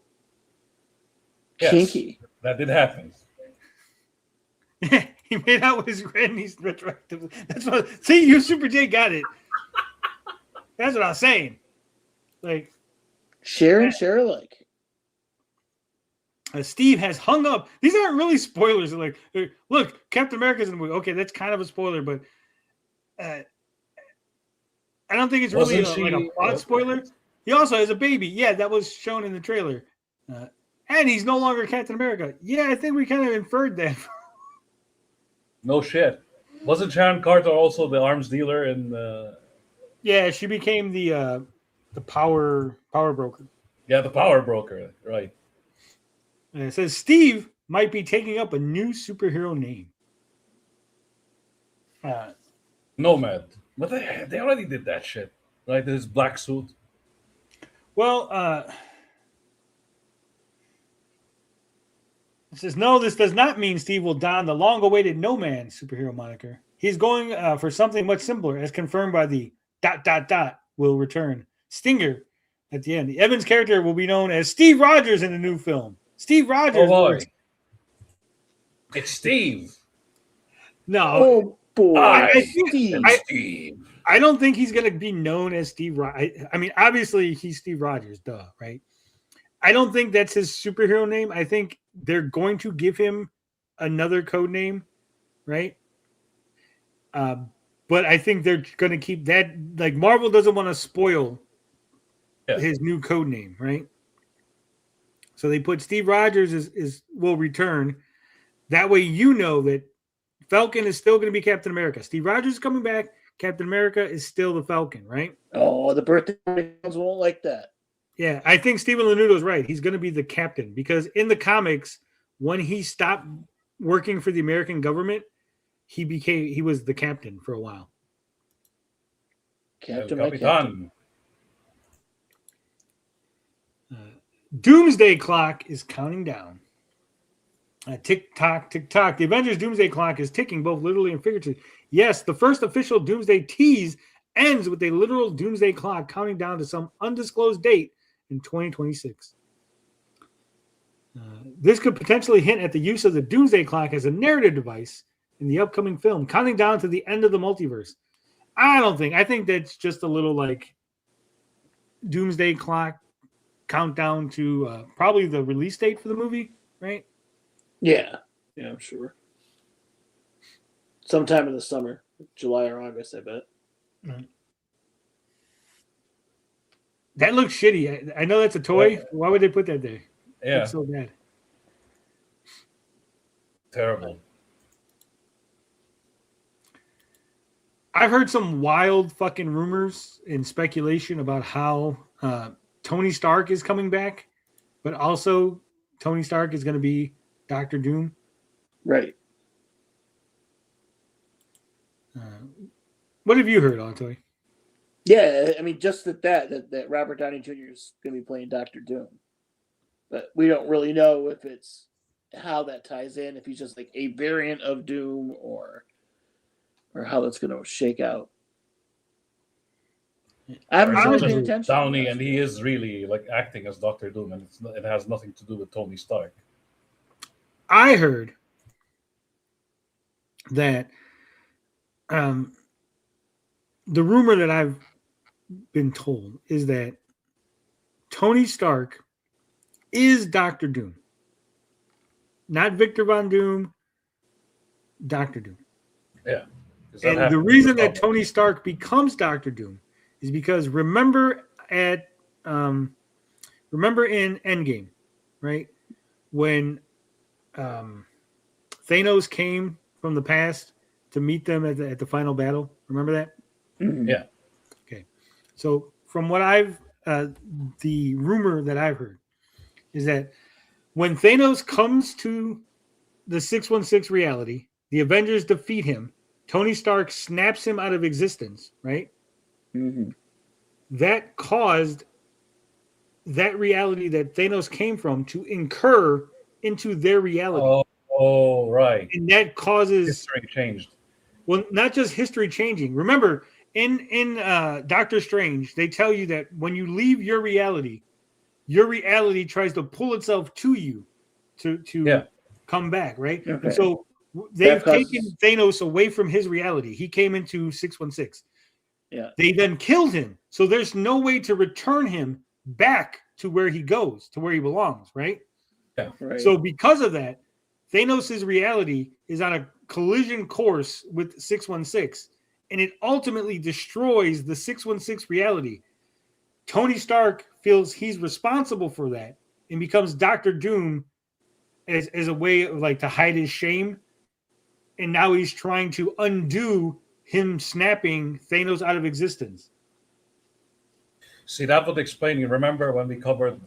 Yes, Kinky. that did happen. He made out with his grandniece retroactively. That's what. See, you Super J got it. That's what I was saying. Like Share alike. Steve has hung up. These aren't really spoilers. They're like, look, Captain America's in the movie. Okay, that's kind of a spoiler, but I don't think it's really like a plot spoiler. He also has a baby. Yeah, that was shown in the trailer. And he's no longer Captain America. Yeah, I think we kind of inferred that. No shit. Wasn't Sharon Carter also the arms dealer in Yeah, she became the power broker. Yeah, the power broker, right. And it says Steve might be taking up a new superhero name. Nomad. But they already did that shit. Right? His black suit. Well, it says, no, this does not mean Steve will don the long-awaited No Man superhero moniker. He's going for something much simpler, as confirmed by the ... will return. Stinger at the end. The Evans character will be known as Steve Rogers in the new film. Steve Rogers. Oh, boy. It's Steve. No. Oh, boy. Steve. I don't think he's going to be known as Steve Rogers. I mean, obviously, he's Steve Rogers, duh, right? I don't think that's his superhero name. I think they're going to give him another code name, right? But I think they're going to keep that. Like, Marvel doesn't want to spoil his new code name, right? So they put Steve Rogers will return. That way, you know that Falcon is still going to be Captain America. Steve Rogers is coming back. Captain America is still the Falcon, right? Oh, the birthday fans won't like that. Yeah, I think Steven Lanuto's right. He's going to be the captain because in the comics, when he stopped working for the American government, he was the captain for a while. Capitan. Doomsday Clock is counting down. Tick tock, tick tock. The Avengers Doomsday Clock is ticking both literally and figuratively. Yes, the first official Doomsday tease ends with a literal Doomsday Clock counting down to some undisclosed date in 2026. This could potentially hint at the use of the Doomsday Clock as a narrative device in the upcoming film, counting down to the end of the multiverse. I think that's just a little like Doomsday Clock countdown to probably the release date for the movie, right? Yeah, I'm sure. Sometime in the summer, July or August, I bet. Mm-hmm. That looks shitty. I know that's a toy. Why would they put that there? Yeah. It's so bad. Terrible. I've heard some wild fucking rumors and speculation about how Tony Stark is coming back, but also Tony Stark is going to be Dr. Doom. Right. What have you heard, Antoy? Yeah, I mean, just that Robert Downey Jr. is going to be playing Dr. Doom. But we don't really know if it's how that ties in, if he's just like a variant of Doom or how that's going to shake out. I haven't really Honestly, paid attention. Downey, and he is really like acting as Doctor Doom, and it has nothing to do with Tony Stark. I heard that the rumor that I've been told is that Tony Stark is Doctor Doom, not Victor Von Doom. Doctor Doom. Yeah. And the reason that Tony Stark becomes Doctor Doom is because remember in Endgame, right? When Thanos came from the past to meet them at the final battle. Remember that? Mm-hmm. Yeah. Okay. So from what the rumor that I've heard is that when Thanos comes to the 616 reality, the Avengers defeat him. Tony Stark snaps him out of existence, right? Mm-hmm. That caused that reality that Thanos came from to incur into their reality. Oh, right. And that causes History changed. Well, not just history changing. Remember, in Doctor Strange, they tell you that when you leave your reality tries to pull itself to you to come back, right? Okay. And so they've taken Thanos away from his reality. He came into 616. Yeah. They then killed him. So there's no way to return him back to where he goes, to where he belongs, right? Yeah. Right. So because of that, Thanos' reality is on a collision course with 616, and it ultimately destroys the 616 reality. Tony Stark feels he's responsible for that and becomes Doctor Doom as a way of like to hide his shame. And now he's trying to undo him snapping Thanos out of existence. See, that would explain. You remember when we covered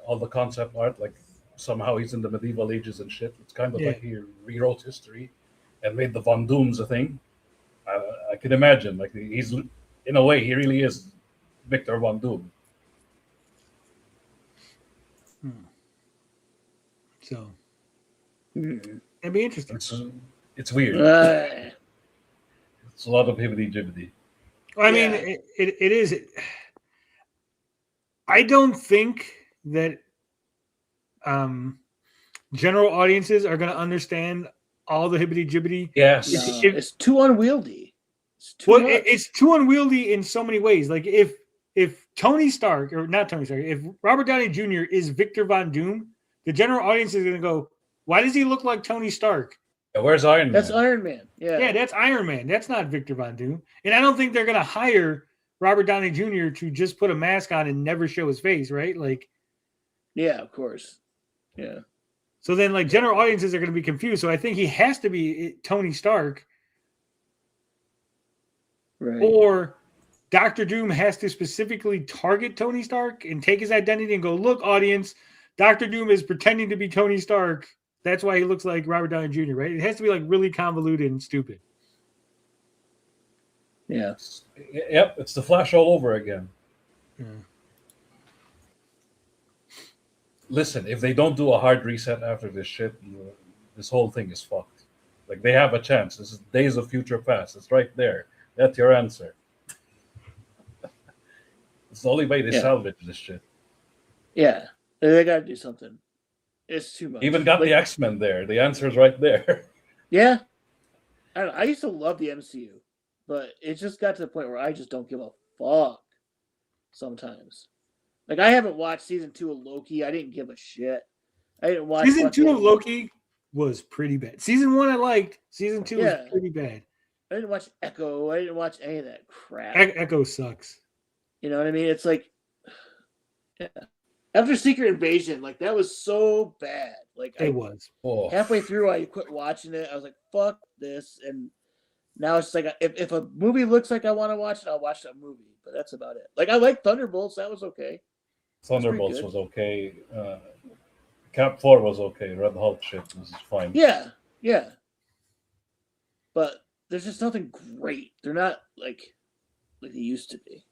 all the concept art, like somehow he's in the medieval ages and shit. It's kind of like he rewrote history and made the Von Dooms a thing. I can imagine, like he's in a way he really is Victor Von Doom. So it'd be interesting. It's weird. It's a lot of hibbity-jibbity. I mean, it is. I don't think that general audiences are going to understand all the hibbity-jibbity. Yes. It's too unwieldy. It's too unwieldy in so many ways. Like if Tony Stark, or not Tony Stark, if Robert Downey Jr. is Victor Von Doom, the general audience is going to go, why does he look like Tony Stark? Yeah, where's Iron Man? That's Iron Man. Yeah, that's Iron Man. That's not Victor Von Doom. And I don't think they're going to hire Robert Downey Jr. to just put a mask on and never show his face, right? Like, yeah, of course. Yeah. So then, like, general audiences are going to be confused. So I think he has to be Tony Stark. Right. Or Doctor Doom has to specifically target Tony Stark and take his identity and go, look, audience, Doctor Doom is pretending to be Tony Stark. That's why he looks like Robert Downey Jr., right? It has to be like really convoluted and stupid. Yeah. Yep, it's the Flash all over again. Yeah. Listen, if they don't do a hard reset after this shit, this whole thing is fucked. Like, they have a chance. This is Days of Future Past. It's right there. That's your answer. It's the only way they salvage this shit. Yeah, they got to do something. It's too much. Even got the X-Men there. The answer is right there. Yeah. I used to love the MCU, but it just got to the point where I just don't give a fuck sometimes. Like, I haven't watched season 2 of Loki. I didn't give a shit. I didn't watch season 2 of Loki was pretty bad. Season 1 I liked. Season 2 was pretty bad. I didn't watch Echo. I didn't watch any of that crap. Echo sucks. You know what I mean? It's like, after Secret Invasion, like, that was so bad. Like, it was. Halfway through, I quit watching it. I was like, fuck this. And now it's like, if a movie looks like I want to watch it, I'll watch that movie. But that's about it. Like, I like Thunderbolts. That was okay. Thunderbolts was okay. Cap 4 was okay. Red Hulk shit was fine. Yeah. But there's just nothing great. They're not like they used to be.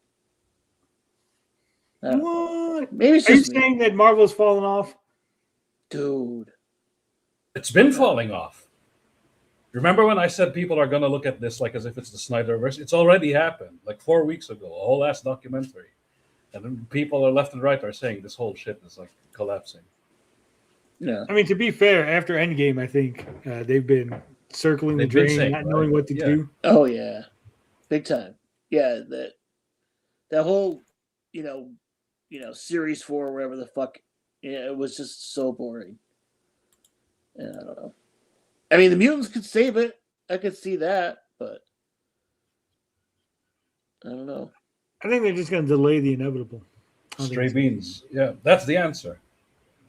What? Maybe it's Are you just saying that Marvel's fallen off? Dude. It's been falling off. Remember when I said people are gonna look at this like as if it's the Snyderverse? It's already happened, like 4 weeks ago, a whole ass documentary, and then people are left and right are saying this whole shit is like collapsing. Yeah. I mean, to be fair, after Endgame, I think they've been circling the They've been drain, saying, not knowing what to Yeah. do. Oh yeah, big time. Yeah, that whole series 4, whatever the fuck. Yeah, it was just so boring. Yeah, I don't know. I mean, the mutants could save it. I could see that, but I don't know. I think they're just going to delay the inevitable. Stray beans. Yeah, that's the answer.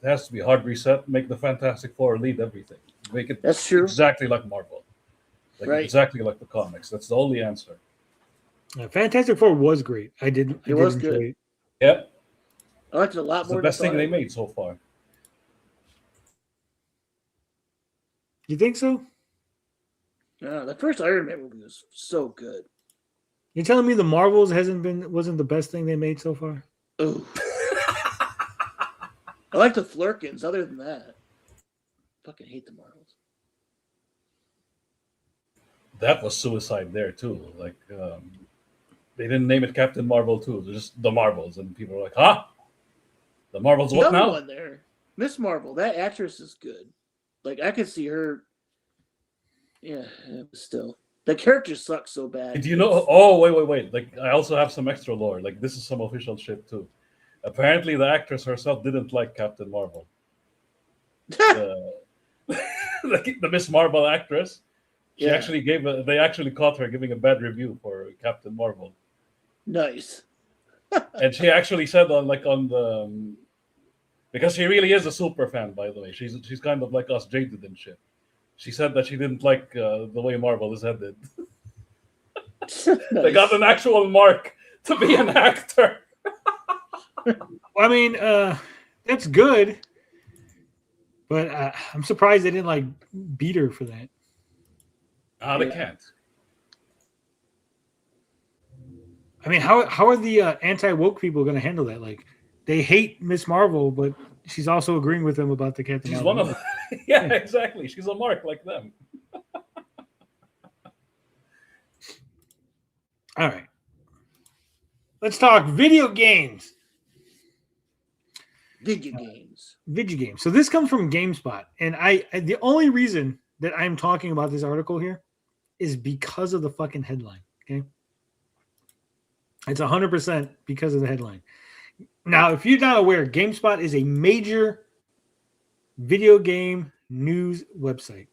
It has to be hard reset. Make the Fantastic Four lead everything. Make it That's true. exactly like Marvel. Like Right. exactly like the comics. That's the only answer. Fantastic Four was great. I did was enjoy good. it. Yeah, I liked it a lot it's more. the than best thing I they thought. made so far. You think so? Yeah, the first Iron Man movie was so good. You're telling me the Marvels wasn't the best thing they made so far? Oh, I like the Flurkins. Other than that, fucking hate the Marvels. That was suicide there too. Like they didn't name it Captain Marvel 2. They're just the Marvels, and people were like, "Huh? The Marvels? The What other now?" one there, Miss Marvel. That actress is good. Like I could see her. Yeah, still the character sucks so bad. Do you know? Oh, wait. Like, I also have some extra lore. Like, this is some official shit too. Apparently, the actress herself didn't like Captain Marvel. the Miss Marvel actress. She actually they actually caught her giving a bad review for Captain Marvel. Nice. And she actually said on the because she really is a super fan, by the way. She's kind of like us, jaded and shit. She said that she didn't like the way Marvel is headed. They got an actual mark to be an actor. I mean, that's good, but I'm surprised they didn't beat her for that. They can't. I mean, how are the anti-woke people going to handle that? Like, they hate Miss Marvel, but she's also agreeing with them about the Captain. She's Marvel. one of yeah, exactly. She's a mark like them. All right. Let's talk video games. Video games. Video games. So this comes from GameSpot, and I the only reason that I'm talking about this article here is because of the fucking headline. Okay, it's 100% because of the headline. Now, if you're not aware, GameSpot is a major video game news website.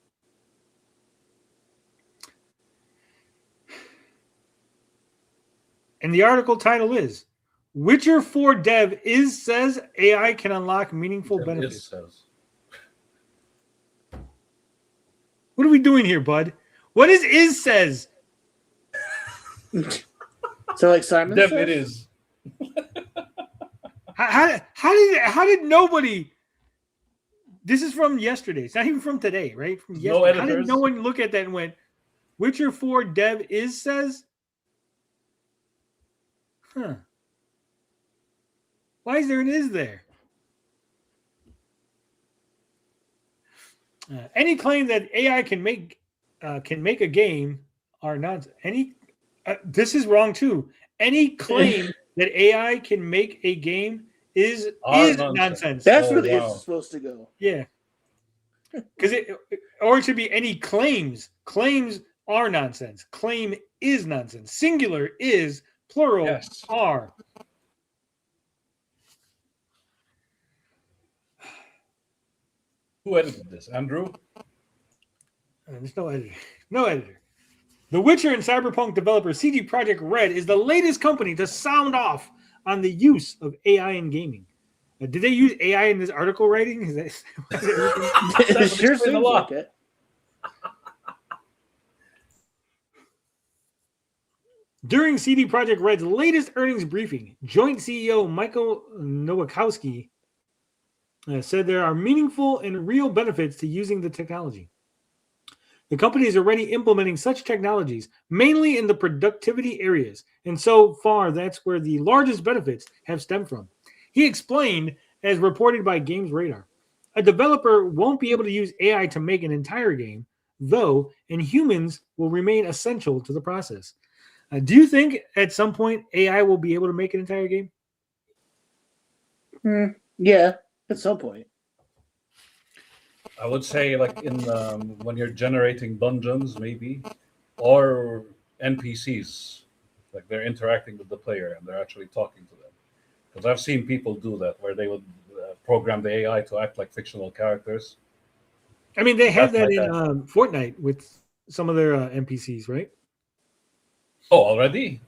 And the article title is Witcher 4 dev says AI can unlock meaningful benefits. What are we doing here, bud? What is says? So like Simon Dev says? it is. How did nobody? This is from yesterday. It's not even from today, right? From yesterday. No How did editors. no one look at that and went, Witcher 4 dev says? Huh. Why is there an is there? Any claim that AI can make a game are not any. This is wrong too. Any claim that AI can make a game is nonsense. That's Oh, where the wow. is supposed to go. Yeah, because or it should be any claims. Claims are nonsense. Claim is nonsense. Singular is, plural Yes. are. Who edited this? Andrew? There's no editor. No editor. The Witcher and Cyberpunk developer CD Projekt Red is the latest company to sound off on the use of AI in gaming. Did they use AI in this article writing? Is that, It sure seems like it. During CD Projekt Red's latest earnings briefing, joint CEO Michael Nowakowski said there are meaningful and real benefits to using the technology. The company is already implementing such technologies, mainly in the productivity areas, and so far that's where the largest benefits have stemmed from. He explained, as reported by Games Radar, a developer won't be able to use AI to make an entire game, though, and humans will remain essential to the process. Do you think at some point AI will be able to make an entire game? Yeah, at some point. I would say like in when you're generating dungeons, maybe, or NPCs, like they're interacting with the player and they're actually talking to them. Because I've seen people do that where they would program the AI to act like fictional characters. I mean, they have that That's in my Fortnite with some of their NPCs, right? Oh, already?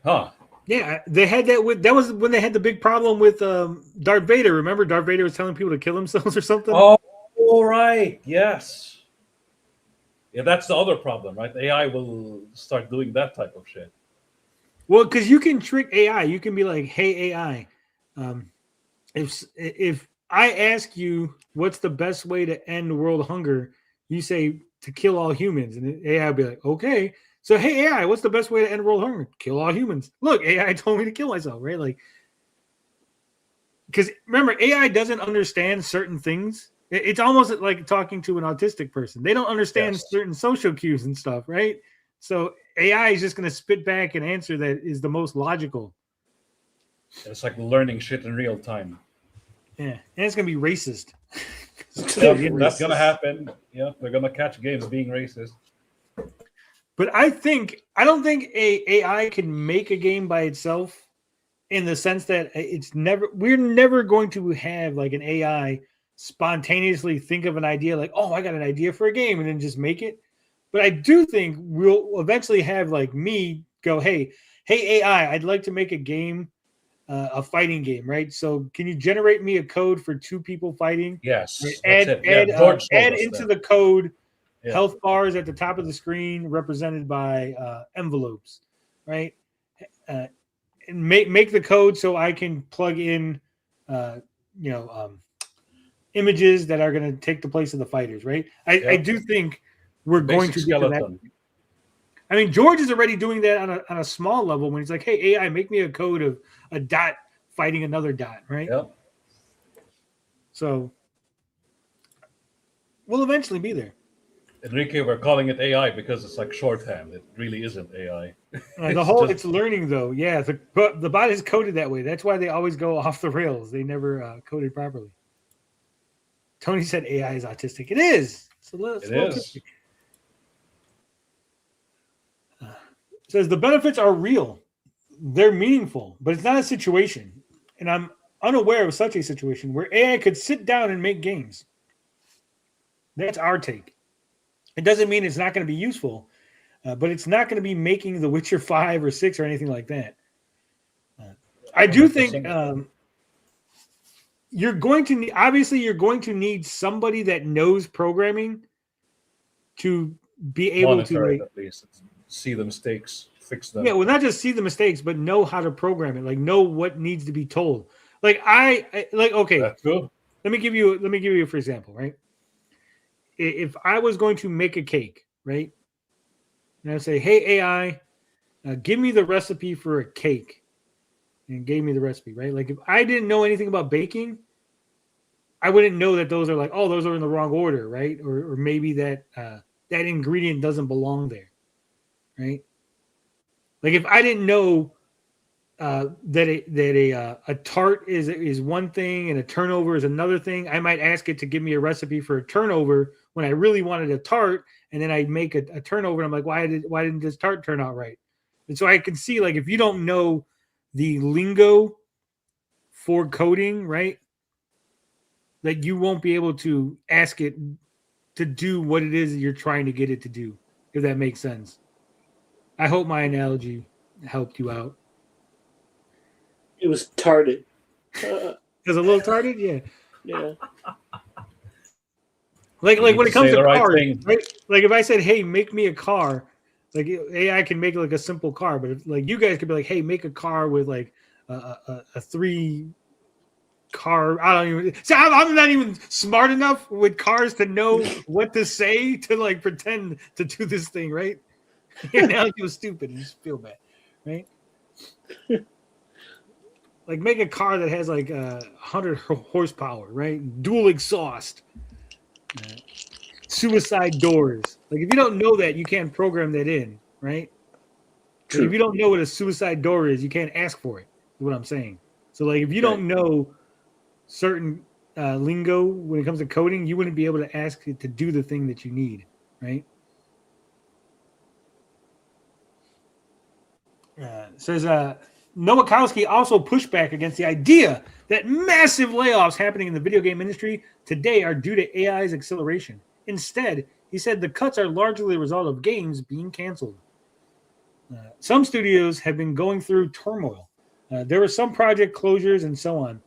Huh. Yeah, they had that with. That was when they had the big problem with Darth Vader. Remember, Darth Vader was telling people to kill themselves or something. Oh, right. Yes. Yeah, that's the other problem, right? AI will start doing that type of shit. Well, because you can trick AI. You can be like, "Hey AI, if I ask you what's the best way to end world hunger, you say to kill all humans," and the AI will be like, "Okay." So, hey AI, what's the best way to end world hunger? Kill all humans. Look, AI told me to kill myself, right? Like, because remember, AI doesn't understand certain things. It's almost like talking to an autistic person. They don't understand certain social cues and stuff, right? So AI is just going to spit back an answer that is the most logical. It's like learning shit in real time. Yeah, and it's going to be racist. Yep, that's going to happen. Yeah, they're going to catch games being racist. But I don't think a AI can make a game by itself, in the sense that we're never going to have like an AI spontaneously think of an idea like, oh, I got an idea for a game, and then just make it. But I do think we'll eventually have like me go, hey AI, I'd like to make a game, a fighting game, right? So can you generate me a code for two people fighting? Yes. Add into the code health bars at the top of the screen represented by envelopes, right? And make the code so I can plug in, images that are going to take the place of the fighters, right? I do think we're going to get to that. I mean, George is already doing that on a small level when he's like, "Hey AI, make me a code of a dot fighting another dot," right? Yep. So we'll eventually be there. Enrique, we're calling it AI because it's like shorthand. It really isn't AI. It's learning though. Yeah, the bot is coded that way. That's why they always go off the rails. They never coded properly. Tony said AI is autistic. It is. It is. Says the benefits are real. They're meaningful, but it's not a situation. And I'm unaware of such a situation where AI could sit down and make games. That's our take. It doesn't mean it's not going to be useful, but it's not going to be making The Witcher 5 or 6 or anything like that. I do think you're going to need somebody that knows programming to be able to at least see the mistakes, fix them. Yeah, well, not just see the mistakes, but know how to program it. Like know what needs to be told. Like okay. That's good. Let me give you for example, right? If I was going to make a cake, right? And I say, "Hey AI, give me the recipe for a cake," and gave me the recipe, right? Like if I didn't know anything about baking, I wouldn't know that those are like, oh, those are in the wrong order, right? Or maybe that that ingredient doesn't belong there, right? Like if I didn't know that a tart is one thing and a turnover is another thing, I might ask it to give me a recipe for a turnover when I really wanted a tart, and then I make a turnover. And I'm like, why didn't this tart turn out right? And so I can see, like, if you don't know the lingo for coding, right, like you won't be able to ask it to do what it is that you're trying to get it to do, if that makes sense. I hope my analogy helped you out. It was tarded. It was a little tarded, yeah. Yeah. Like when it comes to cars, right? Like if I said, "Hey, make me a car," like AI can make like a simple car, but if like you guys could be like, "Hey, make a car with like a 3 car." I don't even. See, I'm not even smart enough with cars to know what to say to like pretend to do this thing, right? Now you was stupid and you just feel bad, right? Like make a car that has like 100 horsepower, right? Dual exhaust. suicide doors. Like if you don't know that, you can't program that in, right? Like, if you don't know what a suicide door is, you can't ask for it. Is what I'm saying. So like if you don't know certain lingo when it comes to coding, you wouldn't be able to ask it to do the thing that you need, right? Says Nowakowski also pushed back against the idea that massive layoffs happening in the video game industry today are due to AI's acceleration. Instead, he said the cuts are largely the result of games being canceled. Some studios have been going through turmoil. There were some project closures and so on.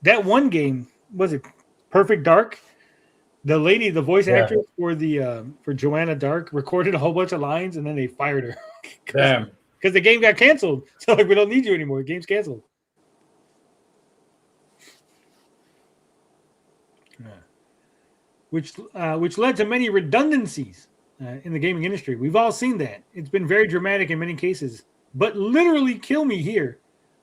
That one game, was it Perfect Dark? The lady, the voice actress for Joanna Dark, recorded a whole bunch of lines and then they fired her. Damn. Because the game got canceled. So like we don't need you anymore. The game's canceled. Which led to many redundancies in the gaming industry. We've all seen that. It's been very dramatic in many cases. But literally kill me here.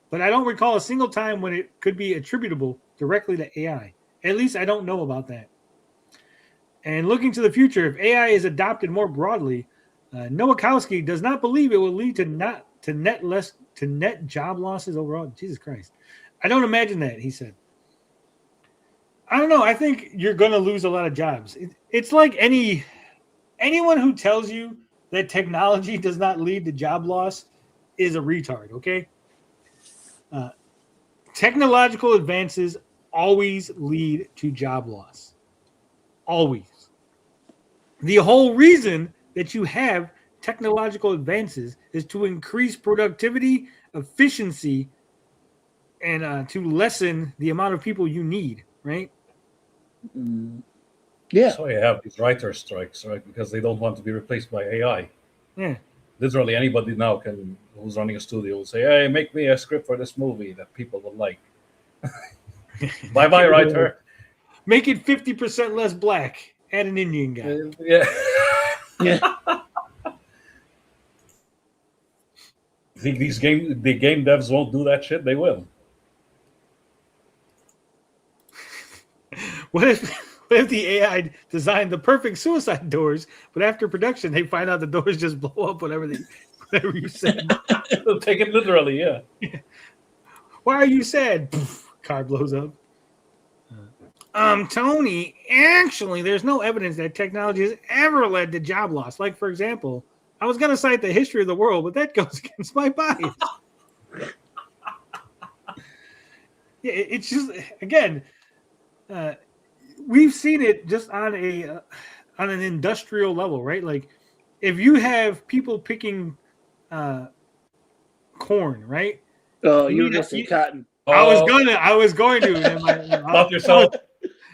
But I don't recall a single time when it could be attributable directly to AI. At least I don't know about that. And looking to the future, if AI is adopted more broadly, Nowakowski does not believe it will lead to net job losses overall. Jesus Christ. I don't imagine that, he said. I don't know. I think you're going to lose a lot of jobs. It's like anyone who tells you that technology does not lead to job loss is a retard, okay? Technological advances always lead to job loss. Always. The whole reason that you have technological advances is to increase productivity, efficiency, and to lessen the amount of people you need, right? Yeah. So you have these writer strikes, right? Because they don't want to be replaced by AI. Yeah. Literally anybody now who's running a studio will say, hey, make me a script for this movie that people will like. Bye-bye, writer. Make it 50% less black. Add an Indian guy. Yeah. Yeah. Think the game devs won't do that shit? They will. What if the AI designed the perfect suicide doors, but after production they find out the doors just blow up whatever you said? They'll take it literally, yeah. Why are you sad? Poof, car blows up. Tony, actually, there's no evidence that technology has ever led to job loss. Like, for example, I was going to cite the history of the world, but that goes against my bias. Yeah, it's just, again, we've seen it just on an industrial level, right? Like, if you have people picking corn, right? Oh, you were going to say cotton. I was going to. About yourself.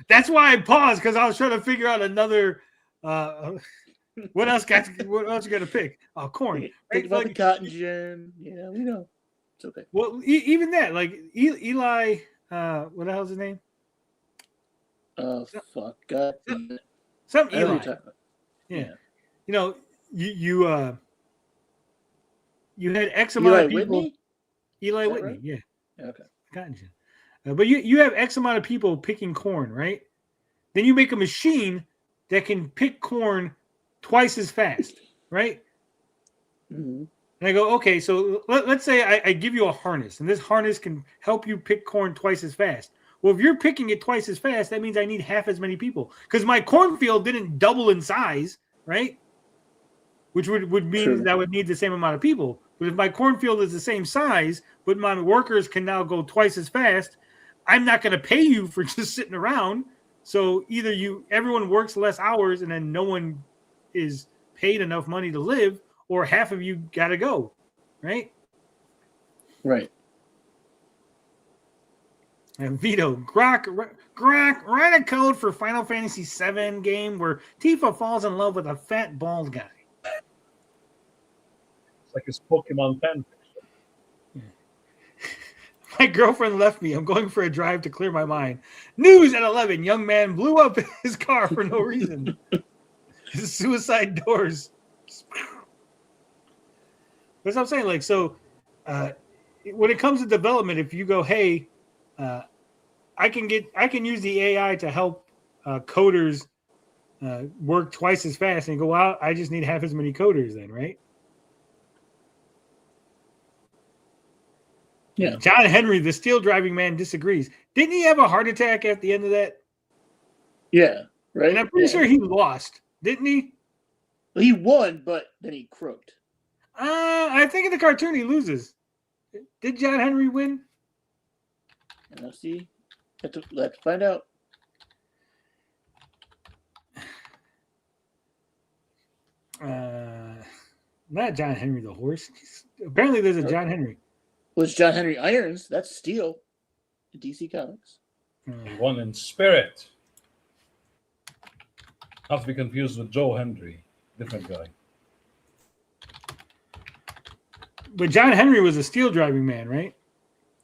That's why I paused, because I was trying to figure out another. What else you got to pick? Oh, corn. Think about the cotton gin. Yeah, we know. It's okay. Well, even that, like Eli, what the hell's his name? Oh, fuck. God. Some I know Eli. what you're talking about. Yeah. You know, you had X amount of people. Whitney? Eli Whitney, right? yeah. Okay. Cotton gin. But you have X amount of people picking corn, right? Then you make a machine that can pick corn twice as fast, right? Mm-hmm. And I go, okay, so let's say I give you a harness, and this harness can help you pick corn twice as fast. Well, if you're picking it twice as fast, that means I need half as many people, because my cornfield didn't double in size, right? Which would mean that I would need the same amount of people. But if my cornfield is the same size, but my workers can now go twice as fast, I'm not going to pay you for just sitting around. So either everyone works less hours and then no one is paid enough money to live, or half of you got to go, right? Right. And Vito, Grok, write a code for Final Fantasy VII game where Tifa falls in love with a fat bald guy. It's like his Pokemon fan. My girlfriend left me. I'm going for a drive to clear my mind. News at 11. Young man blew up his car for no reason. His suicide doors. That's what I'm saying. Like, so when it comes to development, if you go, hey, I can use the AI to help coders work twice as fast and go, well, I just need half as many coders then, right? Yeah. John Henry, the steel driving man, disagrees. Didn't he have a heart attack at the end of that? Yeah, right. And I'm pretty sure he lost, didn't he? Well, he won, but then he croaked. I think in the cartoon he loses. Did John Henry win? Let's see. Let's find out. Not John Henry the horse. Apparently there's a John Henry. Well, it's John Henry Irons. That's Steel in DC Comics. He won in spirit. Not to be confused with Joe Henry, different guy. But John Henry was a steel driving man, right?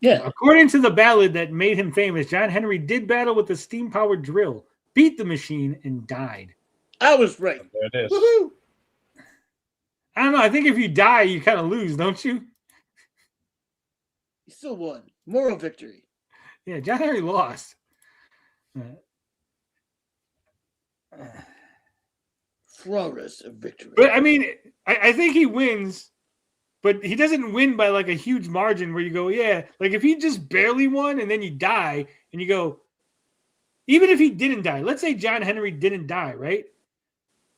Yeah. According to the ballad that made him famous, John Henry did battle with the steam-powered drill, beat the machine, and died. I was right. And there it is. Woohoo! I don't know. I think if you die, you kind of lose, don't you? He still won. Moral victory. Yeah, John Henry lost. Flawless victory. But I mean, I think he wins, but he doesn't win by like a huge margin where you go, yeah, like if he just barely won and then you die and you go, even if he didn't die, let's say John Henry didn't die, right?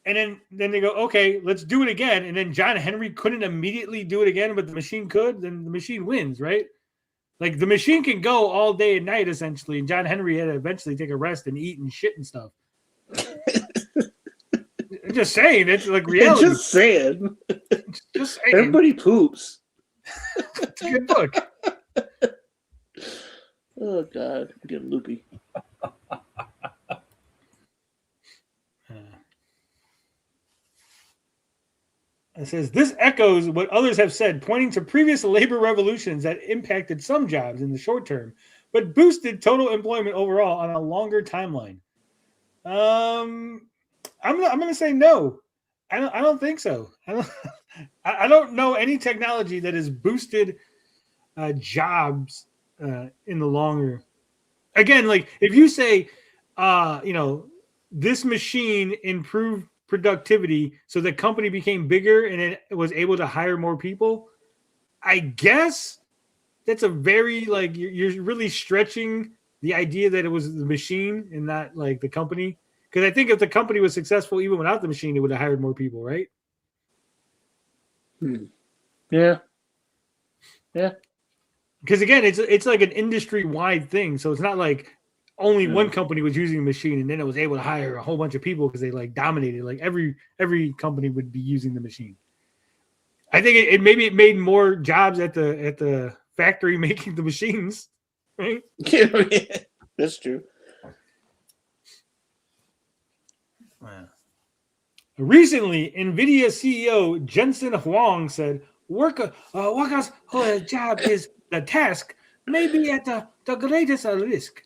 And then they go, okay, let's do it again. And then John Henry couldn't immediately do it again, but the machine could, then the machine wins, right? Like the machine can go all day and night essentially, and John Henry had to eventually take a rest and eat and shit and stuff. I'm just saying, it's like reality. Just saying. Just saying. Everybody poops. It's a good book. Oh God, I'm getting loopy. It says, this echoes what others have said, pointing to previous labor revolutions that impacted some jobs in the short term, but boosted total employment overall on a longer timeline. I'm gonna say no. I don't think so. I don't know any technology that has boosted jobs in the longer. Again, like if you say, this machine improved productivity so the company became bigger and it was able to hire more people, I guess that's a very like you're really stretching the idea that it was the machine and not like the company. Because I think if the company was successful even without the machine, it would have hired more people, right? Yeah. Because again, it's like an industry-wide thing, so it's not like only one company was using the machine and then it was able to hire a whole bunch of people because they like dominated. Like every company would be using the machine. I think it made more jobs at the factory making the machines, right? That's true. Wow. Recently, NVIDIA CEO Jensen Huang said, workers' job is the task, maybe at the greatest risk.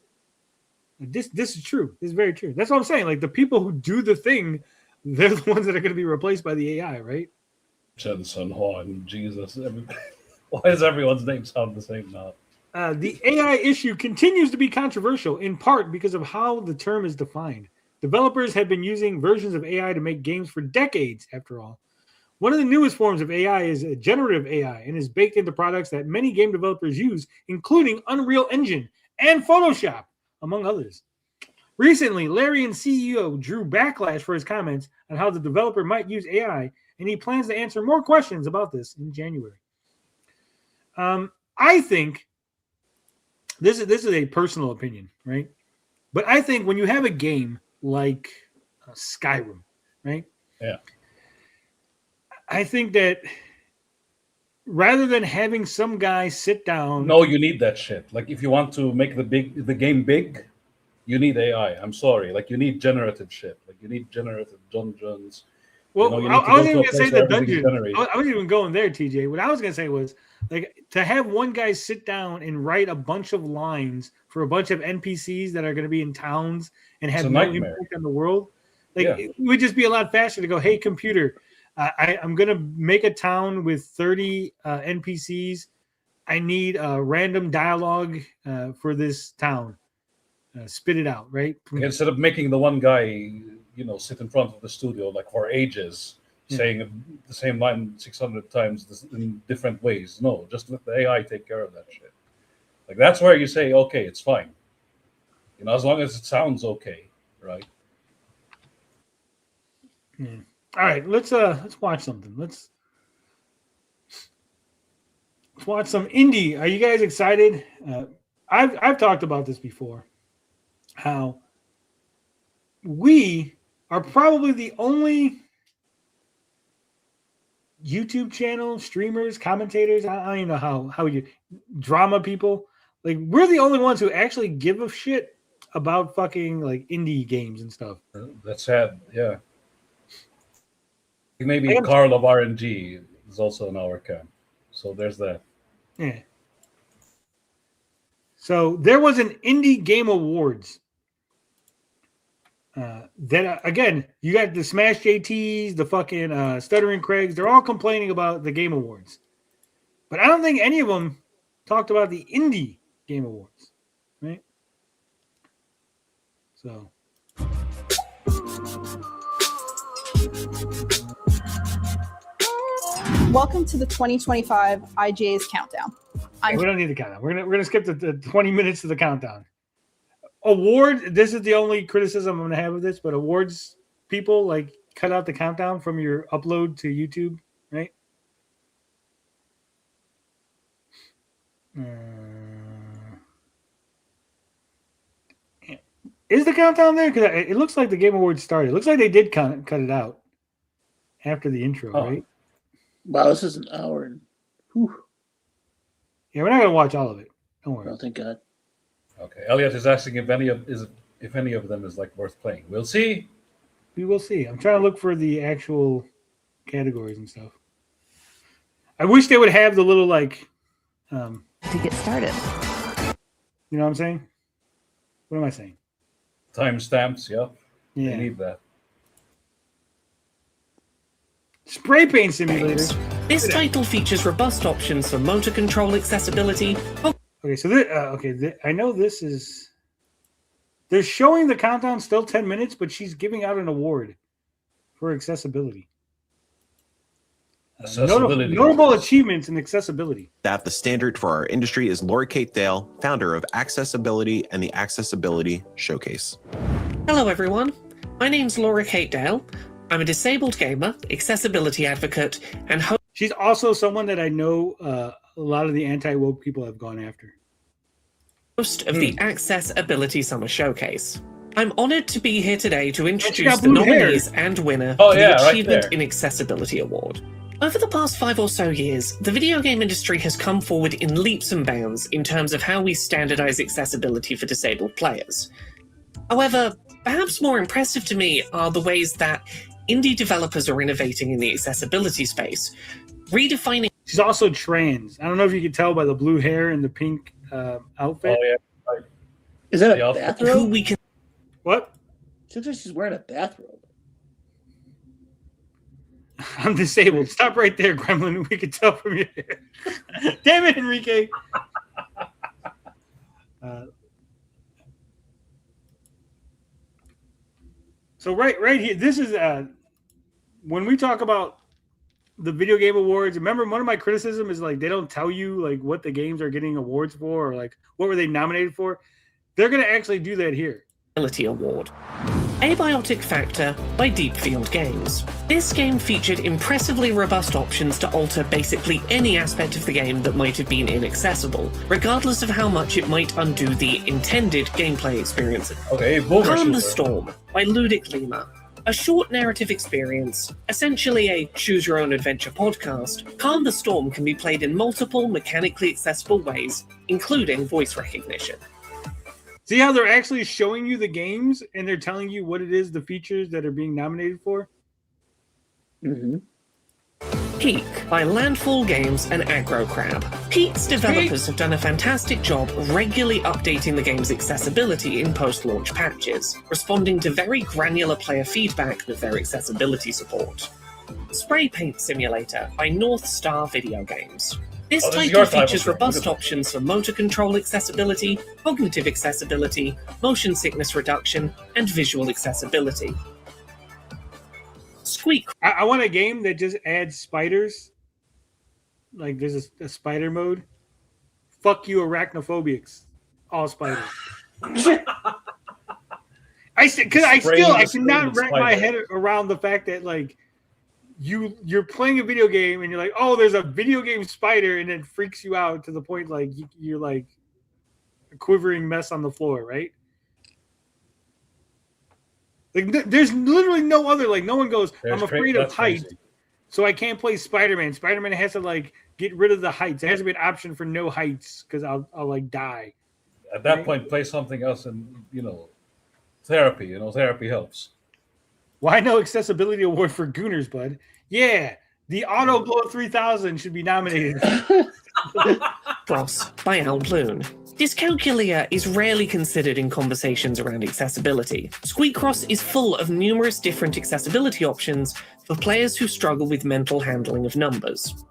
This is true. This is very true. That's what I'm saying. Like the people who do the thing, they're the ones that are going to be replaced by the AI, right? Jensen Huang, Jesus. Why does everyone's name sound the same now? The AI issue continues to be controversial, in part because of how the term is defined. Developers have been using versions of AI to make games for decades, after all. One of the newest forms of AI is generative AI and is baked into products that many game developers use, including Unreal Engine and Photoshop, among others. Recently, Larian CEO drew backlash for his comments on how the developer might use AI, and he plans to answer more questions about this in January. I think this is a personal opinion, right? But I think when you have a game like Skyrim, right? Yeah. I think that rather than having some guy sit down, no, you need that shit. Like if you want to make the game big, you need AI. I'm sorry, like you need generative shit. Like you need generative dungeons. Well, I wasn't even going to say the dungeon. I wasn't even going there, TJ. What I was going to say was like to have one guy sit down and write a bunch of lines for a bunch of NPCs that are going to be in towns and have no impact on the world. Like it would just be a lot faster to go, hey, computer, I'm going to make a town with 30 NPCs. I need a random dialogue for this town. Spit it out, right? Instead of making the one guy sit in front of the studio like for ages, saying the same line 600 times in different ways. No, just let the AI take care of that shit. Like that's where you say, okay, it's fine. As long as it sounds okay, right? All right, let's watch something. Let's watch some indie. Are you guys excited? I've talked about this before. How we are probably the only YouTube channel, streamers, commentators. I don't even know how you drama people. Like we're the only ones who actually give a shit about fucking like indie games and stuff. That's sad. Yeah. Maybe Carl of RNG is also in our camp. So there's that. Yeah. So there was an Indie Game Awards. Then again, you got the SmashJTs, the fucking Stuttering Craigs. They're all complaining about the Game Awards, but I don't think any of them talked about the Indie Game Awards, right? So. Welcome to the 2025 IGA's countdown. We don't need the countdown. We're gonna skip the 20 minutes of the countdown. Award. This is the only criticism I'm gonna have of this, but awards people like cut out the countdown from your upload to YouTube, right? Is the countdown there? Because it looks like the Game Awards started. It looks like they did cut it out after the intro, right? Wow, this is an hour. Whew. Yeah, we're not gonna watch all of it. Don't worry. Oh, thank God. Okay, Elliot is asking if any of them is like worth playing. We'll see. We will see. I'm trying to look for the actual categories and stuff. I wish they would have the little like To get started. you know what I'm saying? What am I saying? Timestamps, yeah. Yeah. They need that. Spray paint simulator. This title features robust options for motor control accessibility. Okay, so I know this is. They're showing the countdown still 10 minutes, but she's giving out an award for accessibility. Notable achievements in accessibility. That the standard for our industry is Laura Kate Dale, founder of Accessibility and the Accessibility Showcase. Hello, everyone. My name's Laura Kate Dale. I'm a disabled gamer, accessibility advocate, and she's also someone that I know a lot of the anti-woke people have gone after. Host of the Accessibility Summer Showcase. I'm honored to be here today to introduce the blue nominees hair. and winner Oh, for yeah, the right Achievement there. in Accessibility Award. Over the past 5 or so years, the video game industry has come forward in leaps and bounds in terms of how we standardize accessibility for disabled players. However, perhaps more impressive to me are the ways that indie developers are innovating in the accessibility space, redefining. She's also trans. I don't know if you can tell by the blue hair and the pink outfit. Oh yeah. Right. Is that The a outfit. bathrobe? who we can What? She looks like she's wearing a bathrobe. I'm disabled. Stop right there, Gremlin. We can tell from your hair. Damn it, Enrique. So right here, this is when we talk about the video game awards. Remember, one of my criticism is like they don't tell you like what the games are getting awards for or like what were they nominated for. They're gonna actually do that here. Award. Abiotic Factor by Deep Field Games. This game featured impressively robust options to alter basically any aspect of the game that might have been inaccessible, regardless of how much it might undo the intended gameplay experience. Okay, Boomer Calm the Shooter. Storm by Ludic Lima. A short narrative experience, essentially a choose-your-own-adventure podcast, Calm the Storm can be played in multiple mechanically accessible ways, including voice recognition. See how they're actually showing you the games and they're telling you what it is, the features that are being nominated for? Mm-hmm. Peak by Landfall Games and Aggro Crab. Peak's developers have done a fantastic job regularly updating the game's accessibility in post-launch patches, responding to very granular player feedback with their accessibility support. Spray Paint Simulator by North Star Video Games. This Oh, this is title your title, features sir. robust Look at options for motor control accessibility, cognitive accessibility, motion sickness reduction, and visual accessibility. Squeak. I want a game that just adds spiders. Like there's a spider mode. Fuck you, arachnophobics. All spiders. I cannot wrap my head around the fact that like you're playing a video game and you're like, oh, there's a video game spider, and it freaks you out to the point like you're like a quivering mess on the floor, right? Like there's literally no other, like no one goes, I'm afraid of heights, so I can't play Spider-Man. Spider-Man has to like get rid of the heights. There has to be an option for no heights because I'll like die. At that point, play something else and therapy. Therapy helps. Why no accessibility award for Gooners, bud? Yeah, the Auto Blow 3000 should be nominated. Cross by Outloon. Dyscalculia is rarely considered in conversations around accessibility. Squeakcross is full of numerous different accessibility options for players who struggle with mental handling of numbers.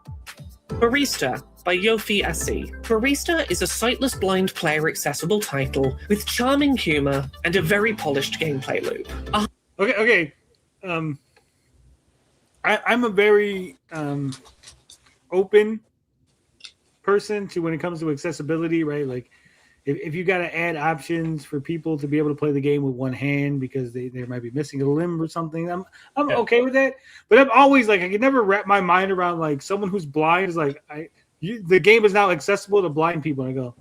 Barista by Yofi Asi. Barista is a sightless blind player accessible title with charming humor and a very polished gameplay loop. Okay. I'm a very open person to when it comes to accessibility, right? Like if you got to add options for people to be able to play the game with one hand because they might be missing a limb or something, I'm okay with that. But I'm always like, I can never wrap my mind around like someone who's blind is like, the game is now accessible to blind people. And I go,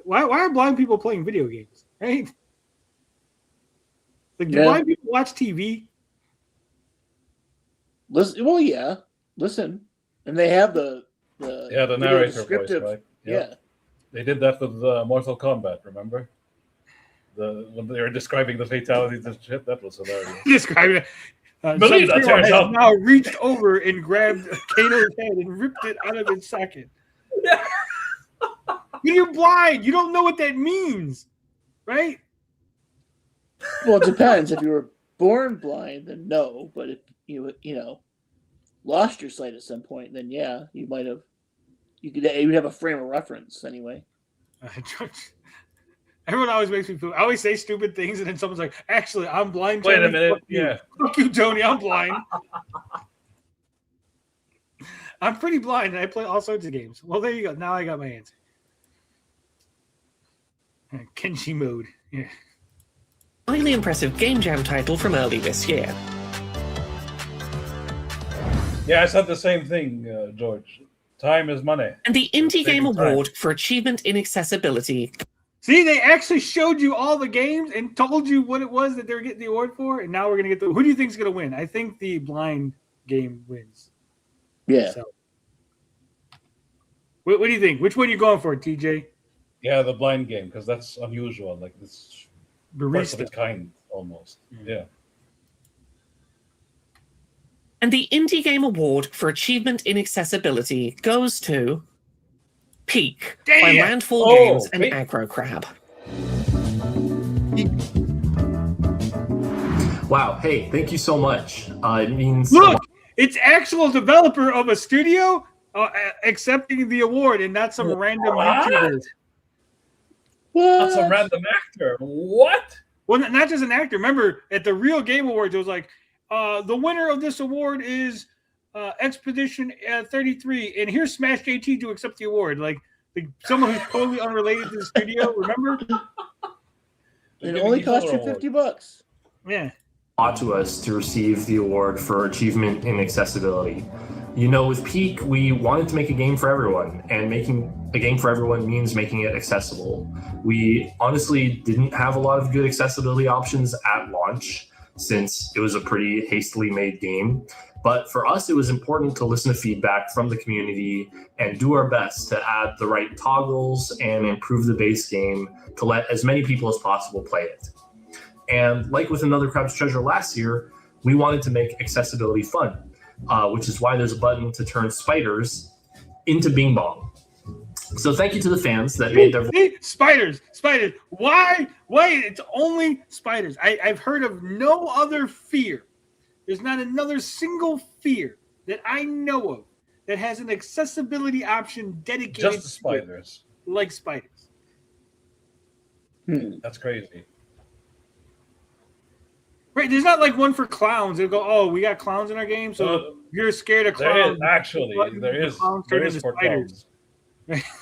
why are blind people playing video games, right? Like, do blind people watch TV? Listen, well, yeah. Listen, and they have the narrator voice, right? Yeah. They did that with Mortal Kombat. Remember, when they were describing the fatalities and shit, that was hilarious. Describing it. Sub-Zero has now reached over and grabbed Kano's head and ripped it out of his socket. You're blind. You don't know what that means, right? Well, it depends. If you were born blind, then no. But if you lost your sight at some point, then yeah, you might have. You'd have a frame of reference anyway. Everyone always makes me feel. I always say stupid things, and then someone's like, "Actually, I'm blind." Wait Tony. a minute. Fuck you, Tony. I'm blind. I'm pretty blind, and I play all sorts of games. Well, there you go. Now I got my answer. Kenshi mode. Yeah. Highly impressive Game Jam title from early this year. Yeah, I said the same thing, George. Time is money. And the Indie Game Award for Achievement in Accessibility. See, they actually showed you all the games and told you what it was that they were getting the award for, and now we're going to get the... Who do you think is going to win? I think the blind game wins. Yeah. So, what do you think? Which one are you going for, TJ? Yeah, the blind game, because that's unusual. Like, this first of its kind, almost. Yeah. And the Indie Game Award for Achievement in Accessibility goes to Peak by Landfall Games and Aggro Crab. Wow, hey, thank you so much. It means... Look, it's actual developer of a studio accepting the award and not some random YouTuber. Not some random actor. What? Well, not just an actor. Remember, at the Real Game Awards, it was like, the winner of this award is Expedition 33, and here's SmashJT to accept the award. Like someone who's totally unrelated to the studio. Remember? It only cost you $50. Yeah. To us to receive the award for achievement in accessibility. With Peak, we wanted to make a game for everyone, and making a game for everyone means making it accessible. We honestly didn't have a lot of good accessibility options at launch, since it was a pretty hastily made game. But for us, it was important to listen to feedback from the community and do our best to add the right toggles and improve the base game to let as many people as possible play it. And like with Another Crab's Treasure last year, we wanted to make accessibility fun, which is why there's a button to turn spiders into Bing Bong. So thank you to the fans that made their... Spiders. Why? It's only spiders. I've heard of no other fear. There's not another single fear that I know of that has an accessibility option dedicated just to spiders. Like spiders. That's crazy. Right, there's not like one for clowns. They'll go, oh, we got clowns in our game, so if you're scared of clowns. There is for clowns.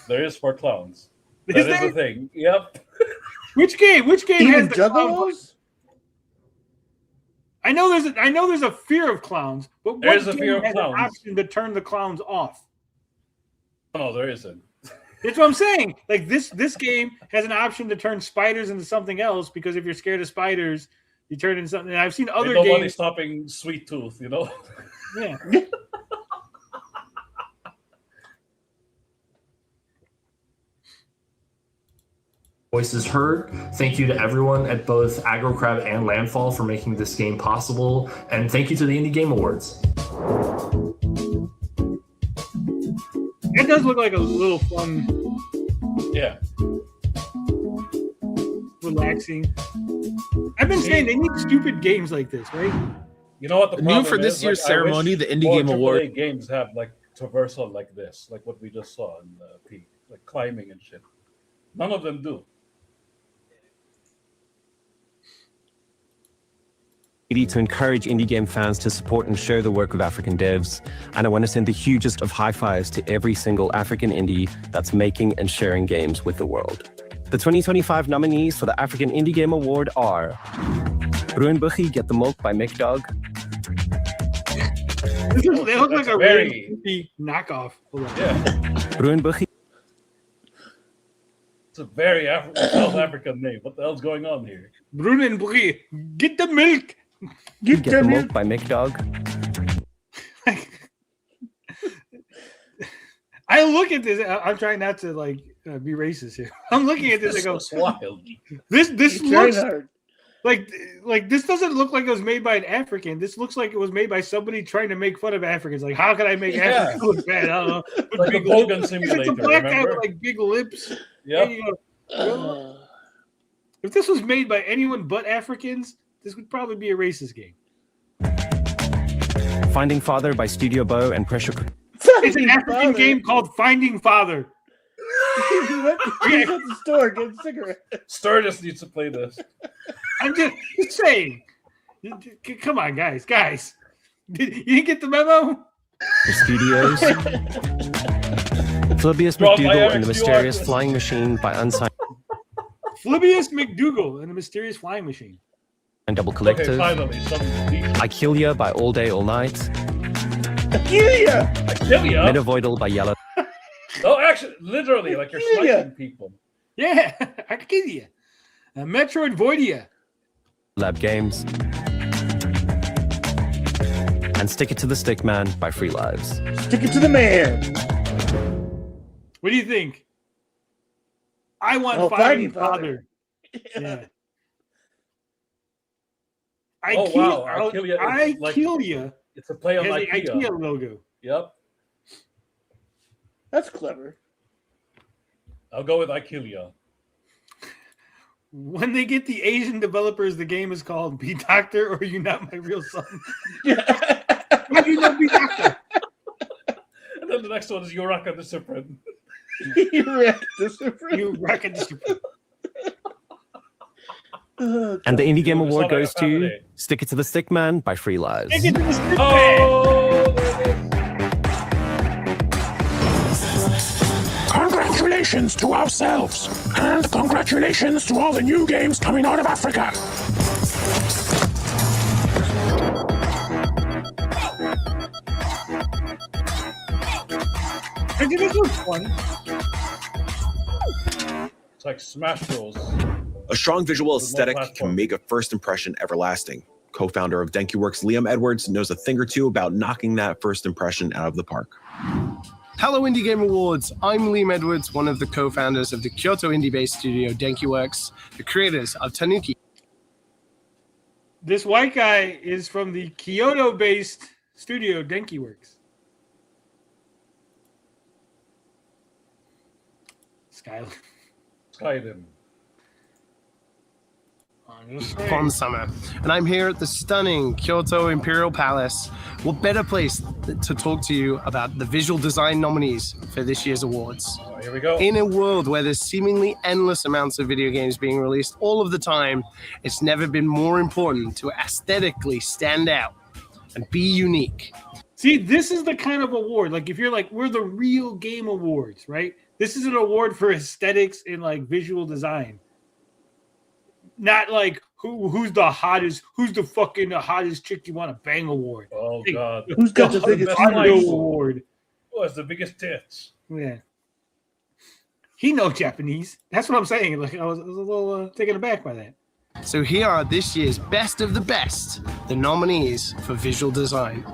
There is for clowns. That Is is there? the thing. Yep. Which game has the Juggalos? I know there's a fear of clowns, but There's what a fear game of has clowns. an option to turn the clowns off? No, there isn't. That's what I'm saying. Like this game has an option to turn spiders into something else because if you're scared of spiders, you turn into something. And I've seen other Nobody's games stopping Sweet Tooth, you know. Yeah. Voices heard. Thank you to everyone at both Aggro Crab and Landfall for making this game possible, and thank you to the Indie Game Awards. It does look like a little fun. Yeah. Relaxing. I've been saying they need stupid games like this, right? You know what the New problem for this is? year's Like, I ceremony, wish the Indie more Game Award. AAA games have like traversal like this, like what we just saw in Peak, like climbing and shit. None of them do. To encourage indie game fans to support and share the work of African devs. And I want to send the hugest of high fives to every single African indie that's making and sharing games with the world. The 2025 nominees for the African Indie Game Award are Ruinbuchi Get the Milk by McDog. They look like a very really knockoff. Yeah. Ruinbuchi. It's a very South African name. What the hell's going on here? Ruinbuchi, get the milk. Get the Milk by McDog. I look at this. I'm trying not to be racist here. I'm looking at this. I go, wild. This looks hard. like this doesn't look like it was made by an African. This looks like it was made by somebody trying to make fun of Africans. Like, how can I make Africans look bad? I don't know. Like big a Bogan lips. simulator, It's a black guy remember? with like big lips. Yeah. And you go, if this was made by anyone but Africans, this would probably be a racist game. Finding Father by Studio Bow and Pressure Cook. It's an African game called Finding Father. He's at the store getting cigarettes. Sturgis needs to play this. I'm just saying. Come on, guys. You didn't get the memo? The Studios. Flibius Drawn by McDougal Eric and the Stewart. Mysterious Flying Machine by Unsigned Flibius McDougal and the Mysterious Flying Machine. and Double Collective. Okay, finally, something deep. I Kill Ya by All Day All Night. Kill Metavoidal by Yellow. No, actually, literally, like you're sniping people. Yeah, I can kill you. Metroidvoidia. Lab Games. And Stick It to the Stick Man by Free Lives. Stick it to the man. What do you think? I want Finding Finding Father. Father. Yeah. Wow, I Kill Ya. I Kill Ya. It's a play on has the IKEA. IKEA logo. Yep. That's clever. I'll go with I Kill Ya. When they get the Asian developers, the game is called Be Doctor or You Not My Real Son. Why do you not Be Doctor? And then the next one is Yoraka Discipline. You rock a discipline. And the Indie Game It's Award not like goes a to family. Stick It to the Stick Man by Free Lives. Congratulations to ourselves, and congratulations to all the new games coming out of Africa. This was fun. It's like Smash Bros. A strong visual There's no aesthetic platform. can make a first impression everlasting. Co-founder of DenkiWorks, Liam Edwards, knows a thing or two about knocking that first impression out of the park. Hello, Indie Game Awards. I'm Liam Edwards, one of the co-founders of the Kyoto indie-based studio DenkiWorks, the creators of Tanuki. This white guy is from the Kyoto-based studio DenkiWorks. Skyrim. upon summer, and I'm here at the stunning Kyoto Imperial Palace. What better place to talk to you about the visual design nominees for this year's awards? Oh, here we go. In a world where there's seemingly endless amounts of video games being released all of the time, it's never been more important to aesthetically stand out and be unique. See, this is the kind of award, like if you're like, we're the real game awards, right? This is an award for aesthetics and like visual design. Not like who's the hottest chick you want to bang award. Oh God. Who's got the biggest award? Who has the biggest tits? Yeah. He knows Japanese. That's what I'm saying. Like I was a little taken aback by that. So here are this year's best of the best, the nominees for visual design.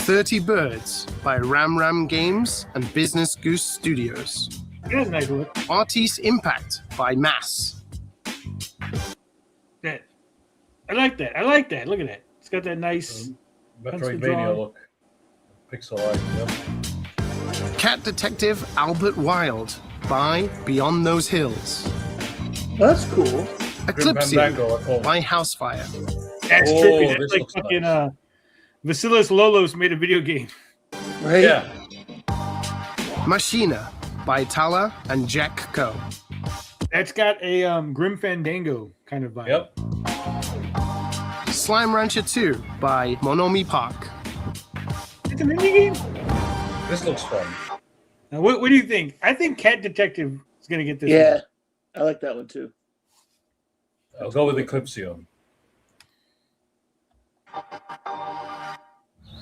30 Birds by Ram Ram Games and Business Goose Studios. That's a nice look. Artiste Impact by Mass. That I like that. I like that. Look at that. It's got that nice Metroidvania look. Pixel art. Yep. Cat Detective Albert Wild by Beyond Those Hills. That's cool. Eclipse by Housefire. That's trippy. That's like fucking nice. Vasilis Lolos made a video game. Right? Yeah. Machina by Tala and Jack Co. That's got a Grim Fandango kind of vibe. Yep. Slime Rancher 2 by Monomi Park. It's an indie game? This looks fun. Now, what do you think? I think Cat Detective is going to get this. Yeah, one. I like that one too. I'll go with Eclipsion.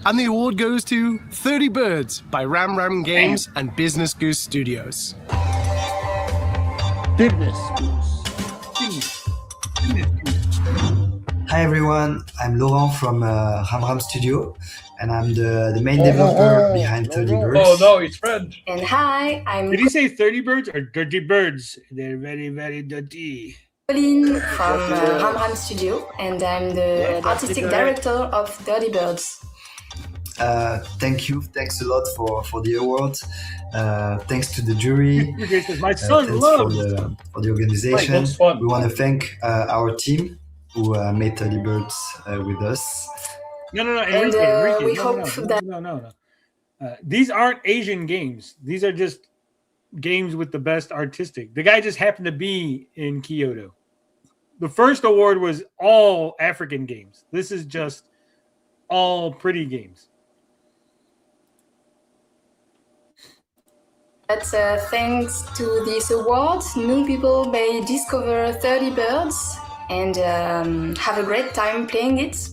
And the award goes to 30 Birds by Ram Ram Games and Business Goose Studios. Business Goose. Hi everyone, I'm Laurent from Ram Ram Studio, and I'm the main developer behind 30 Birds. Oh no, it's French. And hi, I'm Did he say 30 Birds or Dirty Birds? They're very, very dirty. Colleen from Ram Ram Studio, and I'm the artistic director of 30 Birds. Thank you. Thanks a lot for the award. Thanks to the jury. My son thanks loves for the organization. Right, we want to thank our team who made 30 Birds with us. No, And, Enrique. we No, hope no. that These aren't Asian games. These are just games with the best artistic. The guy just happened to be in Kyoto. The first award was all African games. This is just all pretty games. That's thanks to this award, new people may discover 30 Birds and have a great time playing it.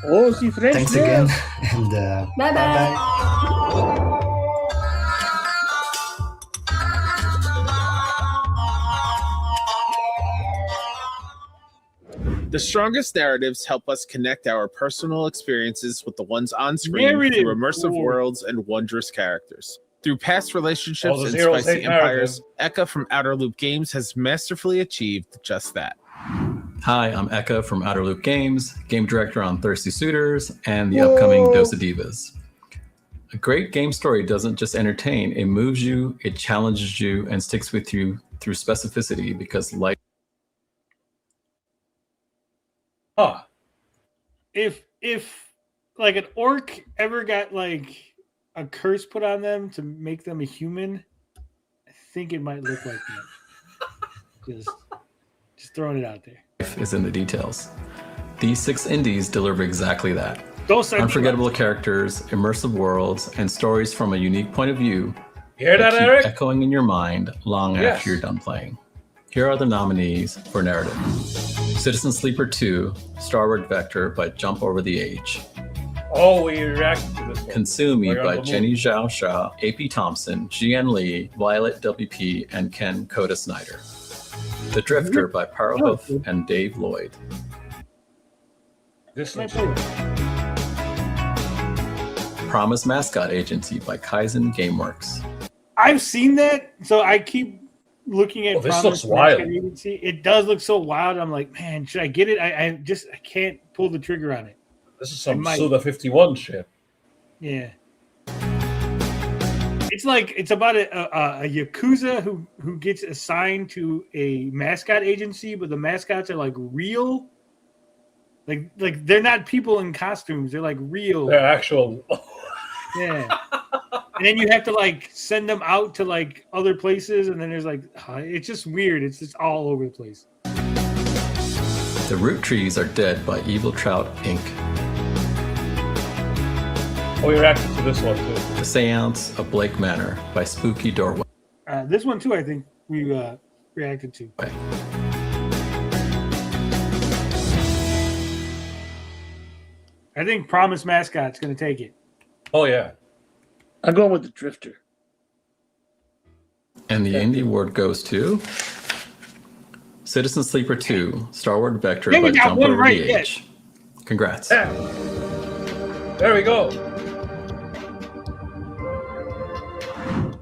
Oh, si fresh. Thanks again, and Bye bye. The strongest narratives help us connect our personal experiences with the ones on screen Narrative. through immersive worlds and wondrous characters. Through past relationships Oh, the and heroes spicy hate narrative. empires, Eka from Outer Loop Games has masterfully achieved just that. Hi, I'm Eka from Outer Loop Games, game director on Thirsty Suitors and the upcoming Dose of Divas. A great game story doesn't just entertain, it moves you, it challenges you, and sticks with you through specificity because life. Huh. If like an orc ever got like a curse put on them to make them a human, I think it might look like that. Just throwing it out there. Is in the details. These 6 indies deliver exactly that. Don't send me Unforgettable characters, immersive worlds, and stories from a unique point of view Hear that, keep Eric? echoing in your mind long Yes. after you're done playing. Here are the nominees for narrative. Citizen Sleeper 2, Starward Vector by Jump Over the Age. Oh, we reacted to this one. Consume Me We're on by the Jenny move. Zhao Shah, AP Thompson, Jian Lee, Violet WP, and Ken Koda Snyder. The Drifter by Parahoof and Dave Lloyd. This looks Promise Mascot Agency by Kaizen Gameworks. I've seen that, so I keep looking at. Oh, this Promise looks wild. Mascot Agency. It does look so wild. I'm like, man, should I get it? I can't pull the trigger on it. This is some I might. Suda 51 shit. Yeah. It's about a yakuza who gets assigned to a mascot agency, but the mascots are like real. Like they're not people in costumes. They're like real. They're actual. Yeah. And then you have to like send them out to like other places, and then there's like it's just weird. It's just all over the place. The Root Trees Are Dead by Evil Trout Inc. Oh, we reacted to this one too. The Seance of Blake Manor by Spooky Doorway. This one too, I think we reacted to. I think Promise Mascot's going to take it. Oh yeah, I'm going with the Drifter. And the Indie Award goes to Citizen Sleeper 2, Star Wars Vector Yeah, by we got Jump one Over right, the yeah. Edge. Congrats. there we go.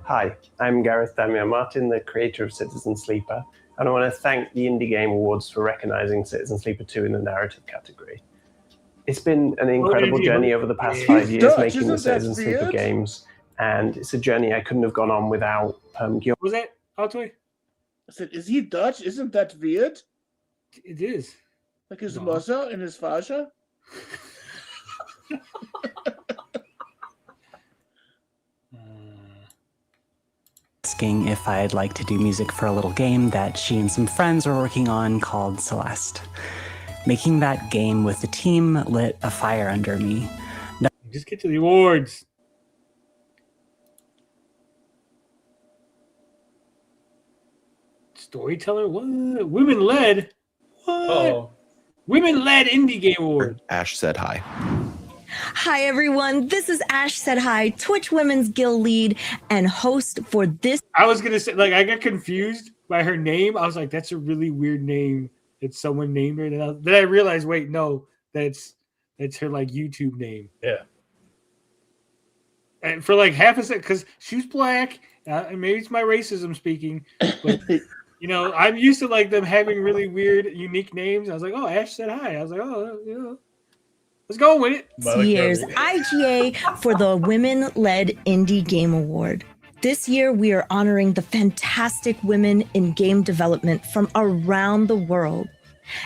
Hi, I'm Gareth Damian Martin, the creator of Citizen Sleeper, and I want to thank the Indie Game Awards for recognizing Citizen Sleeper 2 in the narrative category. It's been an incredible journey over the past 5 years making the Citizen Sleeper games, and it's a journey I couldn't have gone on without Guillaume. Was that Altoy? I said, is he Dutch? Isn't that weird? It is. Like his mother and his father? Asking if I'd like to do music for a little game that she and some friends were working on called Celeste. Making that game with the team lit a fire under me. Just get to the awards. Storyteller? What? Women led? What? Oh. Women led Indie Game Award. Ash said hi. Hi, everyone. This is Ash Said Hi, Twitch Women's Guild lead and host for this. I was going to say, like, I got confused by her name. I was like, that's a really weird name that someone named her. Then I realized, wait, no, that's her, like, YouTube name. Yeah. And for, like, half a second, because she's black, and maybe it's my racism speaking, but, you know, I'm used to, like, them having really weird, unique names. I was like, oh, Ash Said Hi. I was like, oh, you know. Let's go with it. Year's IGA for the Women-Led Indie Game Award. This year, we are honoring the fantastic women in game development from around the world.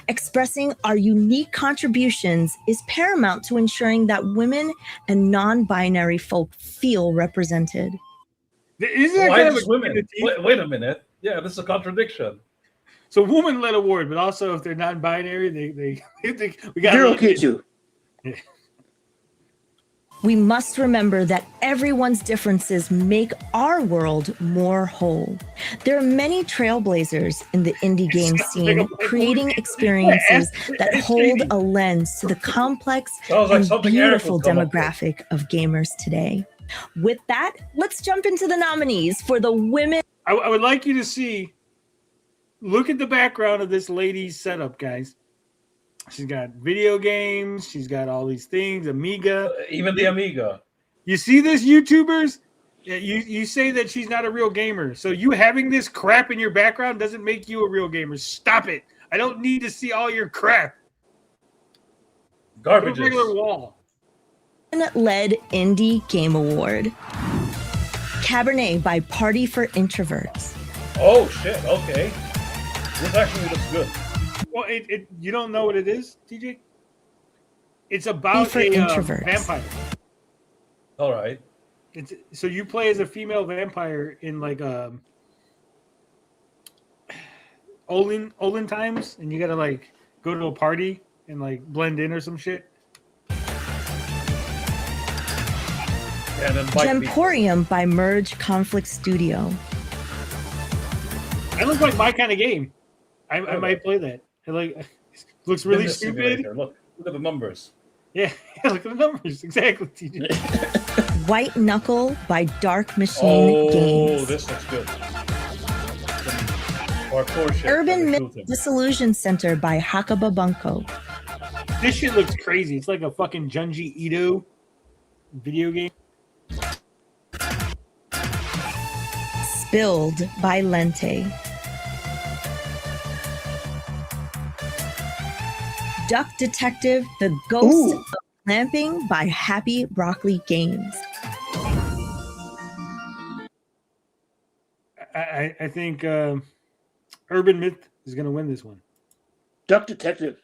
Expressing our unique contributions is paramount to ensuring that women and non-binary folk feel represented. Isn't that Why kind of just women? Wait a minute. Yeah, this is a contradiction. So woman-led award, but also if they're non-binary, they we got. They're okay too. We must remember that everyone's differences make our world more whole. There are many trailblazers in the indie game scene, creating experiences that hold a lens to the complex and beautiful demographic of gamers today. With that, let's jump into the nominees for the women. I would like you to look at the background of this lady's setup, guys. She's got video games. She's got all these things, Amiga. Even the Amiga. You see this, YouTubers? You say that she's not a real gamer. So you having this crap in your background doesn't make you a real gamer. Stop it. I don't need to see all your crap. Garbage. Regular wall. Led Indie Game Award. Cabernet by Party for Introverts. Oh, shit. Okay. This actually looks good. Well, you don't know what it is, TJ? It's about a vampire. All right. So you play as a female vampire in like olden times, and you gotta like go to a party and like blend in or some shit. Gemporium by Merge Conflict Studio. That looks like my kind of game. I might play that. It looks really Business stupid. simulator. Look at the numbers. Yeah, look at the numbers. Exactly, TJ. White Knuckle by Dark Machine Games. Oh, this looks good. Parkour shit. Urban Myth Disillusion Center by Hakaba Bunko. This shit looks crazy. It's like a fucking Junji Ito video game. Spilled by Lente. Duck Detective, The Ghost of Clamping by Happy Broccoli Games. I think Urban Myth is going to win this one. Duck Detective.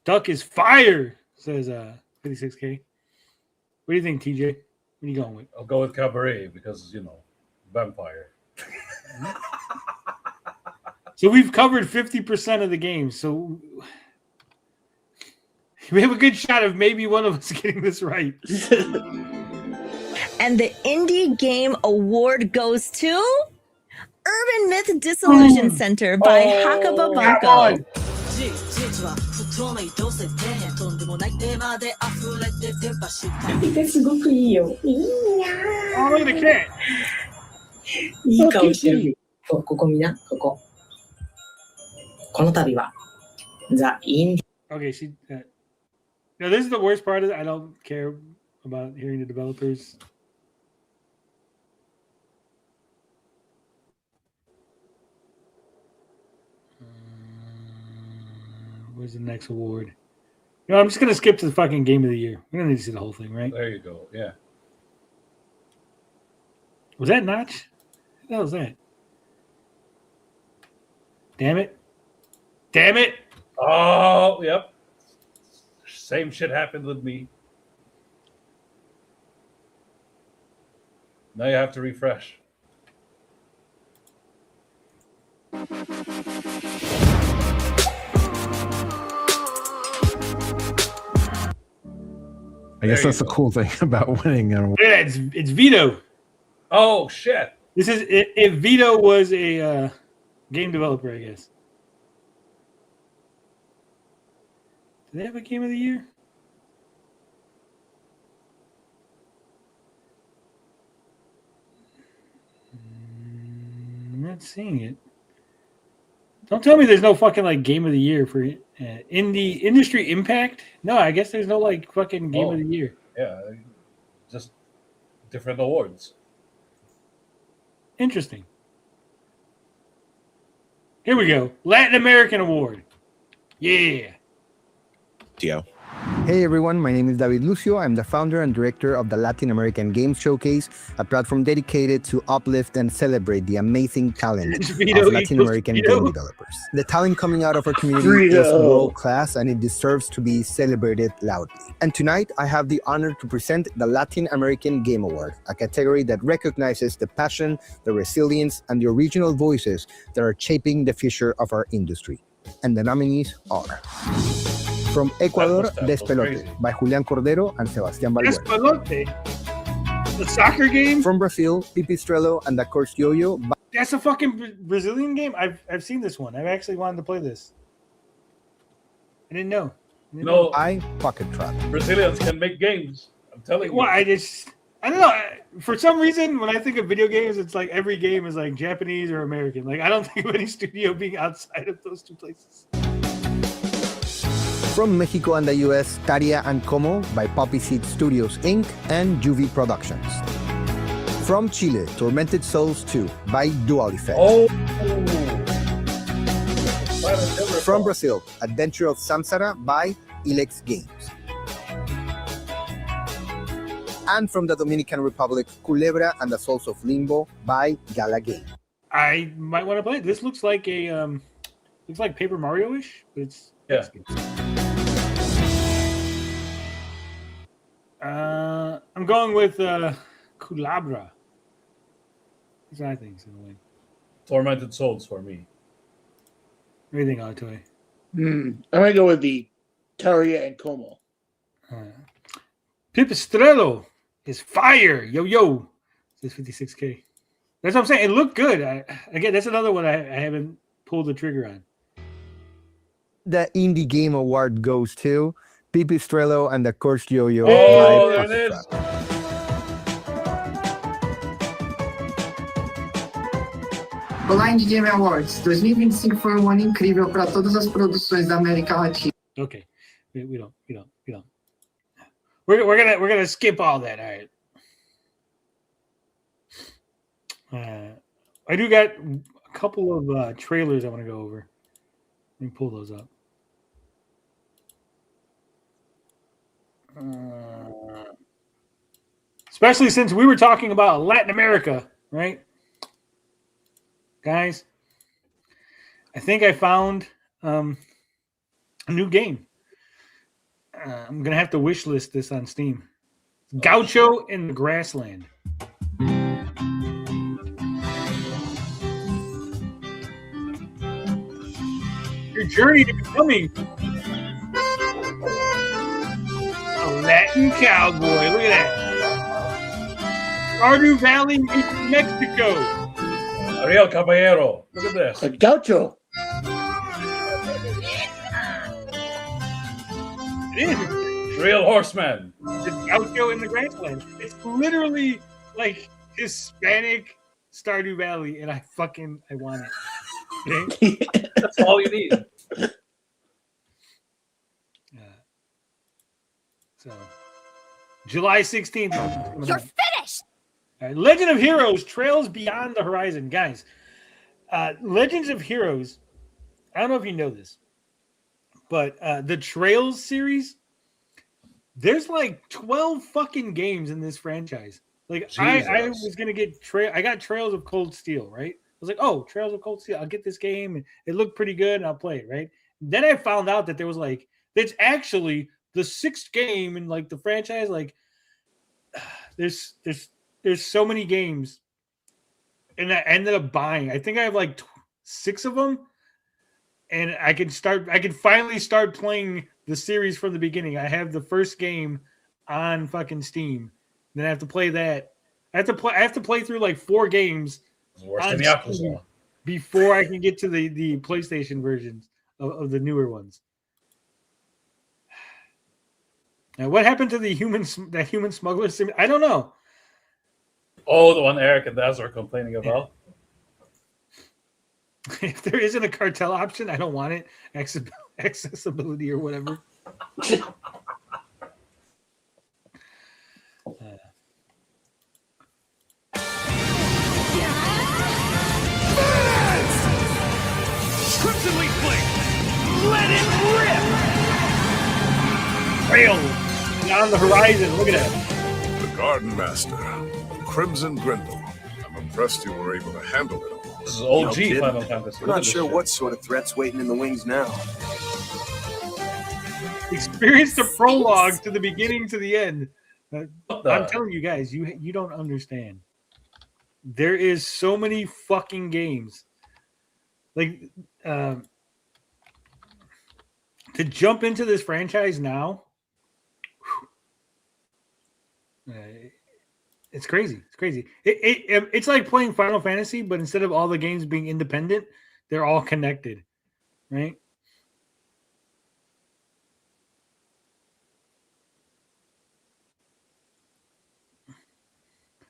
Duck is fire, says 56K. What do you think, TJ? What are you going with? I'll go with Cabaret because, vampire. So we've covered 50% of the games. So we have a good shot of maybe one of us getting this right. And the Indie Game Award goes to Urban Myth Disillusion Center by Hakababanko. Oh, look at the cat. いい顔してる。ここ見な、ここ。この度は、The Indie. Okay, see, now this is the worst part of it. I don't care about hearing the developers. Where's the next award? I'm just going to skip to the fucking Game of the Year. We don't need to see the whole thing, right? There you go. Yeah. Was that Notch? What the hell was that? Damn it. Damn it. Oh, yep. Same shit happened with me. Now you have to refresh. I guess that's the cool thing about winning. Yeah, it's Vito. Oh, shit. This is if Vito was a game developer, I guess. Do they have a Game of the Year? I'm not seeing it. Don't tell me there's no fucking Game of the Year for industry impact. No, I guess there's no fucking Game of the Year. Yeah, just different awards. Interesting. Here we go. Latin American Award. Yeah. Tio. Hey everyone, my name is David Lucio. I'm the founder and director of the Latin American Games Showcase, a platform dedicated to uplift and celebrate the amazing talent of Latin American game developers. The talent coming out of our community is world-class and it deserves to be celebrated loudly. And tonight, I have the honor to present the Latin American Game Award, a category that recognizes the passion, the resilience, and the original voices that are shaping the future of our industry. And the nominees are... From Ecuador, Despelote by Julián Cordero and Sebastián Valverde. Despelote? The soccer game? From Brazil, Pipistrello and the Course Yo-Yo. That's a fucking Brazilian game? I've seen this one. I've actually wanted to play this. I didn't know. No, I Pocket Trap. Brazilians can make games. I'm telling you. Well, I don't know. For some reason, when I think of video games, it's like every game is Japanese or American. I don't think of any studio being outside of those two places. From Mexico and the US, Taria and Como by Poppy Seed Studios Inc. and Juvi Productions. From Chile, Tormented Souls 2 by Dual Effect. From Brazil, Adventure of Samsara by Ilex Games. And from the Dominican Republic, Culebra and the Souls of Limbo by Gala Game. I might want to play it. This looks like looks like Paper Mario-ish, but it's I'm going with Culebra. That's what I think is going to win. Tormented Souls for me. What do you think, Altoy? I'm going to go with the Taria and Como. Pipistrello is fire. Yo. It's 56K. That's what I'm saying. It looked good. Again, that's another one I haven't pulled the trigger on. The Indie Game Award goes to Pipistrello and the Course Yo-Yo. Oh, there it is. Olá, Indie Game Awards 2025 foi um ano incrível para todas as produções da América Latina. Okay, we don't. We're gonna skip all that. All right. I do got a couple of trailers I want to go over. Let me pull those up. Especially since we were talking about Latin America, right? guys, I think I found a new game. I'm gonna have to wish list this on Steam. Gaucho in the Grassland. Your journey to becoming a Latin cowboy. Look at that. Stardew Valley meets Mexico. Ariel Caballero. Look at this. A gaucho. It is. Real horseman. It's Gaucho in the Grassland. It's literally like Hispanic Stardew Valley, and I want it. Okay? That's all you need. So, July 16th. You're finished. All right, Legend of Heroes Trails Beyond the Horizon. Guys, Legends of Heroes, I don't know if you know this, but the Trails series, there's like 12 fucking games in this franchise. Like, I was going to get I got Trails of Cold Steel, right? I was like, oh, Trails of Cold Steel, I'll get this game. And it looked pretty good, and I'll play it, right? Then I found out that there was like, it's actually the 6th game in like the franchise. Like, there's so many games, and I ended up buying. I think I have like 6 of them, and I can finally start playing the series from the beginning. I have the first game on fucking Steam. Then I have to play that. I have to play through like 4 games on Steam before I can get to the PlayStation versions of the newer ones. Now, what happened to that human smuggler sim? I don't know. Oh, the one Eric and Daz are complaining about. If there isn't a cartel option, I don't want it. Accessibility or whatever. Crimson Leaf Blink! Let it rip! Trail beyond the horizon. Look at that. The Garden Master, Crimson Grendel. I'm impressed you were able to handle it all. This is OG Final Fantasy. We're not sure what sort of threat's waiting in the wings now. Experience the prologue to the beginning to the end. I'm telling you guys, you don't understand. There is so many fucking games. Like, to jump into this franchise now, it's crazy. It's crazy. It's like playing Final Fantasy, but instead of all the games being independent, they're all connected, right?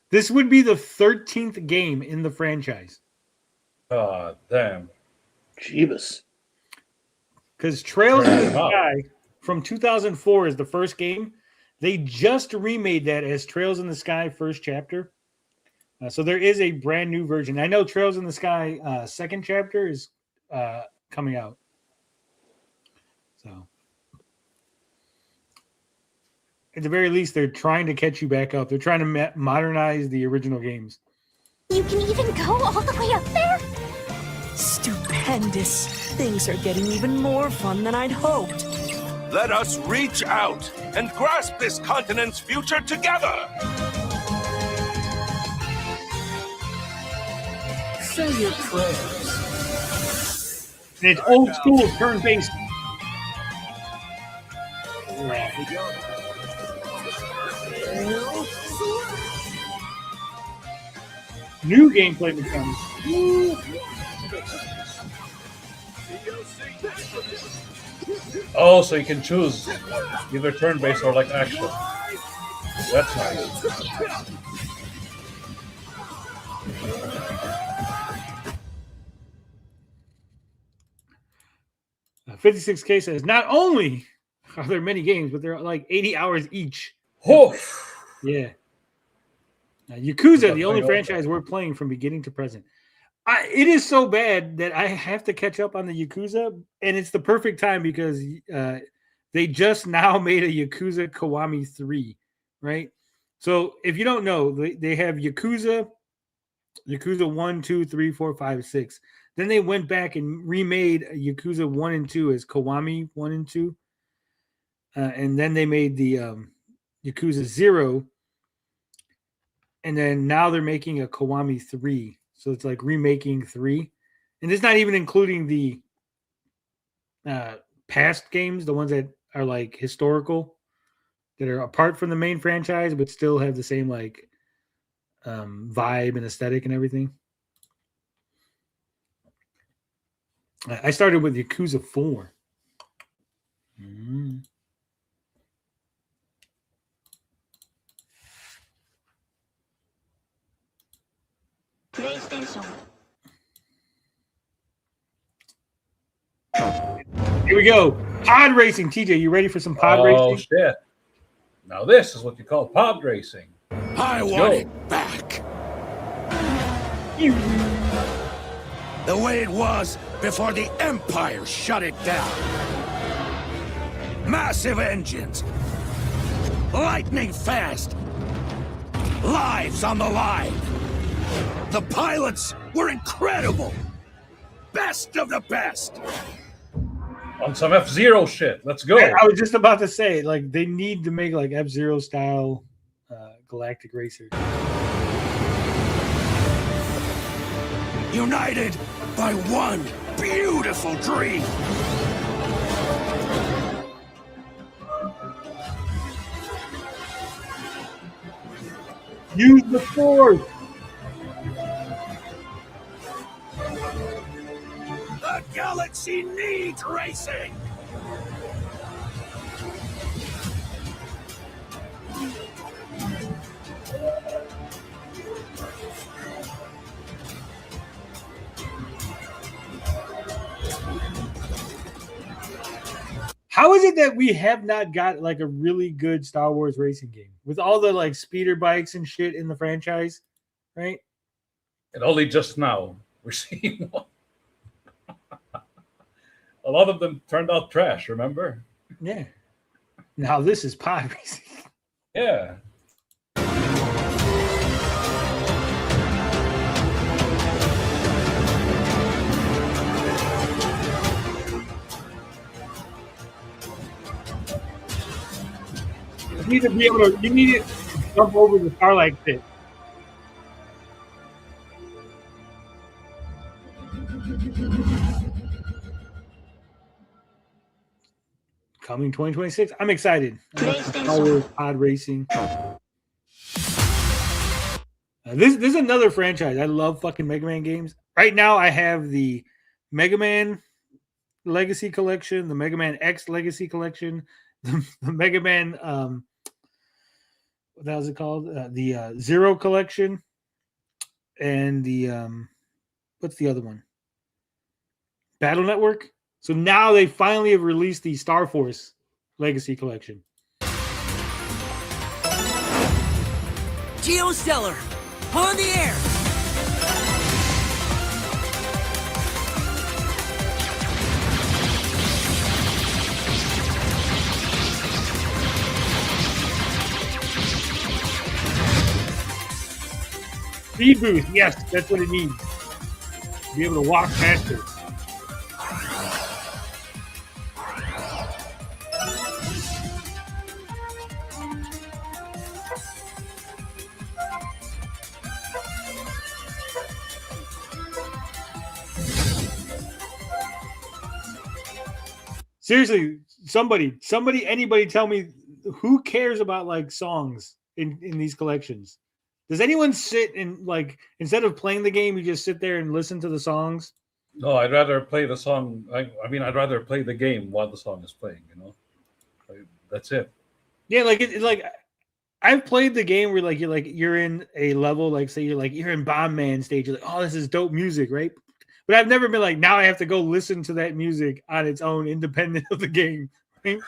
This would be the 13th game in the franchise. God damn. Jeebus. Because Trails in the Sky from 2004 is the first game. They just remade that as Trails in the Sky First Chapter. So there is a brand new version. I know Trails in the Sky Second Chapter is coming out. So at the very least, they're trying to catch you back up. They're trying to modernize the original games. You can even go all the way up there? Stupendous. Things are getting even more fun than I'd hoped. Let us reach out and grasp this continent's future together! Say your prayers. And it's old school turn-based. New gameplay mechanics. Oh, so you can choose either turn-based or like action. That's nice. 56K says, not only are there many games, but they're like 80 hours each. Oh, yeah. Yakuza, the only franchise we're playing from beginning to present. It is so bad that I have to catch up on the Yakuza, and it's the perfect time because they just now made a Yakuza Kiwami 3, right? So if you don't know, they have Yakuza Yakuza 1, 2, 3, 4, 5, 6. Then they went back and remade Yakuza 1 and 2 as Kiwami 1 and 2. And then they made the Yakuza 0. And then now they're making a Kiwami 3. So it's like remaking 3. And it's not even including the past games, the ones that are like historical, that are apart from the main franchise, but still have the same like vibe and aesthetic and everything. I started with Yakuza 4. PlayStation. Here we go. Pod racing. TJ, you ready for some pod racing? Oh, shit. Now this is what you call pod racing. I want it back. The way it was before the Empire shut it down. Massive engines. Lightning fast. Lives on the line. The pilots were incredible. Best of the best. On some F-Zero shit. Let's go. I was just about to say, like, they need to make like F-Zero style galactic racer. United by one beautiful dream. Use the force. The galaxy needs racing. How is it that we have not got like a really good Star Wars racing game with all the like speeder bikes and shit in the franchise, right? And only just now we're seeing one. A lot of them turned out trash, remember? Yeah. Now this is pod racing. Yeah. You need to be able to. You need to jump over the car like this. Coming 2026. I'm excited. Star Wars pod racing. This is another franchise. I love fucking Mega Man games. Right now, I have the Mega Man Legacy Collection, the Mega Man X Legacy Collection, the Mega Man what the hell is it called? The Zero Collection, and the what's the other one? Battle Network. So now they finally have released the Star Force Legacy Collection. Geostellar, on the air. Speed boost, yes, that's what it needs. Be able to walk faster. Seriously, anybody tell me who cares about like songs in these collections? Does anyone sit and like, instead of playing the game, you just sit there and listen to the songs? No, I'd rather play the song. I mean, I'd rather play the game while the song is playing, you know? That's it. Yeah, like I've played the game where you're in a level, like say you're in Bomb Man stage, you're like, oh, this is dope music, right? But I've never been like, now I have to go listen to that music on its own, independent of the game, right?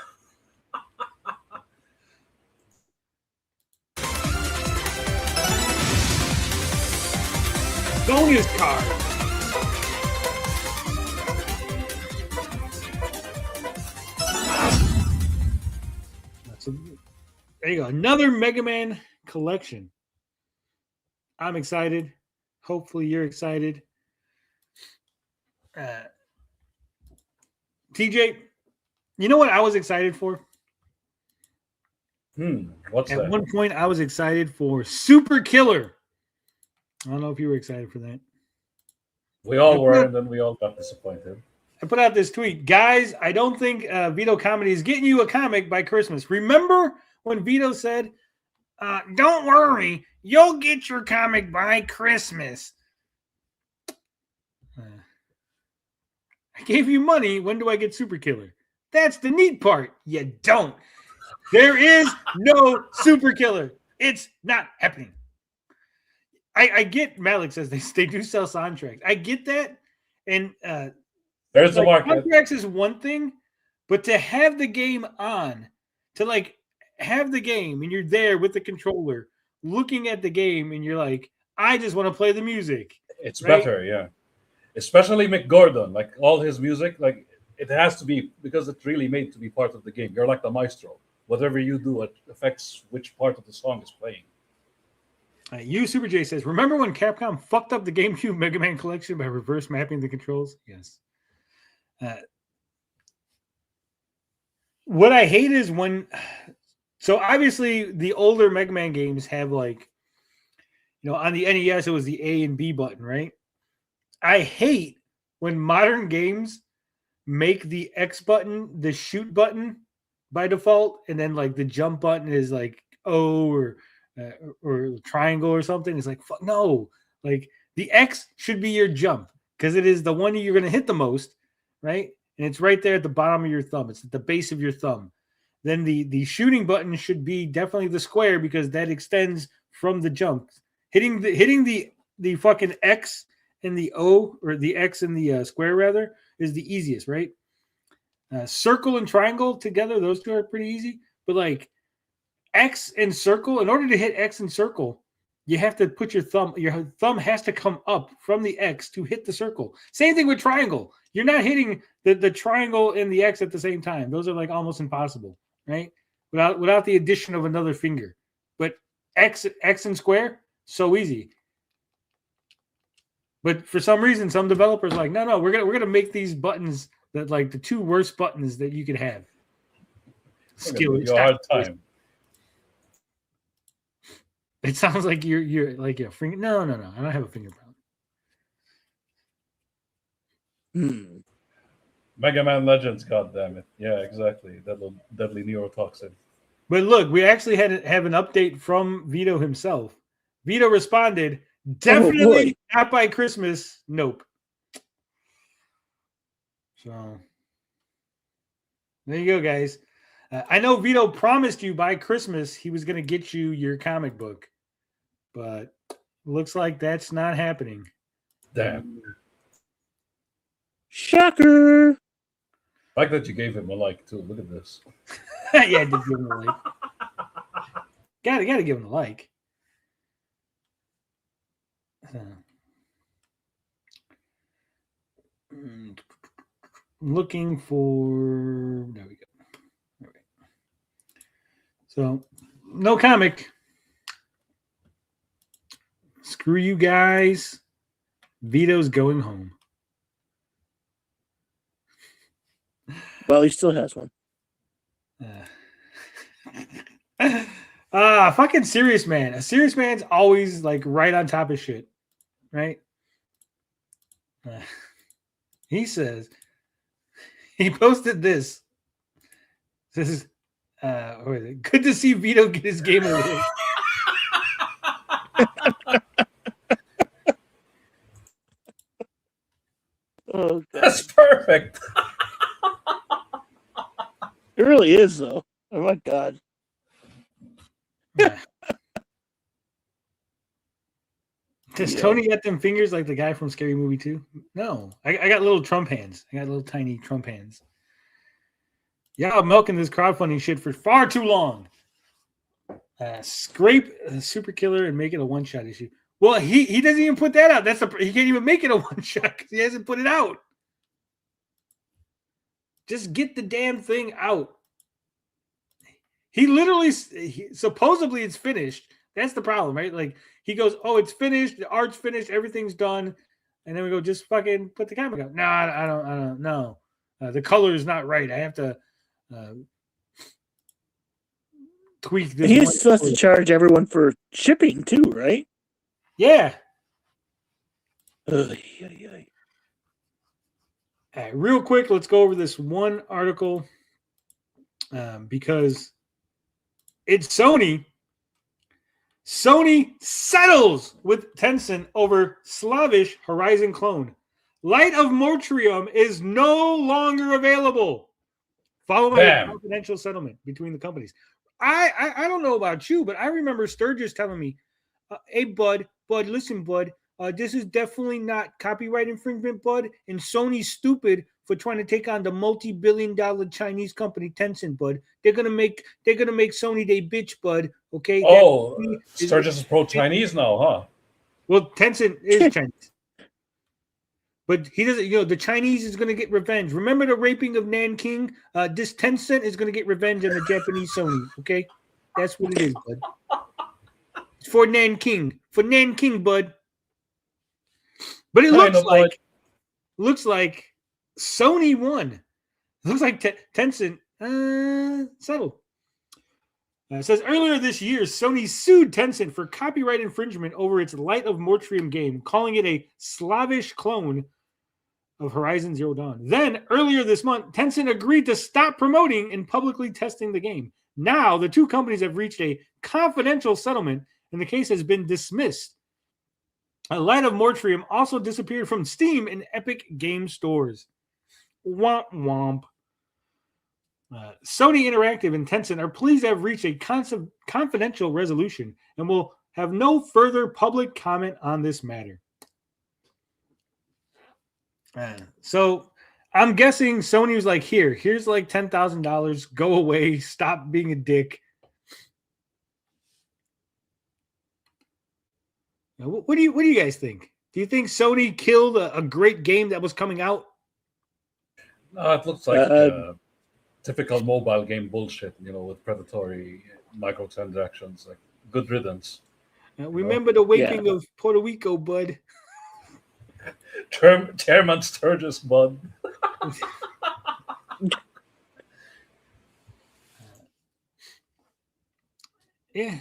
Bonus card. There you go. Another Mega Man collection. I'm excited. Hopefully you're excited. TJ, you know what I was excited for? What's At that? one point, I was excited for Super Killer. I don't know if you were excited for that. We all were, and then we all got disappointed. I put out this tweet. Guys, I don't think Vito Comedy is getting you a comic by Christmas. Remember when Vito said, don't worry, you'll get your comic by Christmas. I gave you money. When do I get Super Killer? That's the neat part. You don't. There is no Super Killer. It's not happening. I get Malik says they do sell soundtracks. I get that. And there's the market. Soundtracks is one thing, but to have the game on, to like have the game and you're there with the controller looking at the game and you're like, I just want to play the music. It's right? better, yeah. Especially Mick Gordon, like all his music, like it has to be because it's really made to be part of the game. You're like the maestro. Whatever you do, it affects which part of the song is playing. You Super J says, remember when Capcom fucked up the GameCube Mega Man collection by reverse mapping the controls? Yes. What I hate is when, so obviously the older Mega Man games have like, you know, on the NES it was the A and B button, right? I hate when modern games make the X button the shoot button by default, and then like the jump button is like O or triangle or something. It's like, fuck no. Like the X should be your jump because it is the one you're going to hit the most, right? And it's right there at the bottom of your thumb. It's at the base of your thumb. Then the shooting button should be definitely the square because that extends from the jump. Hitting the fucking X and the O, or the X and the square rather, is the easiest, right? Circle and triangle together, those two are pretty easy. But like X and circle, in order to hit X and circle, you have to put your thumb has to come up from the X to hit the circle. Same thing with triangle. You're not hitting the triangle and the X at the same time. Those are like almost impossible, right? Without the addition of another finger. But X and square, so easy. But for some reason, some developers are like, no, we're gonna make these buttons that like the two worst buttons that you could have. Skill. Hard time. It sounds like you're like a finger. No. I don't have a finger problem. Mega Man Legends, goddammit. Yeah, exactly. Deadly neurotoxin. But look, we actually have an update from Vito himself. Vito responded, definitely not by Christmas. Nope. So there you go, guys. I know Vito promised you by Christmas he was going to get you your comic book, but looks like that's not happening. Damn. Shocker. I like that you gave him a like, too. Look at this. Yeah, I did give him a like. Gotta give him a like. Looking for... There we go. All right. So, no comic. Screw you guys. Vito's going home. Well, he still has one. Fucking Serious Man. A Serious Man's always like right on top of shit, right? He says, he posted this. This is good to see Vito get his game away. Oh, that's perfect. It really is, though. Oh my god. Does Tony get them fingers like the guy from Scary Movie 2? No. I got little Trump hands. I got little tiny Trump hands. Yeah, I'm milking this crowdfunding shit for far too long. Scrape Super Killer and make it a one-shot issue. Well, he doesn't even put that out. He can't even make it a one-shot because he hasn't put it out. Just get the damn thing out. He literally, supposedly it's finished. That's the problem, right? Like, He goes, "Oh, it's finished. The art's finished. Everything's done." And then we go, "Just fucking put the comic up." No, I don't know. The color is not right. I have to tweak this. He still has to charge everyone for shipping too, right? Yeah. Real quick, let's go over this one article because it's Sony. Sony settles with Tencent over Slavish Horizon clone. Light of Mortrium is no longer available, following a confidential settlement between the companies. I don't know about you, but I remember Sturgis telling me, "Hey, Bud, listen, Bud, this is definitely not copyright infringement, Bud, and Sony's stupid for trying to take on the multi-billion-dollar Chinese company Tencent, Bud. They're gonna make Sony they bitch, Bud. Okay." Oh, Sturgis is pro-Chinese now, huh? Well, Tencent is Chinese, but he doesn't. The Chinese is gonna get revenge. Remember the raping of Nanking? This Tencent is gonna get revenge on the Japanese Sony. Okay, that's what it is, Bud. It's for Nanking, Bud. But it looks like Sony won. It looks like Tencent settled. It says earlier this year, Sony sued Tencent for copyright infringement over its Light of Mortrium game, calling it a Slavish clone of Horizon Zero Dawn. Then, earlier this month, Tencent agreed to stop promoting and publicly testing the game. Now, the two companies have reached a confidential settlement, and the case has been dismissed. Light of Mortrium also disappeared from Steam and Epic Game stores. Womp womp. Sony Interactive and Tencent are pleased to have reached a confidential resolution and will have no further public comment on this matter. So I'm guessing Sony was like, here's like $10,000. Go away. Stop being a dick. Now, what do you guys think? Do you think Sony killed a great game that was coming out? No, it looks like typical mobile game bullshit, with predatory microtransactions. Like, good riddance. Remember the waking of Puerto Rico, Bud. Chairman Sturgis, Bud. Yeah.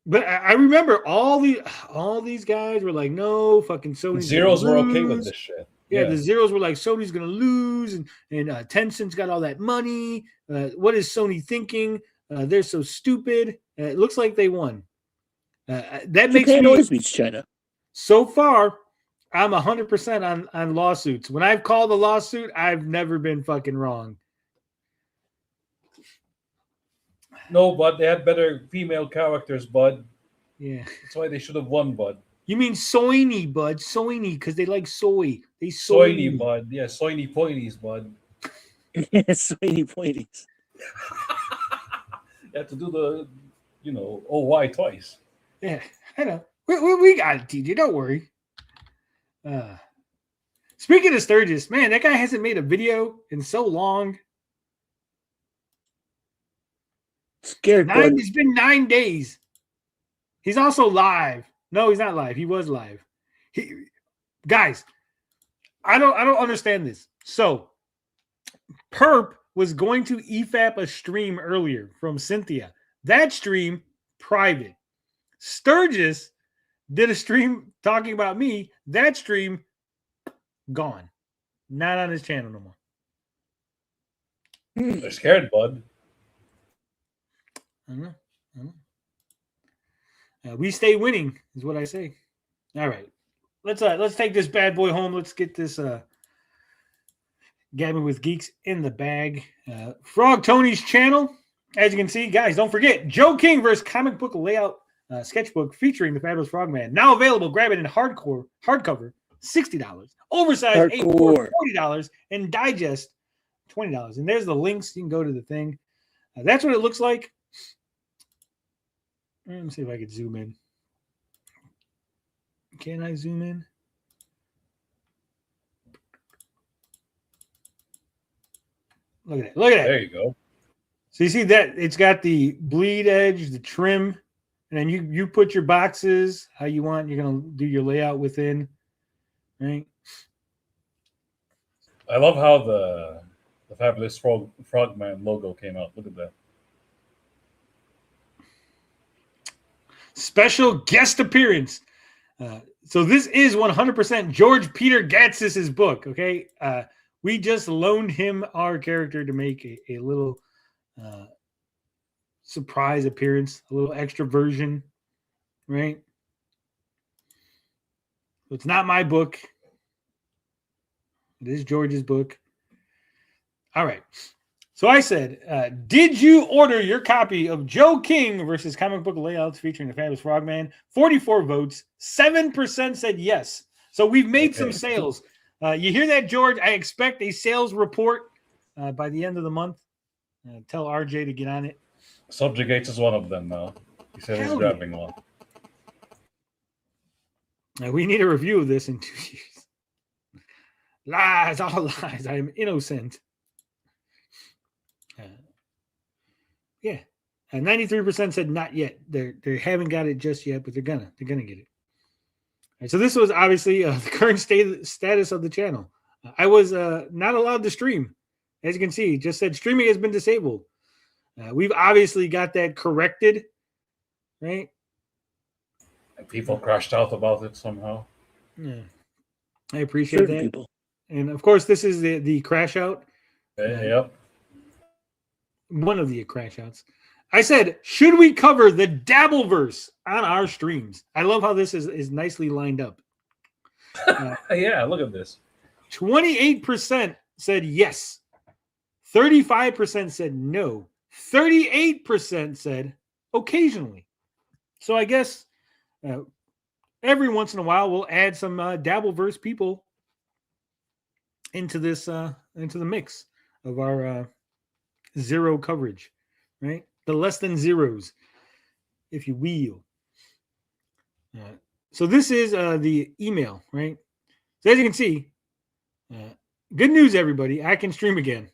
But I remember all these guys were like, no, fucking Sony. Zeros were okay with this shit. Yeah, the Zeros were like, Sony's going to lose, and Tencent's got all that money. What is Sony thinking? They're so stupid. It looks like they won. That makes me always beats China. So far, I'm 100% on lawsuits. When I've called a lawsuit, I've never been fucking wrong. No, Bud, they had better female characters, Bud. Yeah. That's why they should have won, Bud. You mean Sony, Bud? Sony, because they like soy. They Soiny, Bud. Yeah, Soiny pointies, Bud. Yeah, Soiny pointies. You have to do the, OY twice. Yeah, I know. We got it, TJ. Don't worry. Speaking of Sturgis, man, that guy hasn't made a video in so long. Scared. It's been 9 days. He's also live. No, he's not live. He was live. Guys, I don't understand this. So, Perp was going to EFAP a stream earlier from Cynthia. That stream, private. Sturgis did a stream talking about me. That stream, gone. Not on his channel no more. They're scared, Bud. I know. We stay winning, is what I say. All right, let's take this bad boy home. Let's get this Gabbing with Geeks in the bag. Frog Tony's channel, as you can see, guys. Don't forget Joe King versus comic book layout sketchbook featuring the Fabulous Frogman. Now available. Grab it in hardcover, $60, oversized A4, $40, and digest $20. And there's the links. You can go to the thing. That's what it looks like. Let me see if I can zoom in. Can I zoom in? Look at that. Look at that. There you go. So you see that it's got the bleed edge, the trim, And then you put your boxes how you want. You're going to do your layout within, right? I love how the Fabulous Frogman logo came out. Look at that. Special guest appearance. So this is 100% George Peter Gatzis's book, okay? We just loaned him our character to make a little surprise appearance, a little extra version, right? So it's not my book. It is George's book. All right. So I said, did you order your copy of Joe King versus Comic Book Layouts featuring the Fabulous Frogman? 44 votes. 7% said yes. So we've made some sales. You hear that, George? I expect a sales report by the end of the month. Tell RJ to get on it. Subjugates is one of them now. He said he's grabbing one. We need a review of this in 2 years. Lies, all lies. I am innocent. Yeah, 93% said not yet. They haven't got it just yet, but they're gonna get it. All right, so this was obviously the current status of the channel. I was not allowed to stream, as you can see. It just said streaming has been disabled. We've obviously got that corrected, right? And people crashed out about it somehow. Yeah, I appreciate that. People. And of course, this is the crash out. Yep. One of the crash outs. I said, should we cover the Dabbleverse on our streams? I love how this is nicely lined up. Yeah, look at this. 28% said yes. 35% said no. 38% said occasionally. So I guess every once in a while we'll add some Dabbleverse people into this into the mix of our zero coverage, right? The less than zeros, if you will. So this is the email, right? So as you can see, good news, everybody. I can stream again.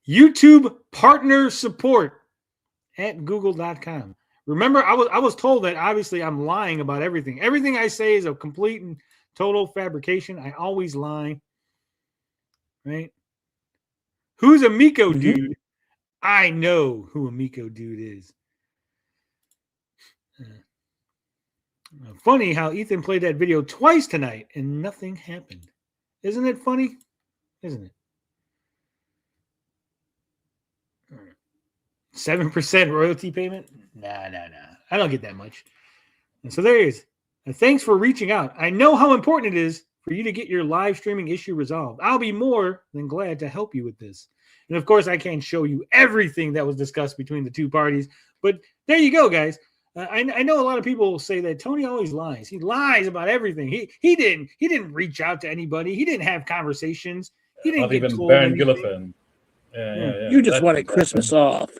YouTube partner support at google.com. Remember, I was told that obviously I'm lying about everything. Everything I say is a complete and total fabrication. I always lie, right? Who's a Miko dude? I know who a Miko dude is. Funny how Ethan played that video twice tonight and nothing happened. Isn't it funny? Isn't it? 7% royalty payment? Nah. I don't get that much. And so there it is. Thanks for reaching out. I know how important it is for you to get your live streaming issue resolved. I'll be more than glad to help you with this. And of course, I can't show you everything that was discussed between the two parties, but there you go, guys. I know a lot of people say that Tony always lies. He lies about everything. He didn't reach out to anybody. He didn't have conversations. He didn't Not get even told Baron anything. Gilligan. Yeah. You just wanted Christmas off.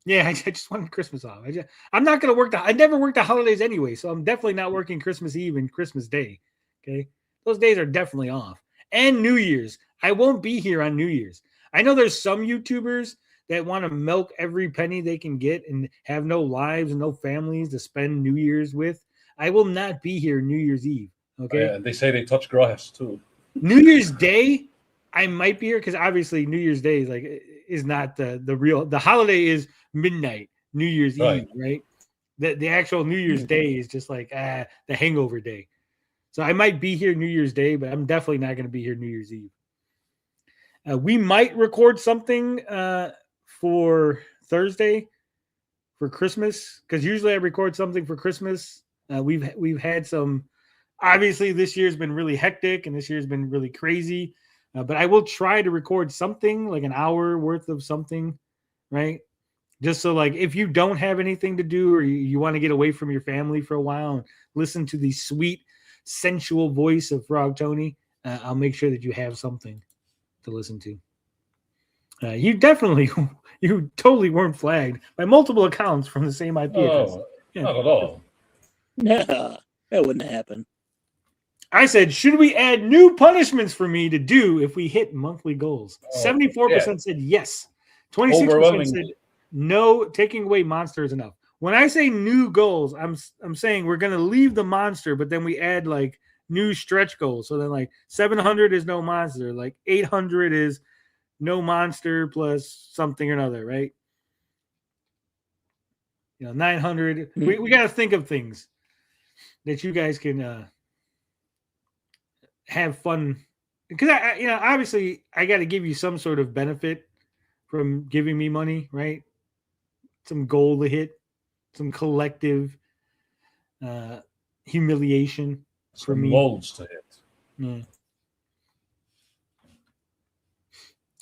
Yeah, I just wanted Christmas off. I'm not going to work. I never work the holidays anyway, so I'm definitely not working Christmas Eve and Christmas Day. Okay, those days are definitely off. And New Year's. I won't be here on New Year's. I know there's some YouTubers that want to milk every penny they can get and have no lives and no families to spend New Year's with. I will not be here New Year's Eve. Okay. Yeah, they say they touch grass too. New Year's Day, I might be here because obviously New Year's Day is not the real. The holiday is midnight, New Year's Eve, right? The actual New Year's Day is just like the hangover day. So I might be here New Year's Day, but I'm definitely not going to be here New Year's Eve. We might record something for Thursday for Christmas because usually I record something for Christmas. We've had some. Obviously, this year's been really hectic and this year's been really crazy. But I will try to record something like an hour worth of something, right? Just so like if you don't have anything to do or you want to get away from your family for a while and listen to the sweet, sensual voice of Frog Tony, I'll make sure that you have something to listen to. You totally weren't flagged by multiple accounts from the same IP address. Not at all. Nah, that wouldn't happen. I said, should we add new punishments for me to do if we hit monthly goals? 74% said yes. 26% said no, taking away monster is enough. when I say new goals, I'm saying we're gonna leave the monster, but then we add like new stretch goals. So then like 700 is no monster, like 800 is no monster plus something or another, right? 900. We got to think of things that you guys can have fun, because I obviously I got to give you some sort of benefit from giving me money, right? Some goal to hit, some collective humiliation for Some me. molds to hit. Yeah.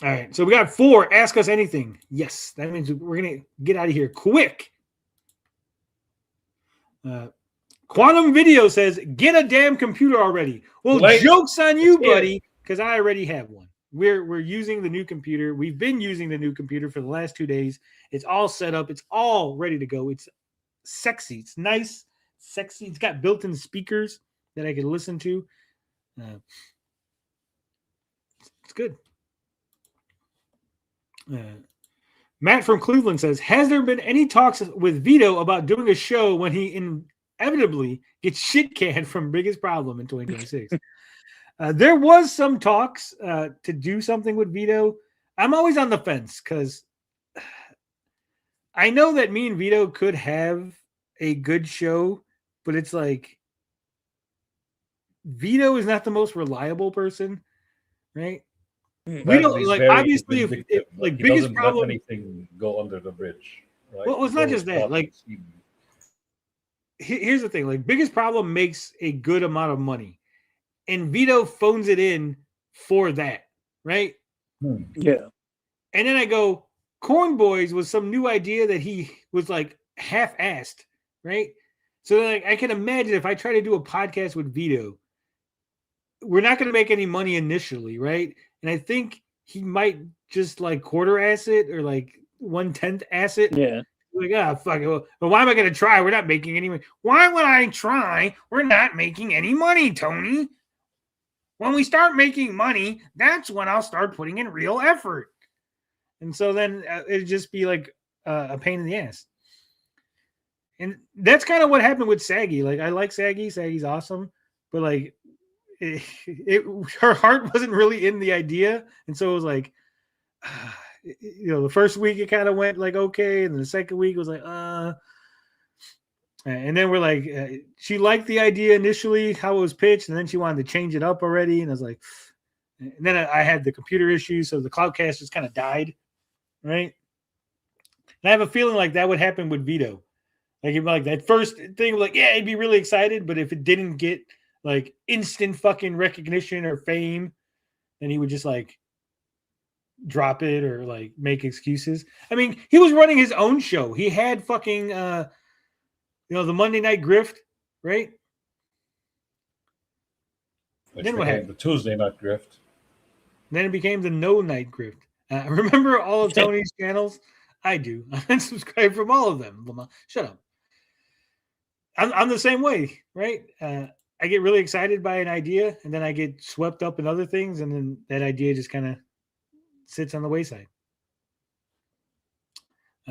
All right, so we got 4. Ask us anything. Yes, that means we're gonna get out of here quick. Quantum Video says, "Get a damn computer already." Well, joke's on you, buddy, because I already have one. We're using the new computer. We've been using the new computer for the last 2 days. It's all set up. It's all ready to go. It's sexy. It's nice, sexy. It's got built-in speakers that I can listen to. It's good. Matt from Cleveland says, "Has there been any talks with Vito about doing a show when he inevitably gets shit canned from Biggest Problem in 2026?" There was some talks to do something with Vito. I'm always on the fence because I know that me and Vito could have a good show, but it's like Vito is not the most reliable person, right? We don't like, obviously, if like Biggest Problem, let anything go under the bridge, right? Well, it's not just that. Like, here's the thing: like, Biggest Problem makes a good amount of money, and Vito phones it in for that, right? Yeah. And then I go, Corn Boys was some new idea that he was like half-assed, right? So like, I can imagine if I try to do a podcast with Vito, we're not going to make any money initially, right? And I think he might just like quarter ass it or like 1/10 ass it. Yeah. Like, fuck it. Well, why am I going to try? We're not making any money. Why would I try? We're not making any money, Tony. When we start making money, that's when I'll start putting in real effort. And so then it'd just be like a pain in the ass. And that's kind of what happened with Saggy. Like, I like Saggy. Saggy's awesome. But like, her heart wasn't really in the idea, and so it was like, the first week it kind of went like okay, and then the second week it was like and then we're like, she liked the idea initially how it was pitched, and then she wanted to change it up already, and I was like, and then I had the computer issues, so the Cloudcast just kind of died, right? And I have a feeling like that would happen with Vito. Like that first thing, like, yeah, he'd be really excited, but if it didn't get like instant fucking recognition or fame, then he would just like drop it or like make excuses. I mean, he was running his own show. He had fucking the Monday Night Grift, right? Then what happened? The Tuesday Night Grift. Then it became the No Night Grift. Remember all of Tony's channels? I do. I unsubscribed from all of them. Shut up. I'm the same way, right? I get really excited by an idea, and then I get swept up in other things, and then that idea just kind of sits on the wayside.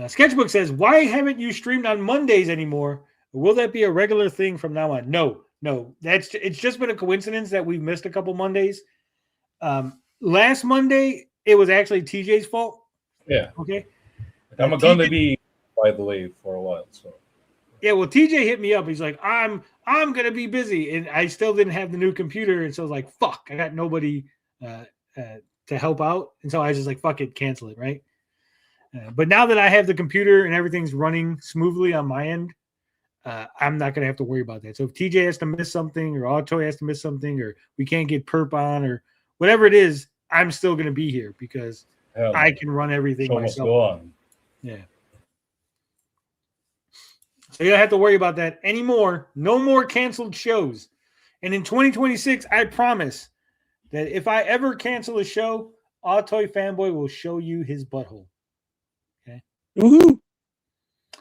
Sketchbook says, "Why haven't you streamed on Mondays anymore? Will that be a regular thing from now on?" No. It's just been a coincidence that we've missed a couple Mondays. Last Monday, it was actually TJ's fault. Yeah. Okay. I'm going to be, by the way, for a while. So. Yeah, well, TJ hit me up. He's like, I'm gonna be busy, and I still didn't have the new computer, and so I was like, fuck, I got nobody to help out, and so I was just like, fuck it, cancel it, right? But now that I have the computer and everything's running smoothly on my end, I'm not gonna have to worry about that. So if TJ has to miss something, or Auto has to miss something, or we can't get perp on, or whatever it is, I'm still gonna be here because I can run everything myself. Go on. Yeah. So you don't have to worry about that anymore. No more canceled shows. And in 2026, I promise that if I ever cancel a show, Autoy Fanboy will show you his butthole. Okay. Woohoo!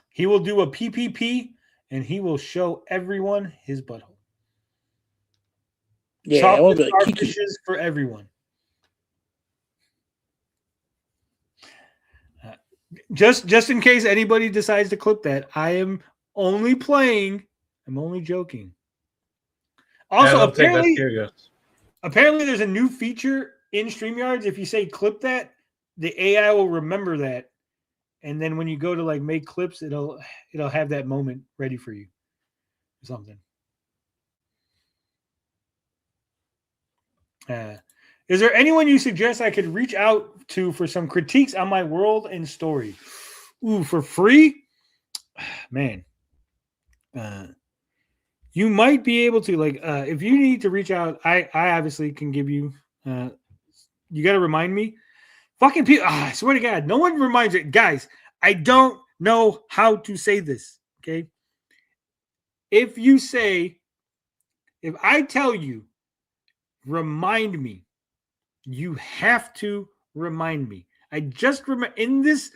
He will do a PPP and he will show everyone his butthole. Yeah, chocolate starfishes for everyone. Just in case anybody decides to clip that, I am only playing. I'm only joking. Also, apparently there's a new feature in StreamYards. If you say clip that, the AI will remember that. And then when you go to like make clips, it'll have that moment ready for you or something. Is there anyone you suggest I could reach out to for some critiques on my world and story? Ooh, for free? Man. You might be able to, like, if you need to reach out, I obviously can give you, you got to remind me. Fucking people, I swear to God, no one reminds it. Guys, I don't know how to say this, okay? If I tell you, remind me, you have to remind me. I just remember in this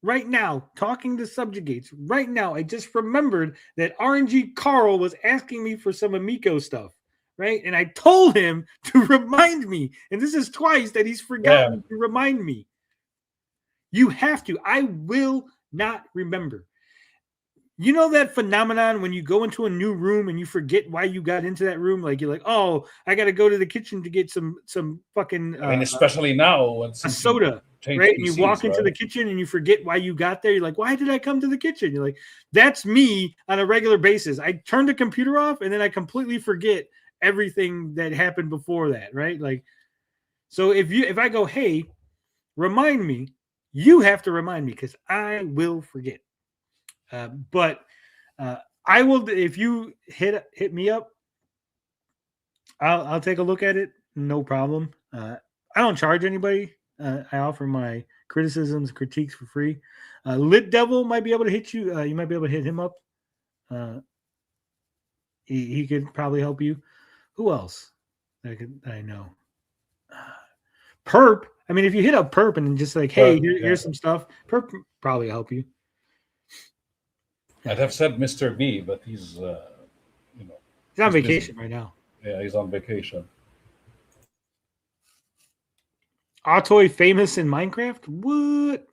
right now, talking to Subjugates, right now, I just remembered that RNG Carl was asking me for some Amico stuff, right? And I told him to remind me. And this is twice that he's forgotten to remind me. You have to. I will not remember. You know that phenomenon when you go into a new room and you forget why you got into that room? Like, you're like, oh, I got to go to the kitchen to get some fucking... I mean, especially now when a soda, right? And you walk into the kitchen and you forget why you got there. You're like, why did I come to the kitchen? You're like, that's me on a regular basis. I turn the computer off and then I completely forget everything that happened before that, right? Like, so if I go, hey, remind me, you have to remind me because I will forget. But I will, if you hit me up, I'll take a look at it. No problem. I don't charge anybody. I offer my criticisms, critiques for free. Lit Devil might be able to hit you. You might be able to hit him up. He could probably help you. Who else? I know. Perp. I mean, if you hit up Perp and just like, hey, here's some stuff, Perp probably help you. I'd have said Mr. B, but he's, he's on vacation right now. Yeah, he's on vacation. Autoy famous in Minecraft? What?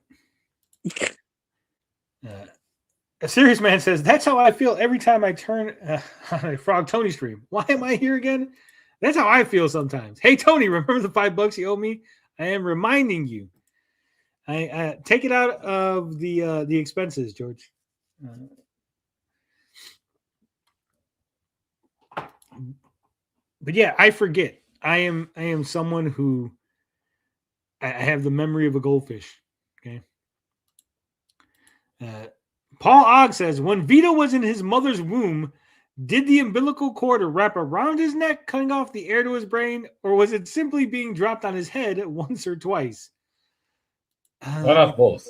A serious man says, that's how I feel every time I turn on a Frog Tony stream. Why am I here again? That's how I feel sometimes. Hey, Tony, remember the $5 you owe me? I am reminding you. I take it out of the expenses, George. But yeah, I forget. I am someone who I have the memory of a goldfish. Okay. Paul Ogg says, when Vito was in his mother's womb, did the umbilical cord wrap around his neck, cutting off the air to his brain, or was it simply being dropped on his head once or twice? Why not both?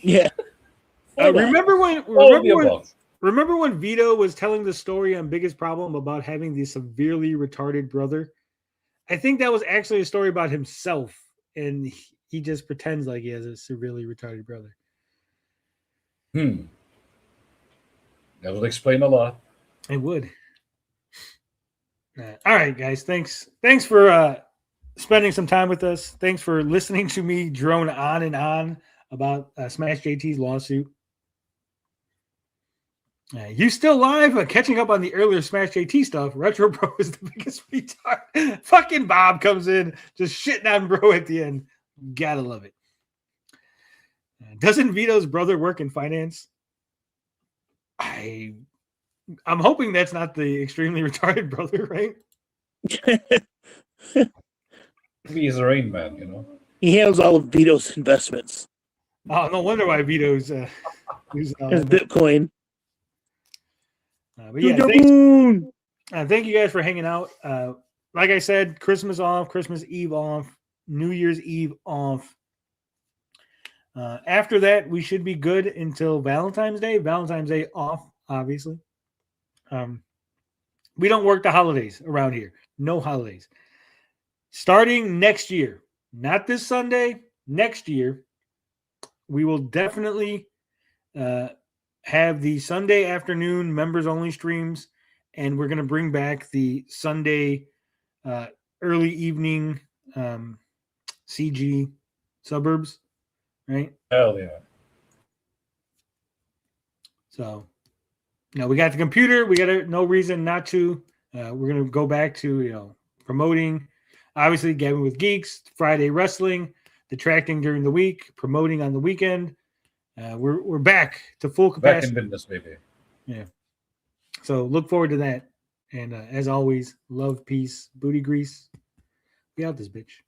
Yeah. Remember when Vito was telling the story on Biggest Problem about having the severely retarded brother? I think that was actually a story about himself, and he just pretends like he has a severely retarded brother. That would explain a lot. It would. All right, guys. Thanks for spending some time with us. Thanks for listening to me drone on and on about SmashJT's lawsuit. You still live? Catching up on the earlier SmashJT stuff. Retro Bro is the biggest retard. Fucking Bob comes in, just shitting on Bro at the end. Gotta love it. Doesn't Vito's brother work in finance? I'm hoping that's not the extremely retarded brother, right? Maybe he's a Rain Man, you know. He handles all of Vito's investments. Oh, no wonder why Vito's his Bitcoin. But yeah, thank you guys for hanging out. Like I said, Christmas off, Christmas Eve off, New Year's Eve off. After that, we should be good until Valentine's Day. Valentine's Day off, obviously. We don't work the holidays around here. No holidays. Starting next year, not this Sunday, next year, we will definitely have the Sunday afternoon members-only streams, and we're going to bring back the Sunday early evening CG suburbs. right? Hell yeah. So, we got the computer. We got no reason not to. We're gonna go back to promoting. Obviously, Gabbing with Geeks, Friday wrestling, detracting during the week, promoting on the weekend. We're back to full capacity. Back in business, baby. Yeah. So look forward to that. And as always, love, peace, booty grease. We out this bitch.